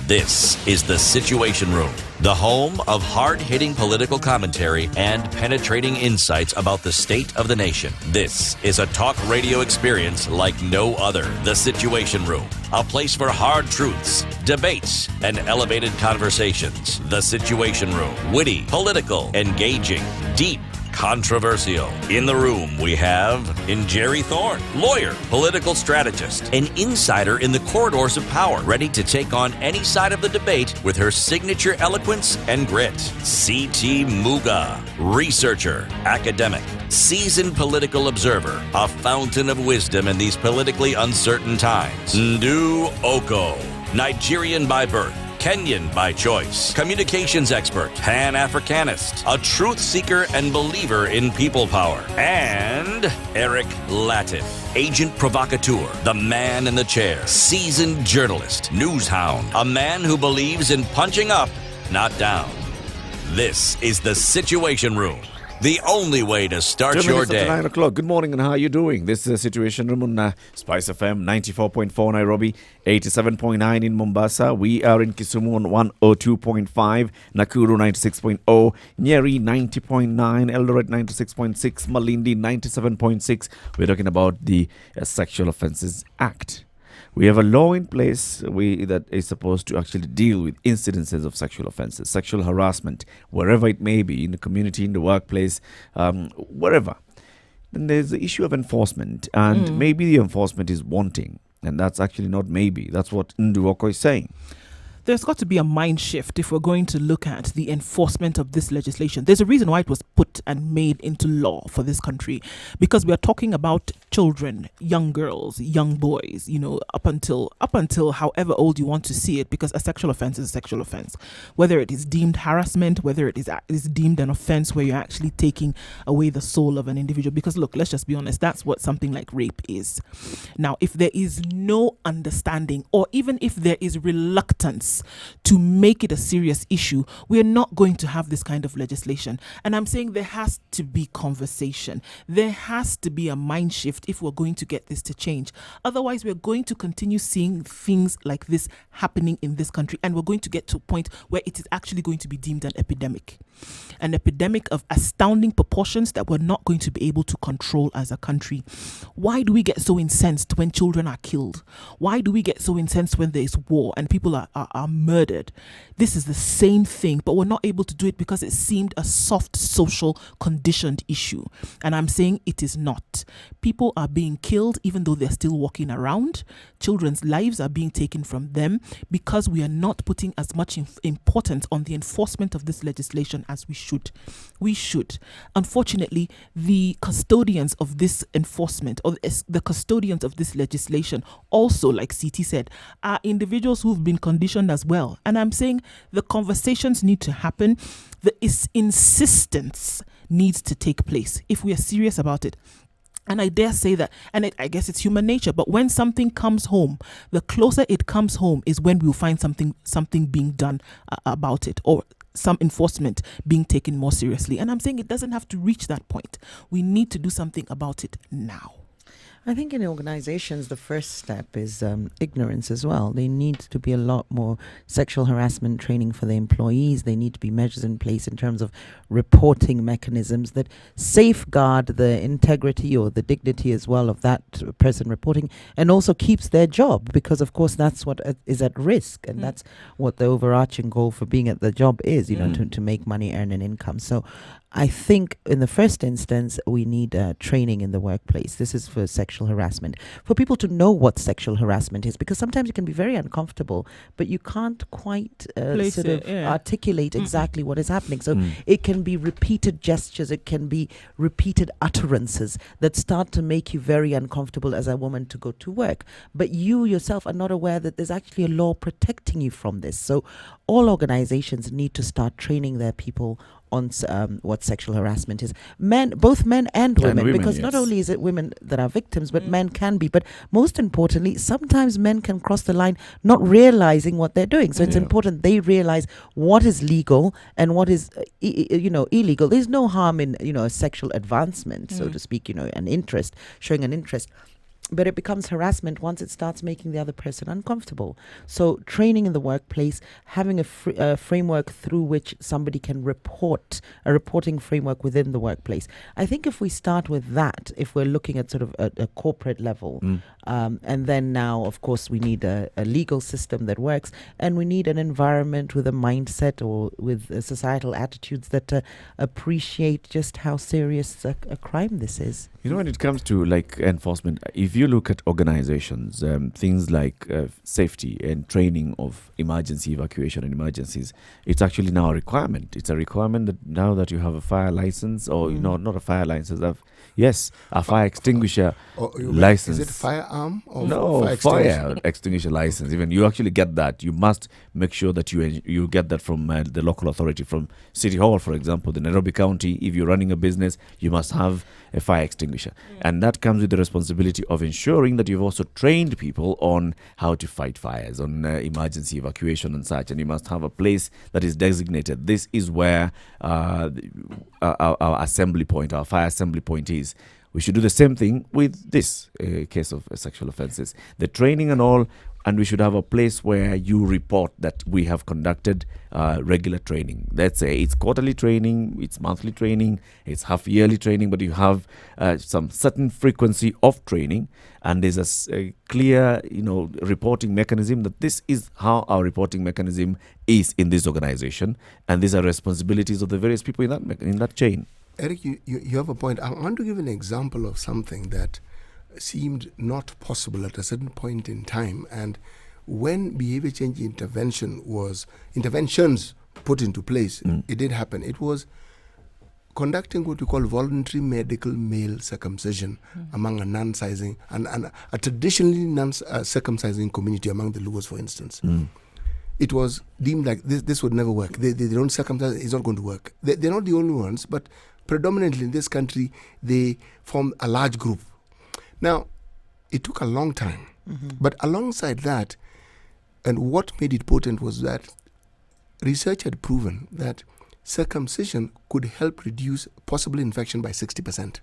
This is the Situation Room, the home of hard-hitting political commentary and penetrating insights about the state of the nation. This is a talk radio experience like no other. The Situation Room, a place for hard truths, debates, and elevated conversations. The Situation Room, witty, political, engaging, deep, controversial. In the room, we have Jerry Thorne, lawyer, political strategist, an insider in the corridors of power, ready to take on any side of the debate with her signature eloquence and grit. C.T. Muga, researcher, academic, seasoned political observer, a fountain of wisdom in these politically uncertain times. Ndu Oko, Nigerian by birth, Kenyan by choice, communications expert, Pan-Africanist, a truth seeker and believer in people power, and Eric Latin, agent provocateur, the man in the chair, seasoned journalist, news hound, a man who believes in punching up, not down. This is the Situation Room. The only way to start 2 your minutes after day. 9 o'clock. Good morning and how are you doing? This is the Situation Room on Spice FM 94.4 Nairobi, 87.9 in Mombasa. We are in Kisumu on 102.5, Nakuru 96.0, Nyeri 90.9, Eldoret 96.6, Malindi 97.6. We're talking about the Sexual Offences Act. We have a law in place that is supposed to actually deal with incidences of sexual offences, sexual harassment, wherever it may be, in the community, in the workplace, wherever. Then there's the issue of enforcement, and maybe the enforcement is wanting, and that's actually not maybe. That's what Ndu Oko is saying. There's got to be a mind shift if we're going to look at the enforcement of this legislation. There's a reason why it was put and made into law for this country, because we are talking about children, young girls, young boys, up until however old you want to see it, because a sexual offense is a sexual offense. Whether it is deemed harassment, whether it is deemed an offense where you're actually taking away the soul of an individual. Because look, let's just be honest, that's what something like rape is. Now, if there is no understanding, or even if there is reluctance to make it a serious issue, we are not going to have this kind of legislation. And I'm saying there has to be conversation. There has to be a mind shift if we're going to get this to change. Otherwise, we're going to continue seeing things like this happening in this country, and we're going to get to a point where it is actually going to be deemed an epidemic of astounding proportions that we're not going to be able to control as a country. Why do we get so incensed when children are killed? Why do we get so incensed when there is war and people are murdered? This is the same thing, but we're not able to do it because it seemed a soft, social, conditioned issue. And I'm saying it is not. People are being killed even though they're still walking around. Children's lives are being taken from them because we are not putting as much importance on the enforcement of this legislation as we should. We should. Unfortunately, the custodians of this enforcement, or the custodians of this legislation, also, like CT said, are individuals who've been conditioned as well. And I'm saying the conversations need to happen. The insistence needs to take place if we are serious about it. And I dare say that, and I guess it's human nature, but when something comes home, the closer it comes home is when we'll find something being done about it, or some enforcement being taken more seriously. And I'm saying it doesn't have to reach that point. We need to do something about it now. I think in organizations, the first step is ignorance as well. There needs to be a lot more sexual harassment training for the employees. There need to be measures in place in terms of reporting mechanisms that safeguard the integrity or the dignity as well of that person reporting, and also keeps their job, because of course that's what is at risk, and that's what the overarching goal for being at the job is, to make money, earn an income. So I think in the first instance, we need training in the workplace. This is for sexual harassment, for people to know what sexual harassment is, because sometimes it can be very uncomfortable, but you can't quite articulate exactly what is happening. So it can be repeated gestures, it can be repeated utterances that start to make you very uncomfortable as a woman to go to work. But you yourself are not aware that there's actually a law protecting you from this. So all organizations need to start training their people on what sexual harassment is. Both men and women, because not only is it women that are victims, but men can be. But most importantly, sometimes men can cross the line not realizing what they're doing. So it's important they realize what is legal and what is illegal. There's no harm in a sexual advancement, so to speak, an interest, showing an interest. but it becomes harassment once it starts making the other person uncomfortable. So training in the workplace, having a framework through which somebody can report, a reporting framework within the workplace. I think if we start with that, if we're looking at sort of a corporate level, and then now, of course, we need a legal system that works, and we need an environment with a mindset or with societal attitudes that appreciate just how serious a crime this is. You know, when it comes to like enforcement, if you look at organizations, things like safety and training of emergency evacuation and emergencies, it's actually now a requirement. It's a requirement that now that you have a fire license, or not a fire license, a fire extinguisher license. Is it firearm or no fire extinguisher license? Even you actually get that. You must make sure that you get that from the local authority, from City Hall, for example, the Nairobi County. If you're running a business, you must have a fire extinguisher, and that comes with the responsibility of ensuring that you've also trained people on how to fight fires, on emergency evacuation and such. And you must have a place that is designated. This is where our assembly point, our fire assembly point is. We should do the same thing with this case of sexual offences. The training and all, and we should have a place where you report that we have conducted regular training. Let's say it's quarterly training, it's monthly training, it's half-yearly training, but you have some certain frequency of training, and there's a clear, reporting mechanism that this is how our reporting mechanism is in this organization, and these are responsibilities of the various people in that chain. Eric, you have a point. I want to give an example of something that seemed not possible at a certain point in time, and when behavior change interventions put into place, it did happen. It was conducting what we call voluntary medical male circumcision among a non-sizing and a traditionally non-circumcising community among the Lugos, for instance. It was deemed like this would never work. They don't circumcise, it's not going to work. They're not the only ones, but predominantly in this country, they form a large group. Now, it took a long time, but alongside that, and what made it potent was that research had proven that circumcision could help reduce possible infection by 60%.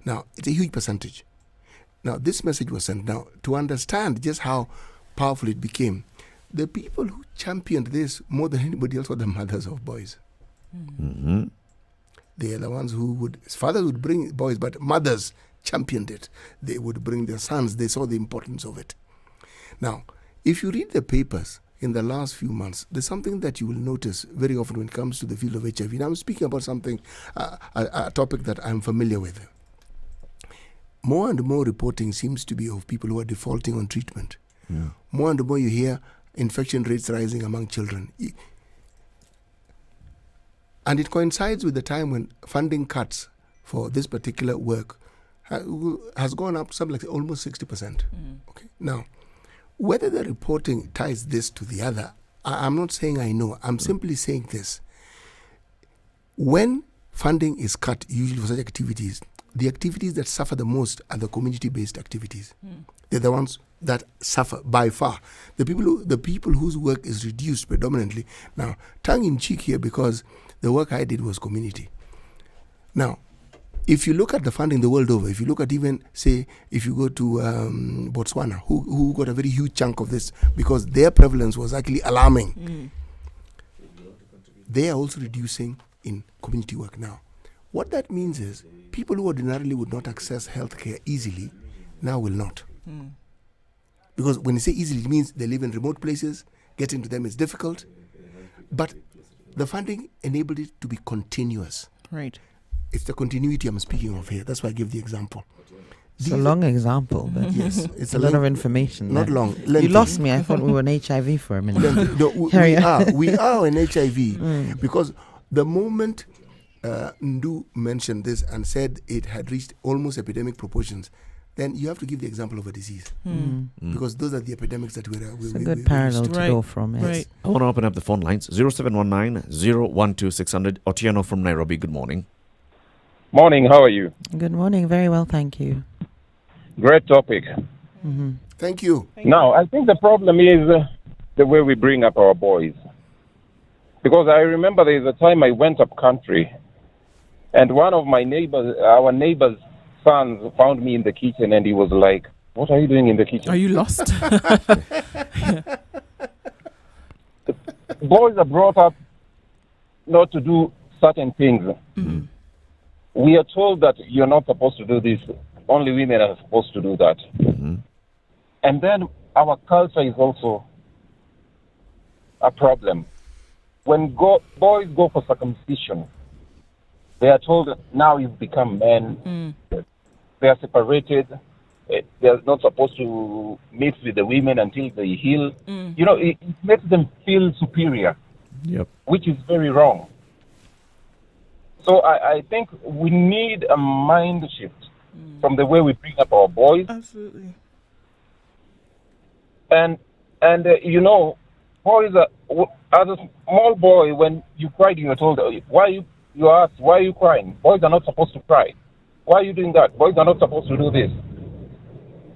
Now, it's a huge percentage. Now, this message was sent. Now, to understand just how powerful it became, the people who championed this more than anybody else were the mothers of boys. They are the ones fathers would bring boys, but mothers championed it. They would bring their sons. They saw the importance of it. Now, if you read the papers in the last few months, there's something that you will notice very often when it comes to the field of HIV. Now, I'm speaking about something, a topic that I'm familiar with. More and more reporting seems to be of people who are defaulting on treatment. More and more you hear infection rates rising among children. And it coincides with the time when funding cuts for this particular work has gone up something like almost 60%. Okay. Now, whether the reporting ties this to the other, I'm not saying I know. I'm simply saying this. When funding is cut, usually for such activities, the activities that suffer the most are the community-based activities. They're the ones that suffer by far. The people whose work is reduced predominantly. Now, tongue-in-cheek here, because the work I did was community. Now, if you look at the funding the world over, if you look at even, say, if you go to Botswana, who got a very huge chunk of this because their prevalence was actually alarming. They are also reducing in community work now. What that means is people who ordinarily would not access healthcare easily now will not. Because when you say easily, it means they live in remote places, getting to them is difficult. But the funding enabled it to be continuous. Right. It's the continuity I'm speaking of here. That's why I give the example. It's a long example, but yes, it's a lot of information. Not long. You lost me. I thought we were on HIV for a minute. No, we are on HIV because the moment Ndu mentioned this and said it had reached almost epidemic proportions, then you have to give the example of a disease because those are the epidemics that it's a good parallel to go from. Yes. Right. I want to open up the phone lines 0719-012-600. Otieno from Nairobi. Good morning. Morning. How are you? Good morning. Very well, thank you. Great topic. Thank you. Now, I think the problem is the way we bring up our boys. Because I remember there is a time I went up country, and one of my neighbors, our neighbor's son found me in the kitchen and he was like, "What are you doing in the kitchen?" Are you lost? Boys are brought up not to do certain things. We are told that you're not supposed to do this. Only women are supposed to do that. And then our culture is also a problem. When boys go for circumcision, they are told that now you've become men. They are separated. They are not supposed to mix with the women until they heal. You know, it makes them feel superior, which is very wrong. So I think we need a mind shift from the way we bring up our boys. Absolutely. And you know, boys as a small boy, when you cried, you were told, you asked, why are you crying? Boys are not supposed to cry. Why are you doing that? Boys are not supposed to do this.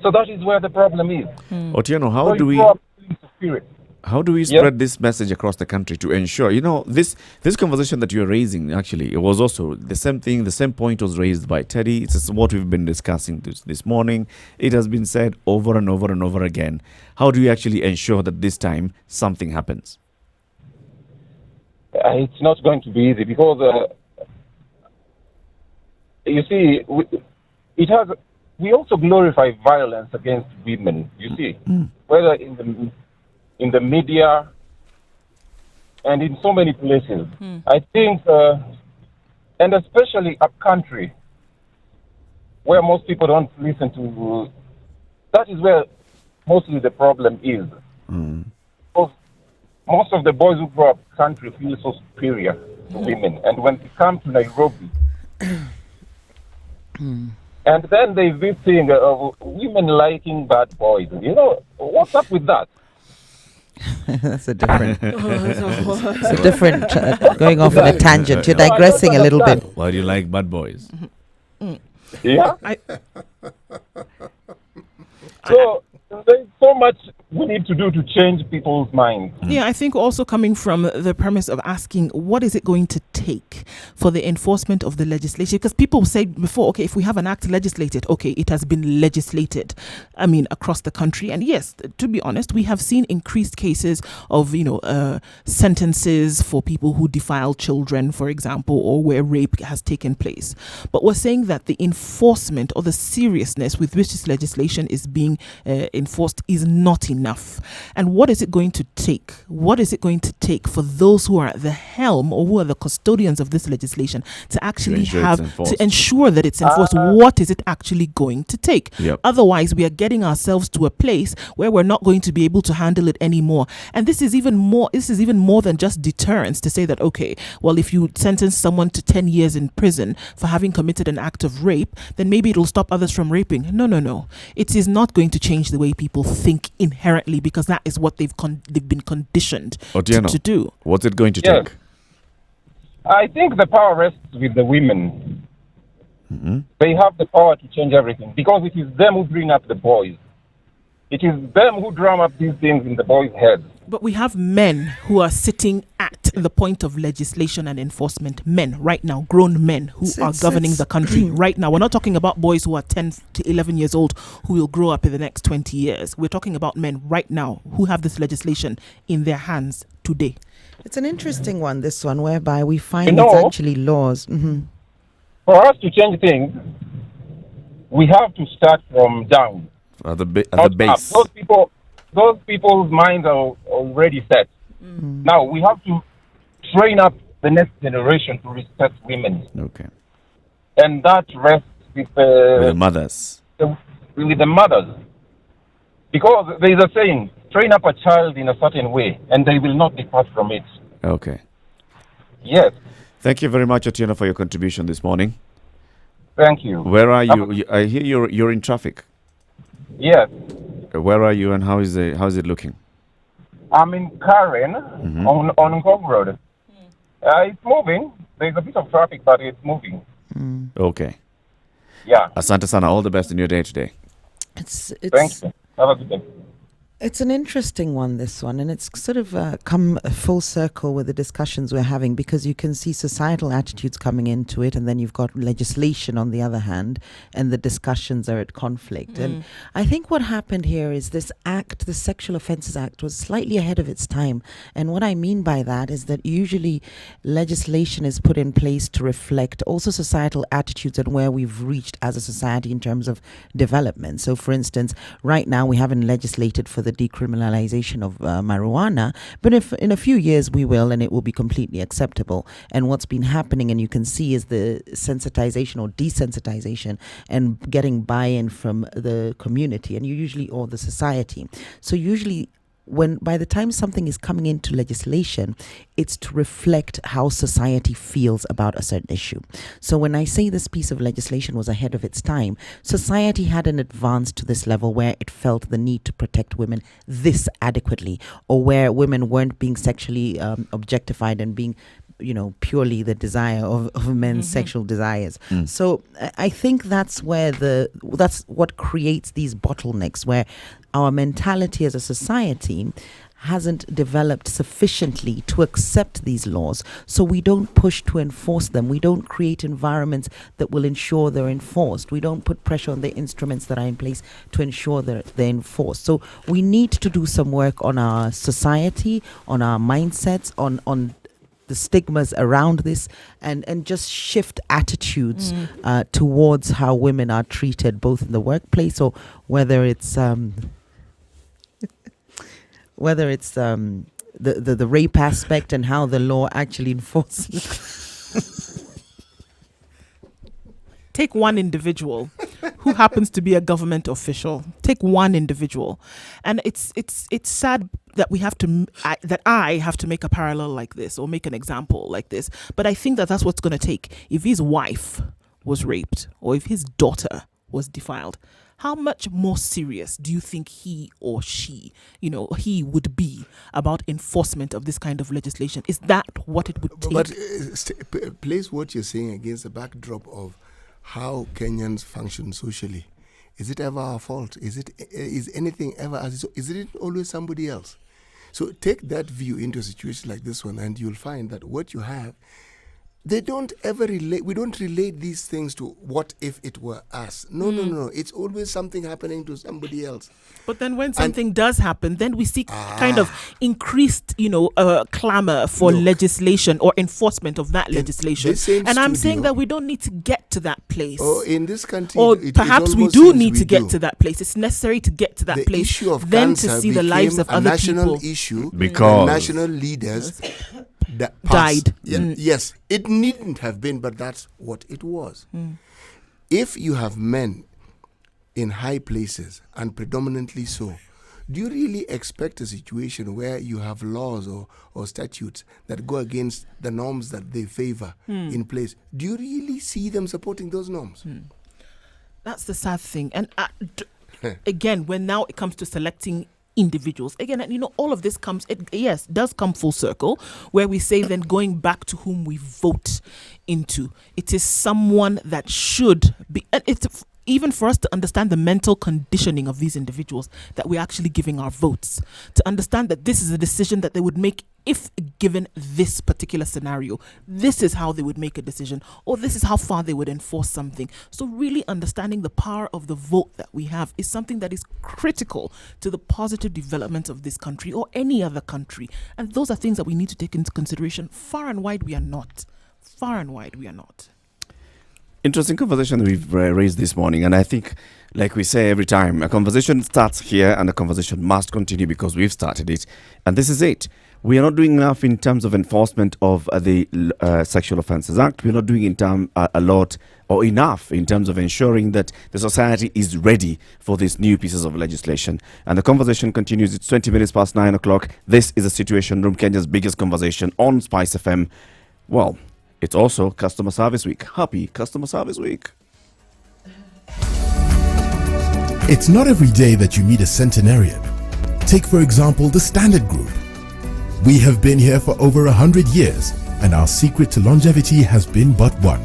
So that is where the problem is. Otieno, how do we spread this message across the country to ensure, you know, this conversation that you're raising, actually, it was also the same thing, the same point was raised by Teddy. It's what we've been discussing this morning. It has been said over and over and over again. How do you actually ensure that this time something happens? It's not going to be easy because, you see, we also glorify violence against women, you see, whether in the media and in so many places. I think, and especially a country where most people don't listen to, that is where mostly the problem is. Because most of the boys who grow up country feel so superior to women. And when they come to Nairobi, and then there's this thing of women liking bad boys. You know, what's up with that? That's a different. It's a different. Going off on a tangent. You're digressing a little bit. Why do you like bad boys? Yeah. So there's so much we need to do to change people's minds. Yeah, I think also coming from the premise of asking, what is it going to take for the enforcement of the legislation? Because people say before, okay, if we have an act legislated, okay, it has been legislated, I mean, across the country. And yes, to be honest, we have seen increased cases of, sentences for people who defile children, for example, or where rape has taken place. But we're saying that the enforcement or the seriousness with which this legislation is being enforced is not ensure And what is it going to take? What is it going to take for those who are at the helm or who are the custodians of this legislation to actually to ensure that it's enforced? What is it actually going to take? Otherwise, we are getting ourselves to a place where we're not going to be able to handle it anymore. And this is even more than just deterrence to say that, okay, well, if you sentence someone to 10 years in prison for having committed an act of rape, then maybe it'll stop others from raping. No. It is not going to change the way people think inherently, because that is what they've been conditioned to do. What's it going to take? I think the power rests with the women. They have the power to change everything, because it is them who bring up the boys. It is them who drum up these things in the boys' heads. But we have men who are sitting at the point of legislation and enforcement. Men right now, grown men who are governing the country right now. We're not talking about boys who are 10 to 11 years old who will grow up in the next 20 years. We're talking about men right now who have this legislation in their hands today. It's an interesting one, this one, whereby we find it's actually laws. For us to change things, we have to start from down. At the base. Those people's minds are already set. Now we have to train up the next generation to respect women. Okay. And that rests with the mothers. With the mothers. Because there is a saying, train up a child in a certain way, and they will not depart from it. Okay. Yes. Thank you very much, Otieno, for your contribution this morning. Thank you. Where are you? I hear you're in traffic. Yes. Where are you, and how is it looking? I'm in Karen on Ngong Road. It's moving. There's a bit of traffic, but it's moving. Okay. Yeah. Asante sana. All the best in your day today. It's Thank you. Have a good day. It's an interesting one, this one, and it's sort of come full circle with the discussions we're having, because you can see societal attitudes coming into it, and then you've got legislation on the other hand, and the discussions are at conflict. And I think what happened here is this act, the Sexual Offences Act, was slightly ahead of its time. And what I mean by that is that usually legislation is put in place to reflect also societal attitudes and where we've reached as a society in terms of development. So, for instance, right now we haven't legislated for the decriminalization of marijuana, but if in a few years we will, and it will be completely acceptable. And what's been happening, and you can see, is the sensitization or desensitization and getting buy-in from the community and or the society. So usually by the time something is coming into legislation, it's to reflect how society feels about a certain issue. So when I say this piece of legislation was ahead of its time, society hadn't advanced to this level where it felt the need to protect women this adequately, or where women weren't being sexually objectified and being purely the desire of men's sexual desires. So I think that's what creates these bottlenecks, where our mentality as a society hasn't developed sufficiently to accept these laws. So we don't push to enforce them. We don't create environments that will ensure they're enforced. We don't put pressure on the instruments that are in place to ensure that they're enforced. So we need to do some work on our society, on our mindsets, on the stigmas around this, and just shift attitudes towards how women are treated, both in the workplace or whether it's the rape aspect and how the law actually enforces. Take one individual who happens to be a government official. Take one individual, and it's sad that I have to make a parallel like this or make an example like this. But I think that that's what's going to take. If his wife was raped or if his daughter was defiled, how much more serious do you think he or she, he would be about enforcement of this kind of legislation? Is that what it would take? But place what you're saying against the backdrop of how Kenyans function socially. Is it ever our fault? Is anything ever is it always somebody else? So take that view into a situation like this one, and you'll find that what you have, they don't ever relate. We don't relate these things to what if it were us. No. It's always something happening to somebody else. But then when something does happen, then we see kind of increased, clamor for legislation or enforcement of that legislation. And I'm saying that we don't need to get to that place. Or in this country, or perhaps we do need to get to that place. It's necessary to get to that place. Issue of then to see the lives of other national people. Issue because national leaders died. Yes, it needn't have been, but that's what it was. If you have men in high places, and predominantly so, do you really expect a situation where you have laws or statutes that go against the norms that they favor in place? Do you really see them supporting those norms? That's the sad thing. And again, when now it comes to selecting individuals, again, and all of this does come full circle, where we say then going back to whom we vote into, it is someone that should be, and it's even for us to understand the mental conditioning of these individuals that we're actually giving our votes, to understand that this is a decision that they would make if given this particular scenario. This is how they would make a decision, or this is how far they would enforce something. So really understanding the power of the vote that we have is something that is critical to the positive development of this country or any other country. And those are things that we need to take into consideration. Far and wide, we are not. Interesting conversation we've raised this morning, and I think, like we say every time, a conversation starts here and a conversation must continue because we've started it, and this is it. We are not doing enough in terms of enforcement of the Sexual Offences Act. We're not doing a lot or enough in terms of ensuring that the society is ready for these new pieces of legislation. And the conversation continues. It's 20 minutes past 9 o'clock. This is a Situation Room, Kenya's biggest conversation on Spice FM. Well, it's also Customer Service Week. Happy Customer Service Week. It's not every day that you meet a centenarian. Take, for example, the Standard Group. We have been here for over 100 years, and our secret to longevity has been but one: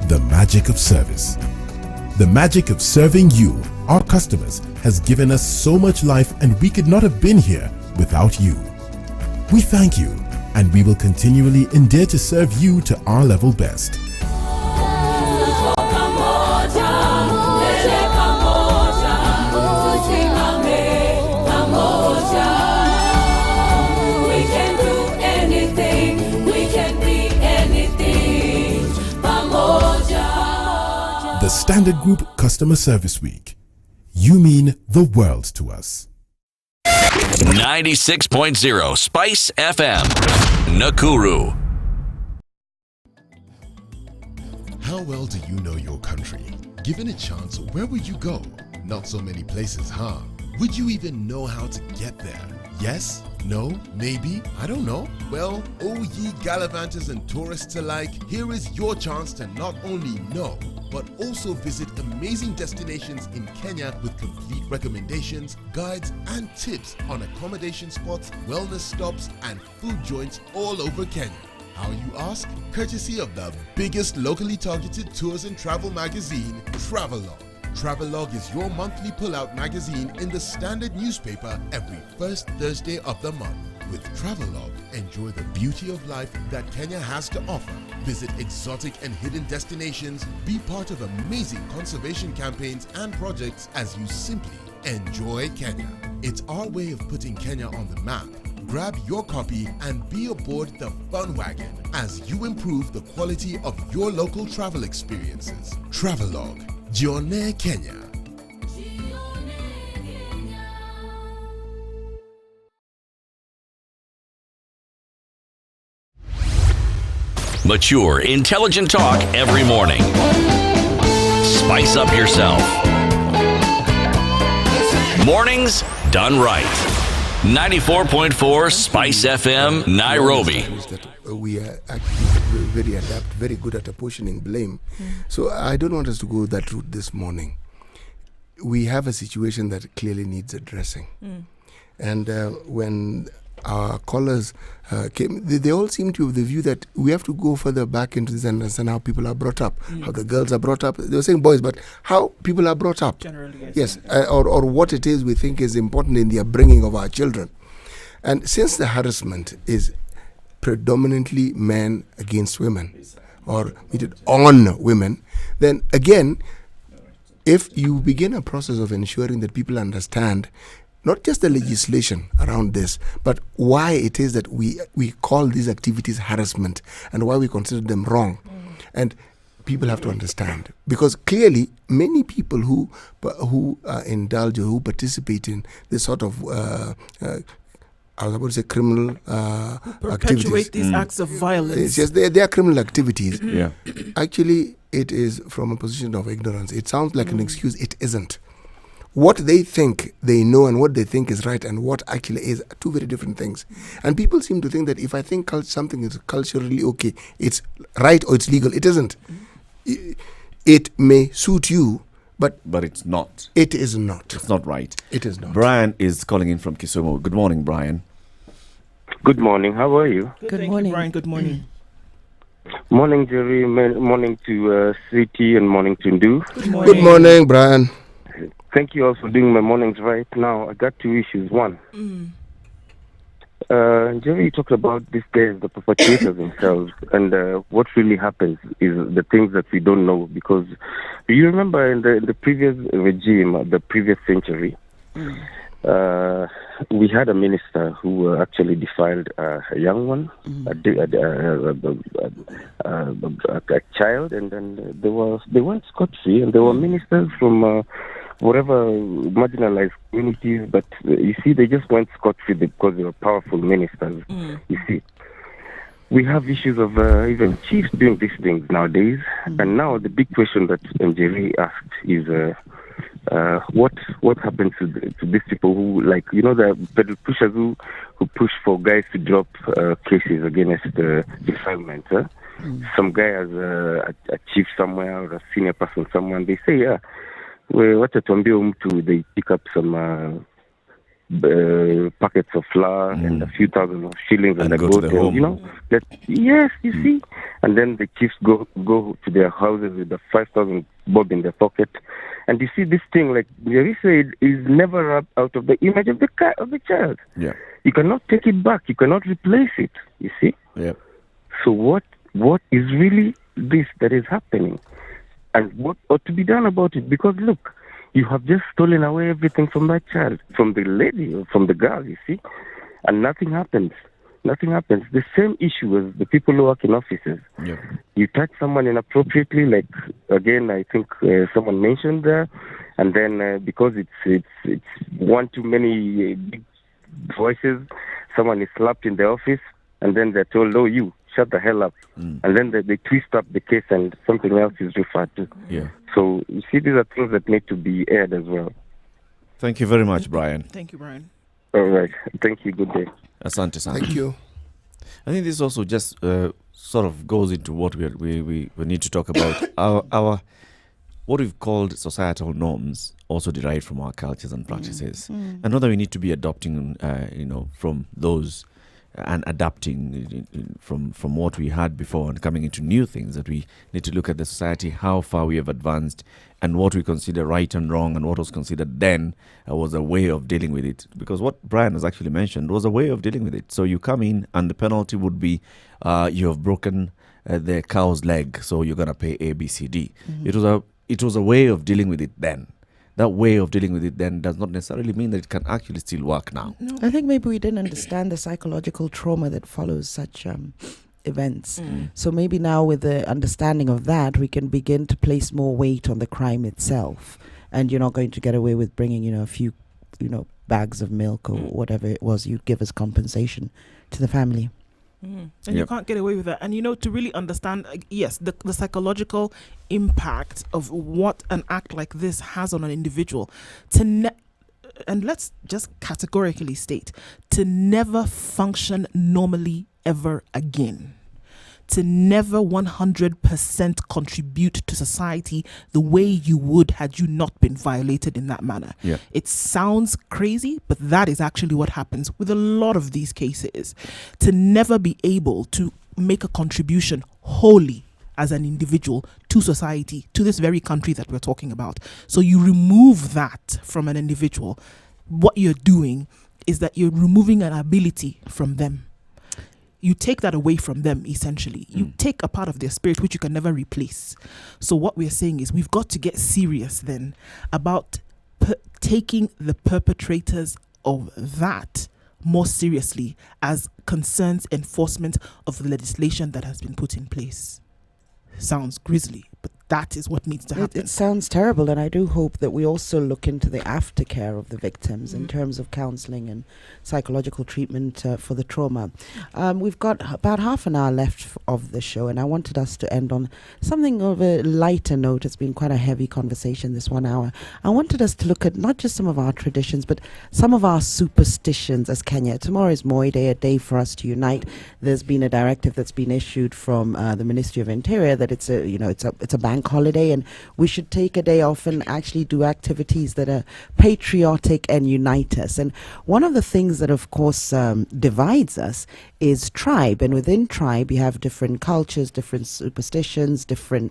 the magic of service. The magic of serving you, our customers, has given us so much life, and we could not have been here without you. We thank you, and we will continually endear to serve you to our level best. The Standard Group Customer Service Week. You mean the world to us. 96.0 Spice FM, Nakuru. How well do you know your country? Given a chance, where would you go? Not so many places, huh? Would you even know how to get there? Yes? No? Maybe? I don't know. Well, oh ye gallivanters and tourists alike, here is your chance to not only know, but also visit amazing destinations in Kenya with complete recommendations, guides, and tips on accommodation spots, wellness stops, and food joints all over Kenya. How, you ask? Courtesy of the biggest locally targeted tours and travel magazine, Travelog. Travelog is your monthly pull-out magazine in the Standard newspaper every first Thursday of the month. With Travelog, enjoy the beauty of life that Kenya has to offer. Visit exotic and hidden destinations, be part of amazing conservation campaigns and projects as you simply enjoy Kenya. It's our way of putting Kenya on the map. Grab your copy and be aboard the fun wagon as you improve the quality of your local travel experiences. Travelog, Jione Kenya. Mature, intelligent talk every morning. Spice up yourself. Mornings done right. 94.4 Spice FM, Nairobi. We are actually very good at apportioning blame. So I don't want us to go that route this morning. We have a situation that clearly needs addressing. And when our callers came, they all seem to have the view that we have to go further back into this and understand how people are brought up, how the girls are brought up. They were saying boys, but how people are brought up. Generally, yes. Or what it is we think is important in the upbringing of our children. And since the harassment is predominantly men against women, or on women, then again, if you begin a process of ensuring that people understand not just the legislation around this, but why it is that we call these activities harassment and why we consider them wrong. And people have to understand, because clearly many people who indulge or who participate in this sort of I was about to say criminal activities. Perpetuate these acts of violence. Yes, they are criminal activities. Yeah. Actually, it is from a position of ignorance. It sounds like an excuse. It isn't. What they think they know and what they think is right and what actually is are two very different things. And people seem to think that if I think something is culturally okay, it's right or it's legal. It isn't. It may suit you, but it's not. It is not. It's not right. It is not. Brian is calling in from Kisumu. Good morning, Brian. Good morning. How are you? Good morning, Brian. Good morning. Morning, Jerry. Morning to City and morning to Ndu. Good morning, Brian. Thank you all for doing my mornings right now. I got two issues. One, Jerry talked about these guys, the perpetrators themselves, and what really happens is the things that we don't know. Because you remember in the previous regime, the previous century, we had a minister who actually defiled a young one, a child, and then they went scot-free, and there were ministers from whatever marginalized communities, but you see, they just went scot-free because they were powerful ministers. You see, we have issues of even chiefs doing these things nowadays, and now the big question that MJ asked is what happens to these people who, like, you know, the pedal pushers who push for guys to drop cases against defilement. Some guy has a chief somewhere or a senior person somewhere, and they say, yeah, they pick up some packets of flour and a few thousand of shillings, and they go go to the there, home. you know. Yes, you see. And then the chiefs go to their houses with the 5,000 bob in their pocket. And you see this thing, like Jerry said, is never out of the image of the child. Yeah. You cannot take it back. You cannot replace it. You see. Yeah. So what is really this that is happening, and what ought to be done about it? Because look, you have just stolen away everything from that child, from the lady or from the girl. You see, and nothing happens. Nothing happens. The same issue as the people who work in offices. Yeah. You touch someone inappropriately, like again, I think someone mentioned there, and then because it's one too many big voices, someone is slapped in the office, and then they're told, "Oh, you shut the hell up," and then they twist up the case, and something else is referred to. Yeah. So you see, these are things that need to be aired as well. Thank you very much, Brian. Thank you, Brian. All right. Thank you. Good day. Asante sana. Thank you. I think this also just sort of goes into what we need to talk about. Our what we've called societal norms also derived from our cultures and practices. And not that we need to be adopting, from those and adapting from what we had before and coming into new things, that we need to look at the society, how far we have advanced, and what we consider right and wrong, and what was considered then was a way of dealing with it. Because what Brian has actually mentioned was a way of dealing with it. So you come in and the penalty would be you have broken the cow's leg, so you're going to pay A, B, C, D. It was a way of dealing with it then. That way of dealing with it then does not necessarily mean that it can actually still work now. No. I think maybe we didn't understand the psychological trauma that follows such events. So maybe now with the understanding of that, we can begin to place more weight on the crime itself. And you're not going to get away with bringing, a few, bags of milk or whatever it was you'd give as compensation to the family. And you can't get away with that. And, to really understand, yes, the psychological impact of what an act like this has on an individual, and let's just categorically state, to never function normally ever again. To never 100% contribute to society the way you would had you not been violated in that manner. Yeah. It sounds crazy, but that is actually what happens with a lot of these cases. To never be able to make a contribution wholly as an individual to society, to this very country that we're talking about. So you remove that from an individual. What you're doing is that you're removing an ability from them. You take that away from them, essentially. You take a part of their spirit, which you can never replace. So what we're saying is we've got to get serious then about taking the perpetrators of that more seriously as concerns enforcement of the legislation that has been put in place. Sounds grisly, but that is what needs to happen. It sounds terrible, and I do hope that we also look into the aftercare of the victims in terms of counselling and psychological treatment for the trauma. We've got about half an hour left of the show, and I wanted us to end on something of a lighter note. It's been quite a heavy conversation this 1 hour. I wanted us to look at not just some of our traditions, but some of our superstitions as Kenya. Tomorrow is Moi Day, a day for us to unite. There's been a directive that's been issued from the Ministry of Interior that it's a bank holiday, and we should take a day off and actually do activities that are patriotic and unite us. And one of the things that, of course, divides us is tribe. And within tribe, you have different cultures, different superstitions, different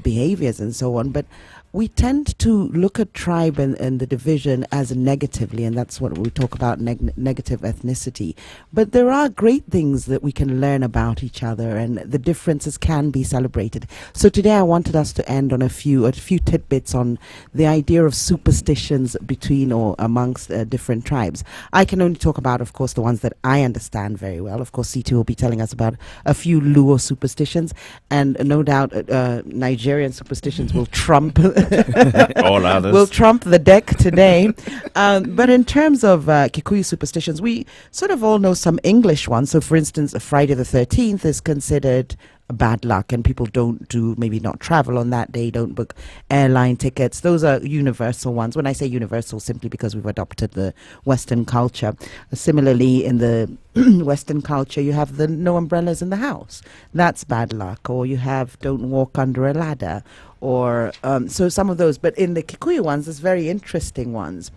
behaviors, and so on. But we tend to look at tribe and the division as negatively, and that's what we talk about, negative ethnicity. But there are great things that we can learn about each other, and the differences can be celebrated. So today I wanted us to end on a few tidbits on the idea of superstitions between or amongst different tribes. I can only talk about, of course, the ones that I understand very well. Of course, C2 will be telling us about a few Luo superstitions, and no doubt Nigerian superstitions will trump all others. Will trump the deck today. But in terms of Kikuyu superstitions, we sort of all know some English ones. So, for instance, Friday the 13th is considered bad luck, and people maybe not travel on that day, don't book airline tickets. Those are universal ones. When I say universal, simply because we've adopted the Western culture. Similarly, in the Western culture, you have the no umbrellas in the house. That's bad luck. Or you have don't walk under a ladder. Or so some of those. But in the Kikuyu ones, there's very interesting ones.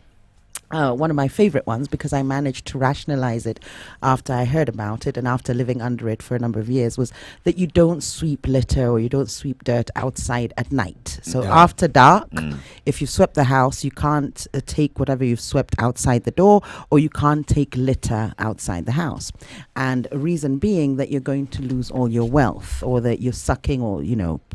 one of my favorite ones, because I managed to rationalize it after I heard about it and after living under it for a number of years, was that you don't sweep litter or you don't sweep dirt outside at night. So after dark, if you've swept the house, you can't take whatever you've swept outside the door, or you can't take litter outside the house. And a reason being that you're going to lose all your wealth, or that you're sucking or,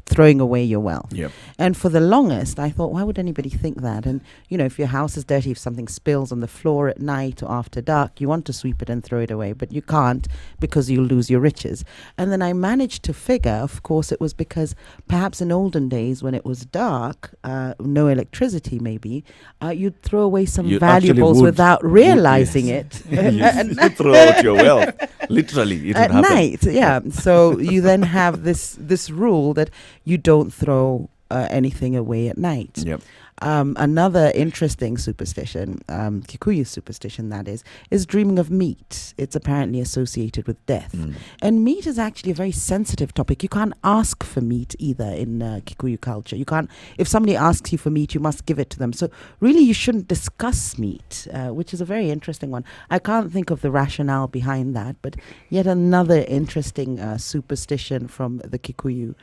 throwing away your wealth. Yep. And for the longest, I thought, why would anybody think that? And, if your house is dirty, if something spills on the floor at night or after dark, you want to sweep it and throw it away, but you can't because you'll lose your riches. And then I managed to figure, of course, it was because perhaps in olden days when it was dark, no electricity maybe, you'd throw away some valuables without realizing it. You throw out your wealth. Literally, it at would happen. night, yeah. So you then have this rule that you don't throw anything away at night. Yep. Another interesting superstition, Kikuyu superstition that is dreaming of meat. It's apparently associated with death. And meat is actually a very sensitive topic. You can't ask for meat either in Kikuyu culture. You can't, if somebody asks you for meat, you must give it to them. So really you shouldn't discuss meat, which is a very interesting one. I can't think of the rationale behind that, but yet another interesting superstition from the Kikuyu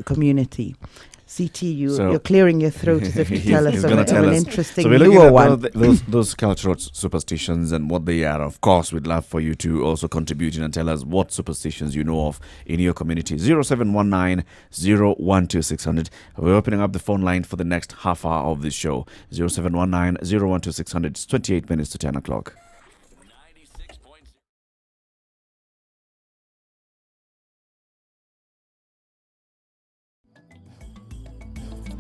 community. CT, you're clearing your throat as if to tell us of an interesting newer one. Those cultural superstitions and what they are. Of course, we'd love for you to also contribute and tell us what superstitions you know of in your community. 0719 012 600. We're opening up the phone line for the next half hour of this show. 0719 012 600. It's 28 minutes to 10 o'clock.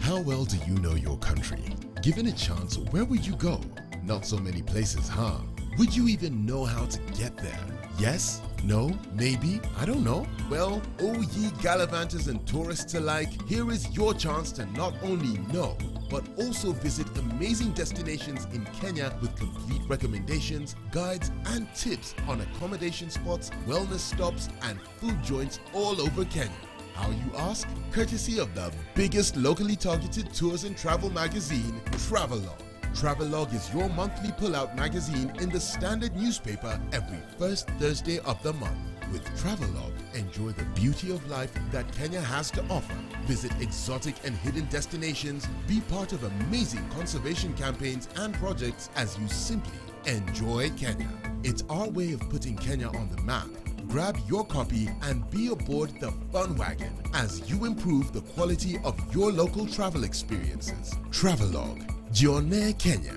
How well do you know your country? Given a chance, where would you go? Not so many places, huh? Would you even know how to get there? Yes? No? Maybe? I don't know. Well, oh ye gallivanters and tourists alike, here is your chance to not only know, but also visit amazing destinations in Kenya with complete recommendations, guides, and tips on accommodation spots, wellness stops, and food joints all over Kenya. How you ask? Courtesy of the biggest locally targeted tours and travel magazine, Travelogue. Travelogue is your monthly pull-out magazine in the Standard newspaper every first Thursday of the month. With Travelogue, enjoy the beauty of life that Kenya has to offer. Visit exotic and hidden destinations, be part of amazing conservation campaigns and projects as you simply enjoy Kenya. It's our way of putting Kenya on the map. Grab your copy and be aboard the fun wagon as you improve the quality of your local travel experiences. Travelogue, Jione Kenya.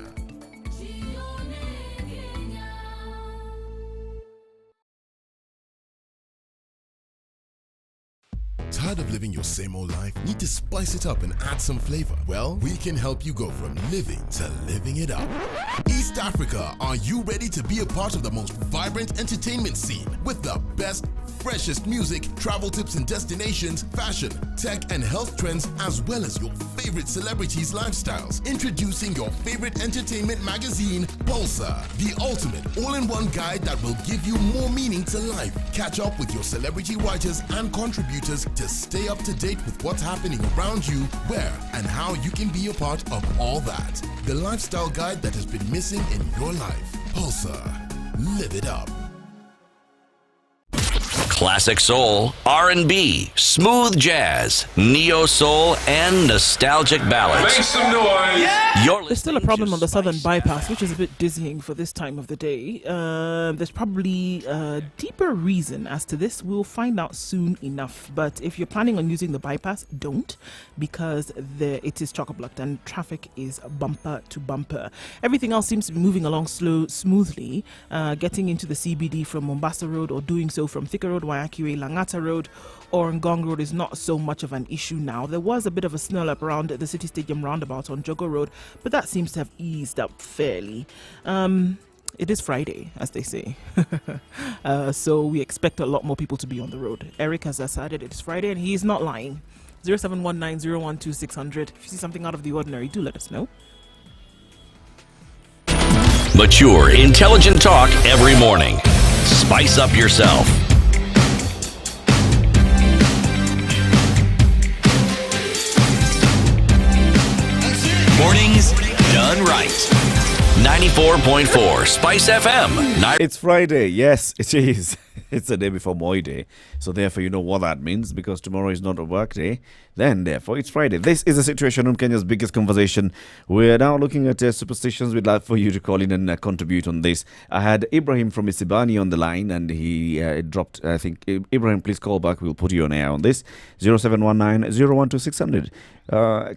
Tired of living your same old life? Need to spice it up and add some flavor? Well, we can help you go from living to living it up. East Africa, are you ready to be a part of the most vibrant entertainment scene with the best, freshest music, travel tips and destinations, fashion, tech and health trends, as well as your favorite celebrities' lifestyles? Introducing your favorite entertainment magazine, Pulsar, the ultimate all-in-one guide that will give you more meaning to life. Catch up with your celebrity writers and contributors to stay up to date with what's happening around you, where and how you can be a part of all that. The lifestyle guide that has been missing in your life. Pulsar. Live it up. Classic soul, R&B, smooth jazz, neo soul, and nostalgic ballads. Make some noise. Yeah! There's still a problem on the southern bypass, which is a bit dizzying for this time of the day. There's probably a deeper reason as to this. We'll find out soon enough. But if you're planning on using the bypass, don't, because it is chock-a-blocked and traffic is bumper to bumper. Everything else seems to be moving along smoothly. Getting into the CBD from Mombasa Road or doing so from Thika Road, Waiakere, Langata Road or Ngong Road is not so much of an issue now. There was a bit of a snarl up around the City Stadium roundabout on Jogo Road, but that seems to have eased up fairly. It is Friday, as they say. So we expect a lot more people to be on the road. Eric has decided it is Friday and he is not lying. 0719-012-600. If you see something out of the ordinary, do let us know. Mature, intelligent talk every morning. Spice up yourself. Mornings done right. 94.4 Spice FM. It's Friday. Yes, it is. It's the day before Moi Day. So therefore, you know what that means, because tomorrow is not a work day. Then, therefore, it's Friday. This is the Situation Room, Kenya's biggest conversation. We're now looking at superstitions. We'd like for you to call in and contribute on this. I had Ibrahim from Isibani on the line, and he dropped, I think. Ibrahim, please call back. We'll put you on air on this. 0719 012 600.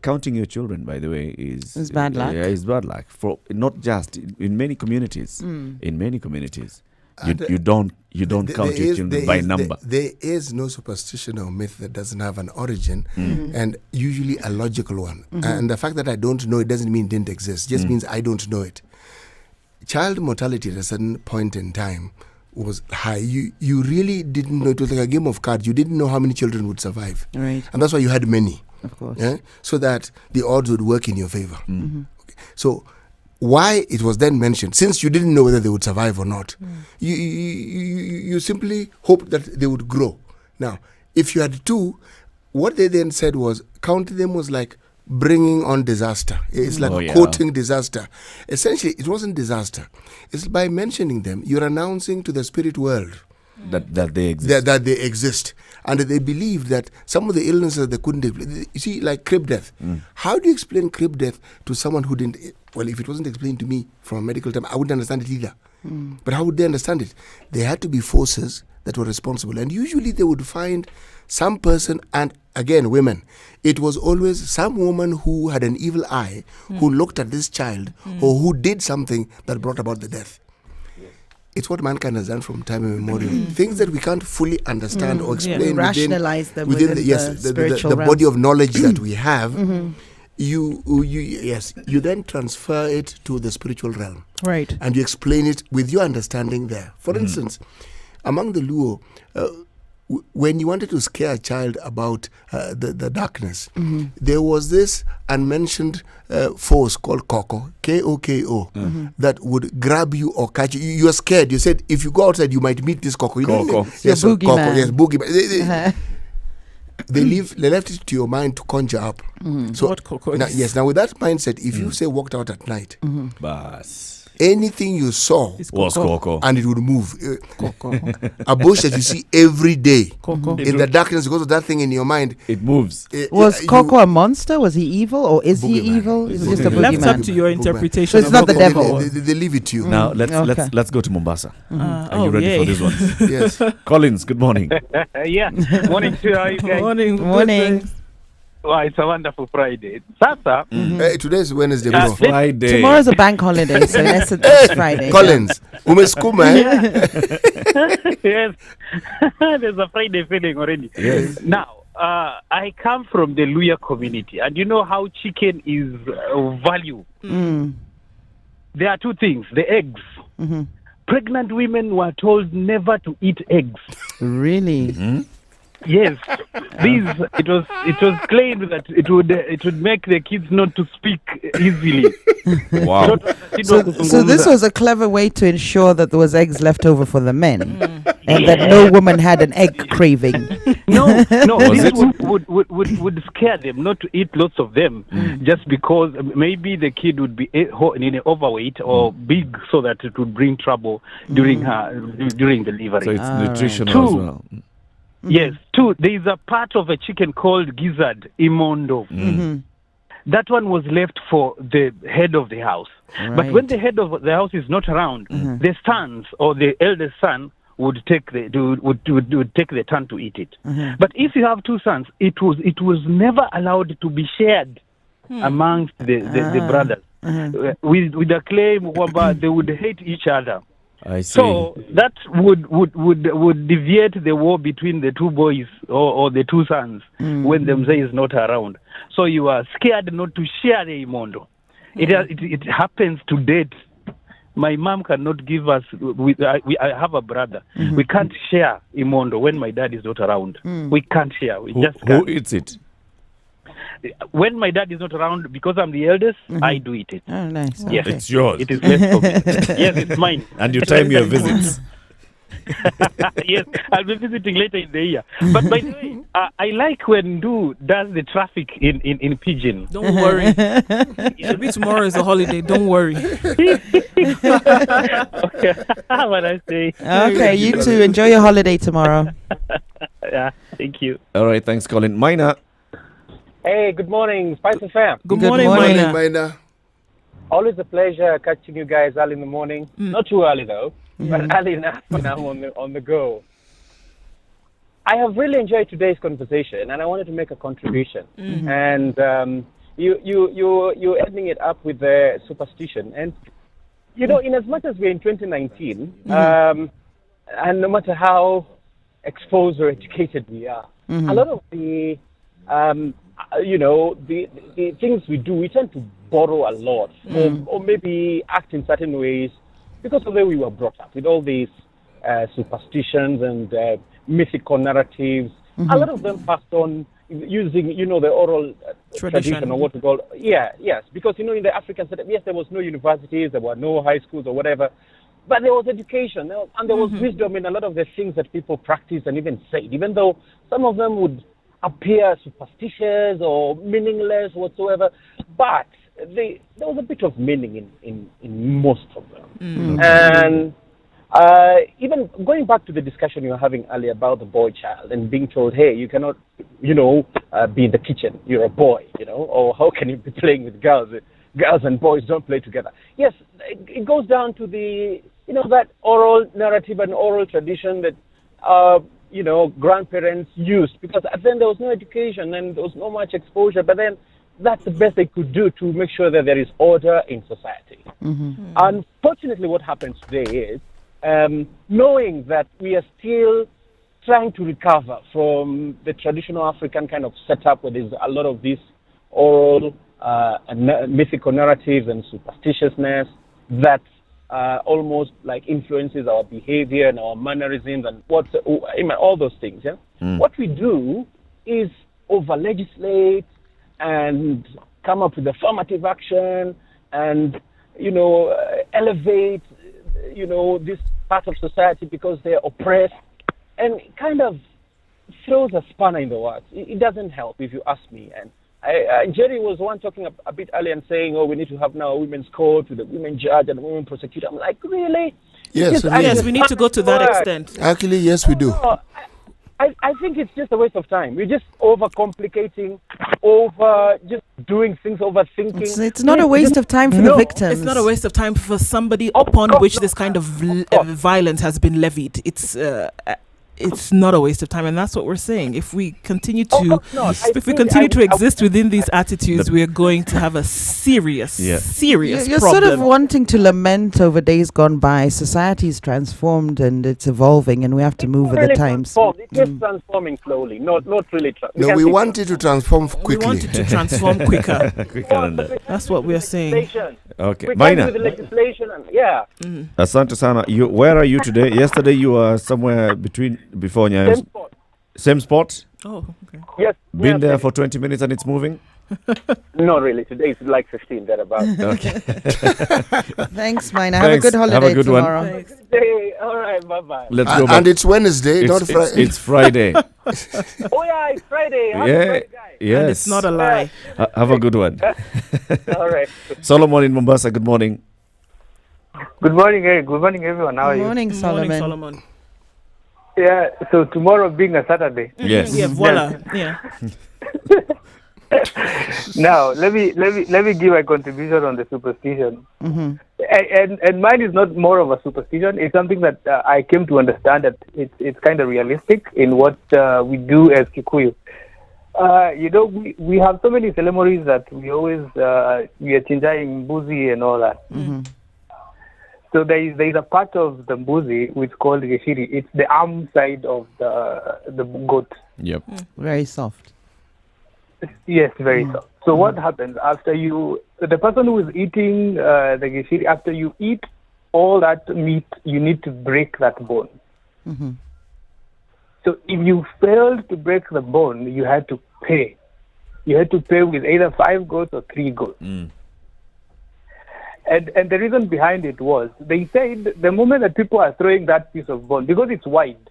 Counting your children, by the way, is bad luck. Yeah, it's bad luck. For not just in many communities. In many communities, you don't count your children by number. There is no superstition or myth that doesn't have an origin, and usually a logical one. And the fact that I don't know it doesn't mean it didn't exist. It just means I don't know it. Child mortality at a certain point in time was high. You really didn't know. It was like a game of cards. You didn't know how many children would survive. Right. And that's why you had many. Of course. Yeah? So that the odds would work in your favor. Okay. So why it was then mentioned, since you didn't know whether they would survive or not, you simply hoped that they would grow. Now, if you had two, what they then said was, counting them was like bringing on disaster. It's like quoting disaster. Essentially, it wasn't disaster. It's by mentioning them, you're announcing to the spirit world that they exist. That they exist. And they believed that some of the illnesses they couldn't explain. You see, like crib death. How do you explain crib death to someone who didn't? Well, if it wasn't explained to me from a medical term, I wouldn't understand it either. But how would they understand it? There had to be forces that were responsible. And usually they would find some person, and again, women. It was always some woman who had an evil eye, who looked at this child, or who did something that brought about the death. It's what mankind has done from time immemorial. Things that we can't fully understand or explain rationalize them within the body of knowledge that we have. You then transfer it to the spiritual realm. Right. And you explain it with your understanding there. For instance, among the Luo, when you wanted to scare a child about the darkness, there was this unmentioned force called Koko, K-O-K-O, that would grab you or catch you. You are scared. You said, if you go outside, you might meet this Koko. Yes, Koko. Yes, boogeyman. They left it to your mind to conjure up. So what Koko is? Yes, now with that mindset, if you say walked out at night, anything you saw was Koko, and it would move. A bush that you see every day in the darkness, because of that thing in your mind, it moves. Was Koko a monster? Was he evil, or is he evil? Is it just a boogeyman? Left up to your interpretation. So it's not the devil. They leave it to you. Now let's go to Mombasa. Are you ready for this one? Yes. Collins, good morning. Morning to you guys. Morning. Wow, it's a wonderful Friday. Sasa. Today is Wednesday. Friday. Tomorrow's a bank holiday, so that's it's Friday. Collins, umeskuma. Yes. There's a Friday feeling already. Yes. Now, I come from the Luya community, and you know how chicken is value. There are two things: the eggs. Pregnant women were told never to eat eggs. Really? Yes, it was claimed that it would make the kids not to speak easily. Wow. So this was a clever way to ensure that there was eggs left over for the men, and that no woman had an egg craving. No, this would scare them not to eat lots of them, just because maybe the kid would be overweight or big, so that it would bring trouble during delivery. So it's nutritional as well. Yes, there is a part of a chicken called gizzard, imondo. That one was left for the head of the house. Right. But when the head of the house is not around, the sons or the eldest son would take the turn to eat it. But if you have two sons, it was never allowed to be shared amongst the brothers. With the claim that they would hate each other. I see. So that would deviate the war between the two boys or the two sons when the mzee is not around. So you are scared not to share the imondo. It happens to date. My mom cannot give us. I have a brother. We can't share imondo when my dad is not around. We can't share. We just can't. Who eats it? When my dad is not around, because I'm the eldest, I do eat it. Oh, nice. Yes, it's yours. It is left for me. Yes, it's mine. And you time your visits. Yes, I'll be visiting later in the year. But by the way, I like when Ndu does the traffic in Pidgin. Don't worry. Maybe tomorrow is a holiday. Don't worry. Okay, have a nice day. Okay, you too. Enjoy your holiday tomorrow. Yeah, thank you. All right, thanks, Colin. Mina. Hey, good morning, Spice FM. Good morning, Mina. Mina. Always a pleasure catching you guys early in the morning. Not too early though, but early enough when I'm on the go. I have really enjoyed today's conversation, and I wanted to make a contribution. And you ending it up with the superstition, and you know, in as much as we're in 2019, and no matter how exposed or educated we are, a lot of the you know, the things we do, we tend to borrow a lot, or maybe act in certain ways because of the way we were brought up with all these superstitions and mythical narratives. A lot of them passed on using, you know, the oral tradition or what we call, because, you know, in the African setup, yes, there was no universities, there were no high schools or whatever, but there was education, and there was wisdom in a lot of the things that people practiced and even said, even though some of them would appear superstitious or meaningless whatsoever, but there was a bit of meaning in most of them. And even going back to the discussion you were having earlier about the boy child and being told, hey, you cannot, you know, be in the kitchen, you're a boy, you know, or how can you be playing with girls? Girls and boys don't play together. Yes, it goes down to the, you know, that oral narrative and oral tradition that you know, grandparents used, because then there was no education and there was no much exposure, but then that's the best they could do to make sure that there is order in society. Unfortunately, what happens today is knowing that we are still trying to recover from the traditional African kind of setup where there's a lot of this oral mythical narratives and superstitiousness that almost like influences our behavior and our mannerisms and all those things. What we do is over legislate and come up with affirmative action and, you know, elevate, you know, this part of society because they're oppressed, and kind of throws a spanner in the works. It doesn't help, if you ask me. And Jerry was one talking a bit earlier and saying, oh, we need to have now a women's court with a women judge and a women prosecutor. I'm like, really? Yes, we need to go to that extent. Actually, yes, we do. No, I think it's just a waste of time. We're just overcomplicating, overthinking. It's not a waste of time for the victims. It's not a waste of time for somebody upon which this kind of violence has been levied. It's not a waste of time, and that's what we're saying. If we continue to, exist within these attitudes, we are going to have a serious problem. You're sort of wanting to lament over days gone by. Society's transformed and it's evolving, and we have to move with the times. It is transforming slowly, not really. We want it to transform quickly. We want it to transform quicker. That's what we are saying. Okay, Mina. With the legislation Asante sana. Where are you today? Yesterday you were somewhere before Nyayo. Same spot? Oh, okay. Yes. Been there for 20 minutes and it's moving? Not really. Today it's like 15, thereabouts. Okay. Thanks, Mina. Have a good holiday Have a good tomorrow. one. Thanks. Hey, all right, bye-bye. Let's go back. And it's Wednesday, not Friday. It's Friday. Oh, yeah, it's Friday. Yes. And it's not a lie. Have a good one. All right. Solomon in Mombasa, good morning. Good morning, Eric. Good morning, everyone. How are you? Good morning, Solomon. Morning, Solomon. Yeah, so tomorrow being a Saturday. Yes. Yeah, voila. Yeah. Now, let me give a contribution on the superstition. And mine is not more of a superstition. It's something that I came to understand that it's kind of realistic in what we do as Kikuyu. You know, we have so many ceremonies that we always we are chinjai mbuzi and all that. So there is a part of the mbuzi which is called geshiri. It's the arm side of the goat. Yep. Very soft. Yes, very soft. So what happens after the person who is eating the geshiri, after you eat all that meat, you need to break that bone. So if you failed to break the bone, you had to pay. You had to pay with either 5 goats or 3 goats. And the reason behind it was, they said the moment that people are throwing that piece of bone, because it's wide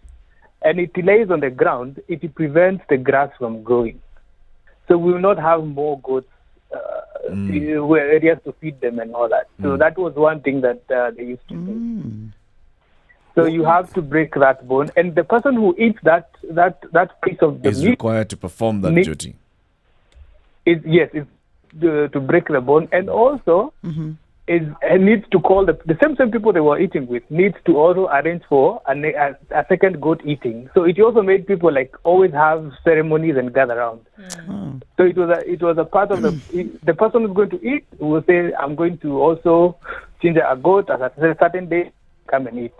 and it lays on the ground, it prevents the grass from growing. So we will not have more goats, areas to feed them and all that. So that was one thing that they used to do. So you have to break that bone, and the person who eats that piece of the is meat required to perform that duty. It's to break the bone, and also it needs to call the same people they were eating with needs to also arrange for a second goat eating. So it also made people like always have ceremonies and gather around. So it was a part of the person who's going to eat will say, I'm going to also change a goat at a certain day, come and eat.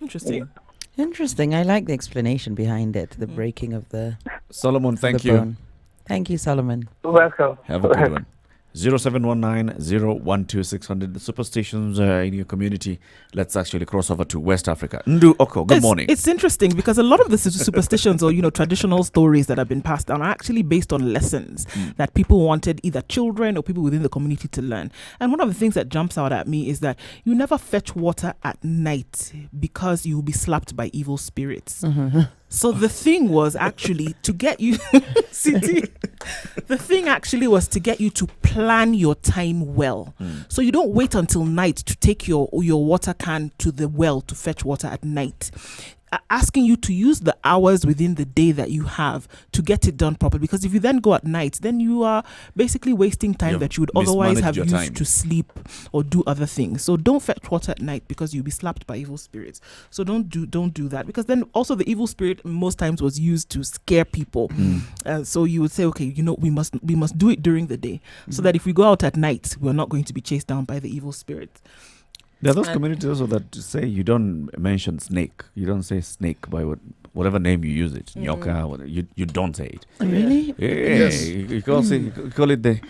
Interesting. Interesting. I like the explanation behind it, the breaking of the Solomon, thank the you. bone. Thank you, Solomon. Welcome. Have a good one. 0719-012-600. The superstitions in your community. Let's actually cross over to West Africa. Ndu Oko, good morning. It's interesting because a lot of the superstitions or traditional stories that have been passed down are actually based on lessons that people wanted either children or people within the community to learn. And one of the things that jumps out at me is that you never fetch water at night because you will be slapped by evil spirits. So the thing was actually to get you, the thing actually was to get you to plan your time well. So you don't wait until night to take your water can to the well to fetch water at night. Asking you to use the hours within the day that you have to get it done properly. Because if you then go at night, then you are basically wasting time that you would otherwise have used to sleep or do other things. So don't fetch water at night because you'll be slapped by evil spirits. So don't do that, because then also the evil spirit most times was used to scare people. So you would say, okay, we must do it during the day so that if we go out at night, we're not going to be chased down by the evil spirit. There are those communities also that say you don't mention snake. You don't say snake by whatever name you use it. Nyoka, you don't say it. Really? Yeah, Yes. you call it the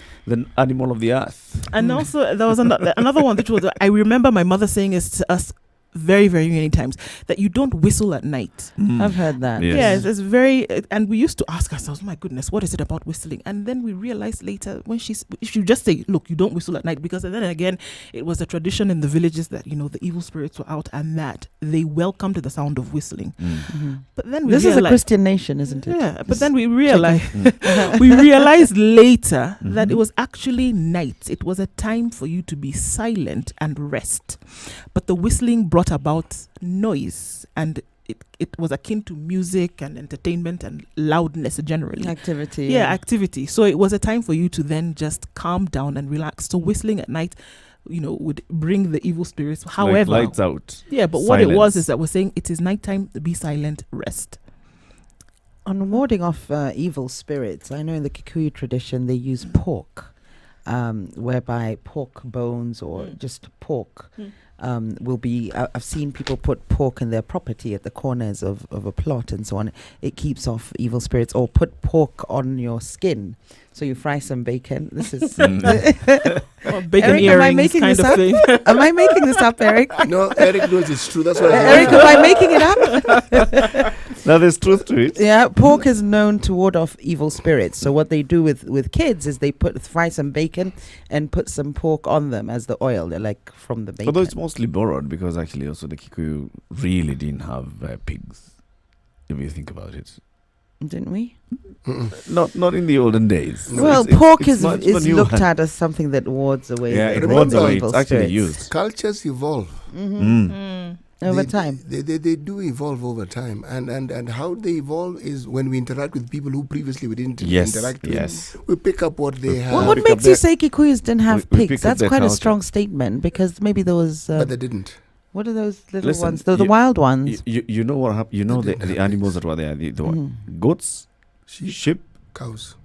animal of the earth. And also there was another one which was, I remember my mother saying this to us very, very many times, that you don't whistle at night. I've heard that. Yes, it's very, and we used to ask ourselves, my goodness, what is it about whistling? And then we realized later when she just say, look, you don't whistle at night, because then again, it was a tradition in the villages that, the evil spirits were out and that they welcomed the sound of whistling. But then this is a Christian nation, isn't it? Yeah, but then we realized, later that it was actually night. It was a time for you to be silent and rest. But the whistling brought about noise, and it was akin to music and entertainment and loudness generally. Activity. Activity. So it was a time for you to then just calm down and relax. So whistling at night, would bring the evil spirits. However, lights out. Yeah, but what it was is that we're saying it is nighttime, be silent, rest. On warding off evil spirits, I know in the Kikuyu tradition they use pork, whereby pork bones or just pork will be, I've seen people put pork in their property at the corners of a plot and so on. It keeps off evil spirits. Or put pork on your skin. So you fry some bacon. This is bacon Eric, am I making this up? Am I making this up, Eric? No, Eric knows it's true. That's what Eric, am I making it up? No, there's truth to it. Yeah, pork is known to ward off evil spirits. So what they do with kids is they fry some bacon and put some pork on them as the oil. They're like from the bacon. Although it's mostly borrowed, because actually also the Kikuyu really didn't have pigs, if you think about it. Didn't we? Not in the olden days. Well, pork is looked at as something that wards away. Yeah, it wards away. It's actually used. Cultures evolve over time. They do evolve over time, and how they evolve is when we interact with people who previously we didn't interact with. Yes. We pick up what they have. Well, what makes you say Kikuyus didn't have we pigs? That's quite a strong statement, because maybe there was. But they didn't. What are those little ones? They're the wild ones. You know what happened? You know the animals that were there. The goats, sheep, cows,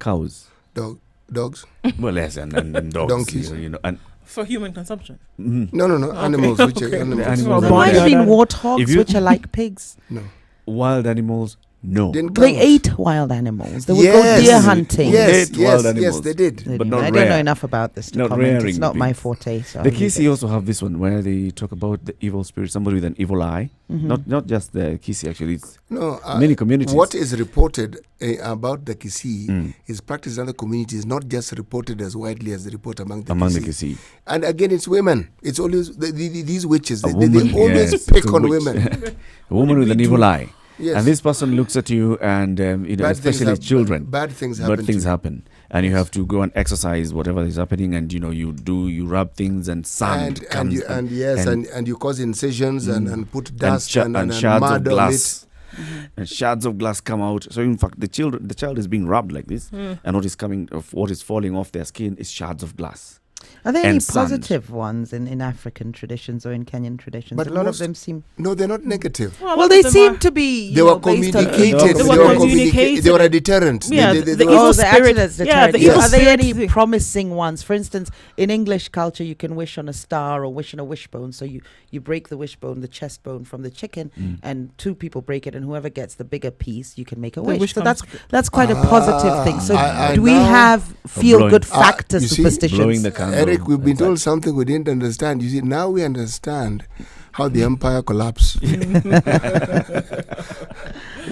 dogs. Well, yes, and dogs. Donkeys. And for human consumption. No. Animals. Which are animals? There might have been warthogs, which are like pigs. No. Wild animals, No. Didn't They count. ate wild animals. They would go deer hunting. Yes, Ate wild yes, animals. they did. But not I rare. don't know enough about this to Not comment. It's rearing not my pigs. forte. So The I'll leave Kisi it. also have this one where they talk about the evil spirit, somebody with an evil eye. Not just the Kisi, actually. It's No, many communities. What is reported about the Kisi is practiced in other communities, not just reported as widely as the report among the Kisi. And again, it's women. It's always these witches. They always pick on women. A woman with an evil eye. Yes. And this person looks at you, and especially children. Bad things happen. And you have to go and exercise whatever is happening, and you rub things, and sand and you cause incisions and put dust and shards mud of glass. on it. And shards of glass come out. So in fact, the child is being rubbed like this, and what is falling off their skin is shards of glass. Are there any sand. positive ones in African traditions or in Kenyan traditions? But a lot of them seem... No, they're not negative. Well, they seem to be... They were communicated. They were a deterrent. Yeah, They the evil spirit. Yeah, the evil Are there spirit any promising ones? For instance, in English culture, you can wish on a star or wish on a wishbone. So you break the wishbone, the chest bone from the chicken, and two people break it, and whoever gets the bigger piece, you can make a wish. So that's quite a positive thing. So do we have feel-good factor superstitions? Eric, we've been told something we didn't understand. You see, now we understand how the empire collapsed.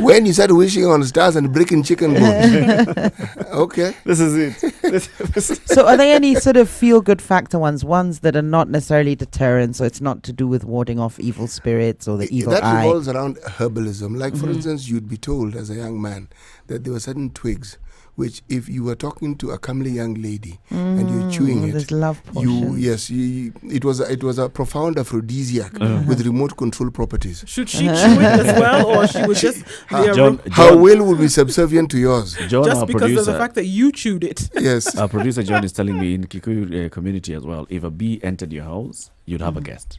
When you start wishing on stars and breaking chicken bones. Okay. This is it. So are there any sort of feel-good factor ones that are not necessarily deterrents, so it's not to do with warding off evil spirits or the evil that eye? revolves around herbalism. Like, for instance, you'd be told as a young man that there were certain twigs which, if you were talking to a comely young lady and you're chewing it, love it was a profound aphrodisiac with remote control properties. Should she chew it as well, or she would just her will would be subservient to yours, John, just because of the fact that you chewed it? Yes. Our producer John is telling me in Kikuyu community as well, if a bee entered your house, you'd have a guest.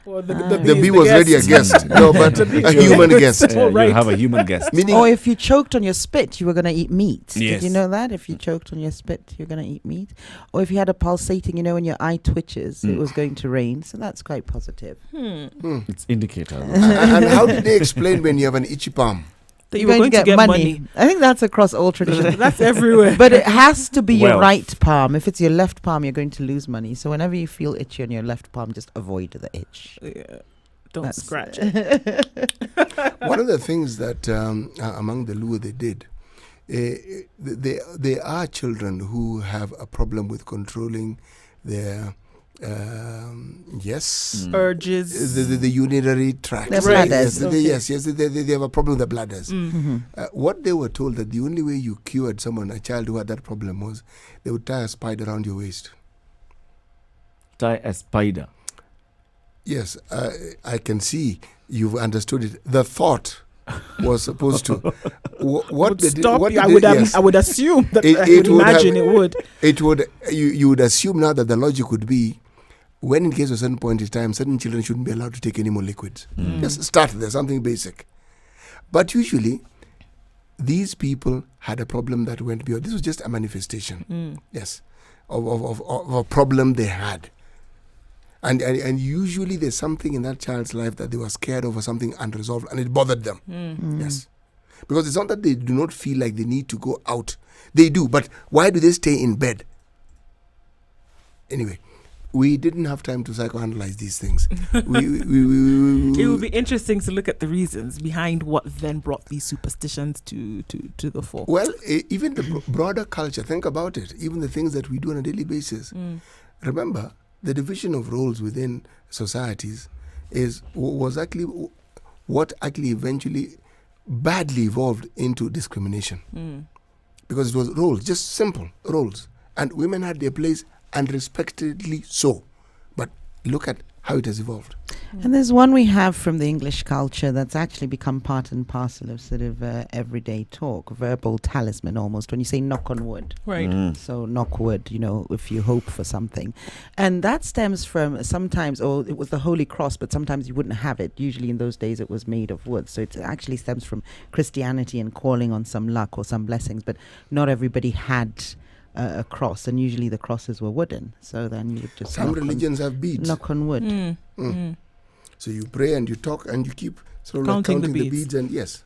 Well, the bee was already a guest. No, but a human guest. You'll have a human guest. Or if you choked on your spit, you were going to eat meat. Yes. Did you know that? If you choked on your spit, you're going to eat meat. Or if you had a pulsating, when your eye twitches, it was going to rain. So that's quite positive. It's indicator. And how did they explain when you have an itchy palm? That you were going to get money. I think that's across all traditions. That's everywhere. But it has to be your Wealth. right palm. If it's your left palm, you're going to lose money. So whenever you feel itchy on your left palm, just avoid the itch. Yeah. Don't scratch it. One of the things that among the Luo they did, there are children who have a problem with controlling their urges, the urinary tract. Their bladders. They have a problem with the bladders. What they were told that the only way you cured a child who had that problem, was they would tie a spider around your waist. Tie a spider. Yes, I can see you've understood it. The thought was supposed to. What they did, I would assume that it would. You would assume now that the logic would be, when it gets to a certain point in time, certain children shouldn't be allowed to take any more liquids. Just start there, something basic. But usually, these people had a problem that went beyond. This was just a manifestation, yes, of a problem they had. And usually there's something in that child's life that they were scared of, or something unresolved, and it bothered them. Yes. Because it's not that they do not feel like they need to go out. They do, but why do they stay in bed? Anyway, we didn't have time to psychoanalyze these things. It would be interesting to look at the reasons behind what then brought these superstitions to the fore. Well, even the broader culture, think about it. Even the things that we do on a daily basis. Remember, the division of roles within societies was actually what eventually badly evolved into discrimination. Because it was roles, just simple roles. And women had their place, and respectedly so. But look at how it has evolved. And there's one we have from the English culture that's actually become part and parcel of sort of everyday talk, verbal talisman almost, when you say knock on wood. Right. So knock wood, if you hope for something. And that stems from sometimes, it was the Holy Cross, but sometimes you wouldn't have it. Usually in those days it was made of wood. So it actually stems from Christianity and calling on some luck or some blessings, but not everybody had a cross, and usually the crosses were wooden. So then you would just some religions have beads. Knock on wood. So you pray and you talk and you keep counting the beads, and yes.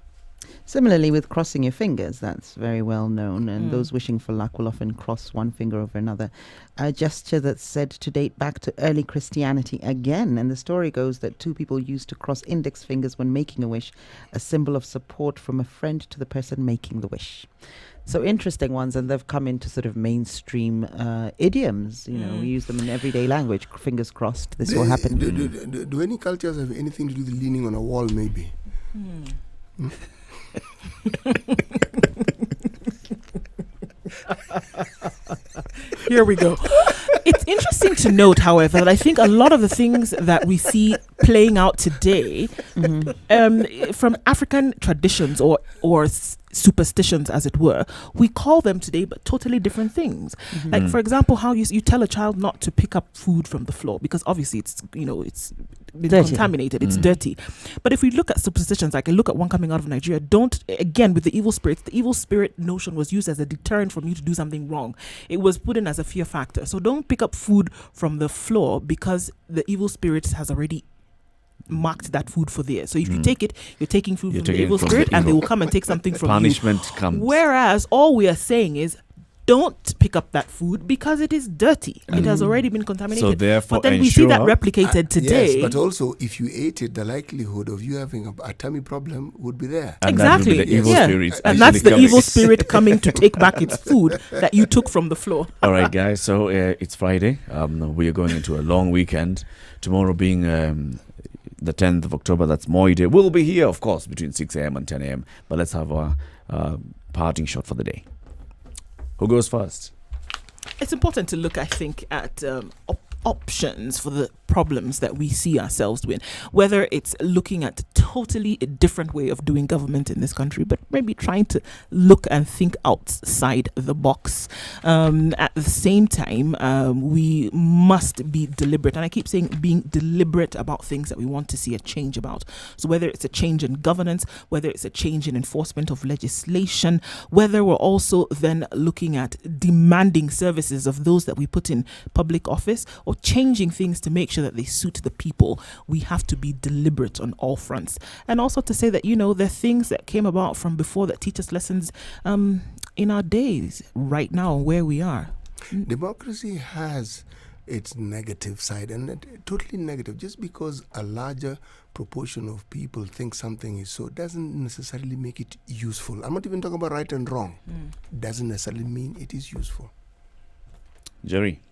Similarly, with crossing your fingers, that's very well known, and those wishing for luck will often cross one finger over another. A gesture that's said to date back to early Christianity again, and the story goes that two people used to cross index fingers when making a wish, a symbol of support from a friend to the person making the wish. So interesting ones, and they've come into sort of mainstream idioms. You know, we use them in everyday language. Fingers crossed, this will happen. Do any cultures have anything to do with leaning on a wall, maybe? Here we go. It's interesting to note, however, that I think a lot of the things that we see playing out today from African traditions or superstitions, as it were, we call them today but totally different things. Like, for example, how you tell a child not to pick up food from the floor because obviously it's been dirty. Contaminated, it's dirty. But if we look at superstitions, like I look at one coming out of Nigeria, again with the evil spirit notion was used as a deterrent from you to do something wrong. It was put in as a fear factor. So don't pick up food from the floor because the evil spirit has already marked that food for there. So if you take it, you're taking food from the evil spirit, and they will come and take something from Punishment you. comes. Whereas all we are saying is, don't pick up that food because it is dirty. It has already been contaminated. So therefore, but then we see that replicated today. Yes, but also if you ate it, the likelihood of you having a tummy problem would be there. And exactly. That would be the evil spirit and that's the coming. evil spirit coming to take back its food that you took from the floor. All right, guys. So it's Friday. We are going into a long weekend. Tomorrow being the 10th of October, that's Moi Day. We'll be here, of course, between 6 a.m. and 10 a.m. But let's have our parting shot for the day. Who goes first? It's important to look, I think, at options for the problems that we see ourselves with, whether it's looking at totally a different way of doing government in this country, but maybe trying to look and think outside the box. At the same time, we must be deliberate, and I keep saying being deliberate about things that we want to see a change about. So whether it's a change in governance, whether it's a change in enforcement of legislation, whether we're also then looking at demanding services of those that we put in public office, or changing things to make sure that they suit the people, we have to be deliberate on all fronts. And also to say that, there are things that came about from before that teach us lessons in our days right now where we are. Democracy has its negative side, and totally negative. Just because a larger proportion of people think something is so doesn't necessarily make it useful. I'm not even talking about right and wrong. Doesn't necessarily mean it is useful. Jerry?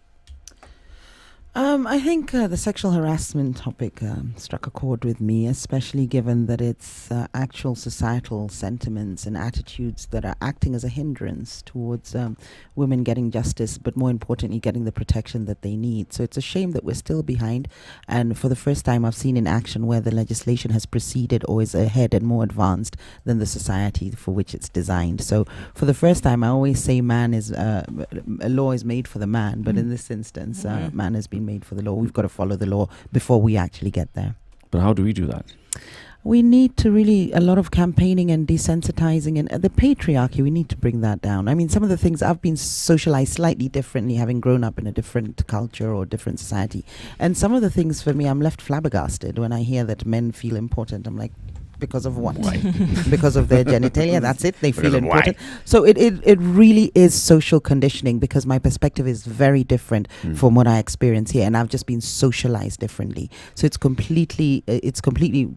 I think the sexual harassment topic struck a chord with me, especially given that it's actual societal sentiments and attitudes that are acting as a hindrance towards women getting justice, but more importantly, getting the protection that they need. So it's a shame that we're still behind. And for the first time, I've seen in action where the legislation has proceeded or is ahead and more advanced than the society for which it's designed. So for the first time, I always say a law is made for the man, but in this instance, man has been made for the law. We've got to follow the law before we actually get there. But how do we do that? We need to a lot of campaigning and desensitizing, and the patriarchy, we need to bring that down. I mean, some of the things, I've been socialized slightly differently, having grown up in a different culture or different society. And some of the things for me, I'm left flabbergasted when I hear that men feel important. I'm like, because of what? Why? Because of their genitalia, that's it, they feel Because of important. why? So it really is social conditioning, because my perspective is very different from what I experience here, and I've just been socialized differently. So it's completely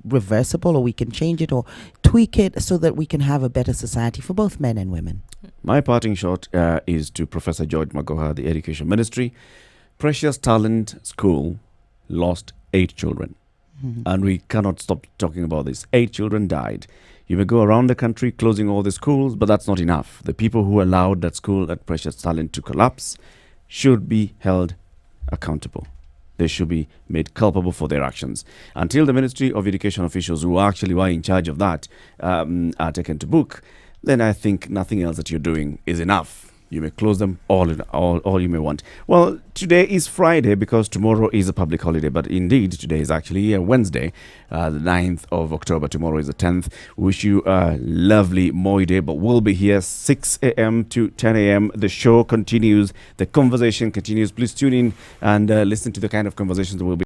reversible, or we can change it or tweak it so that we can have a better society for both men and women. My parting shot is to Professor George Magoha, the Education Ministry. Precious Talent School lost 8 children. And we cannot stop talking about this. 8 children died. You may go around the country closing all the schools, but that's not enough. The people who allowed that school, that Precious Talent, to collapse should be held accountable. They should be made culpable for their actions. Until the Ministry of Education officials who actually were in charge of that are taken to book, then I think nothing else that you're doing is enough. You may close them all you may want. Well, today is Friday because tomorrow is a public holiday. But indeed, today is actually Wednesday, the 9th of October. Tomorrow is the 10th. We wish you a lovely Moi Day. But we'll be here 6 a.m. to 10 a.m. The show continues. The conversation continues. Please tune in and listen to the kind of conversations that we'll be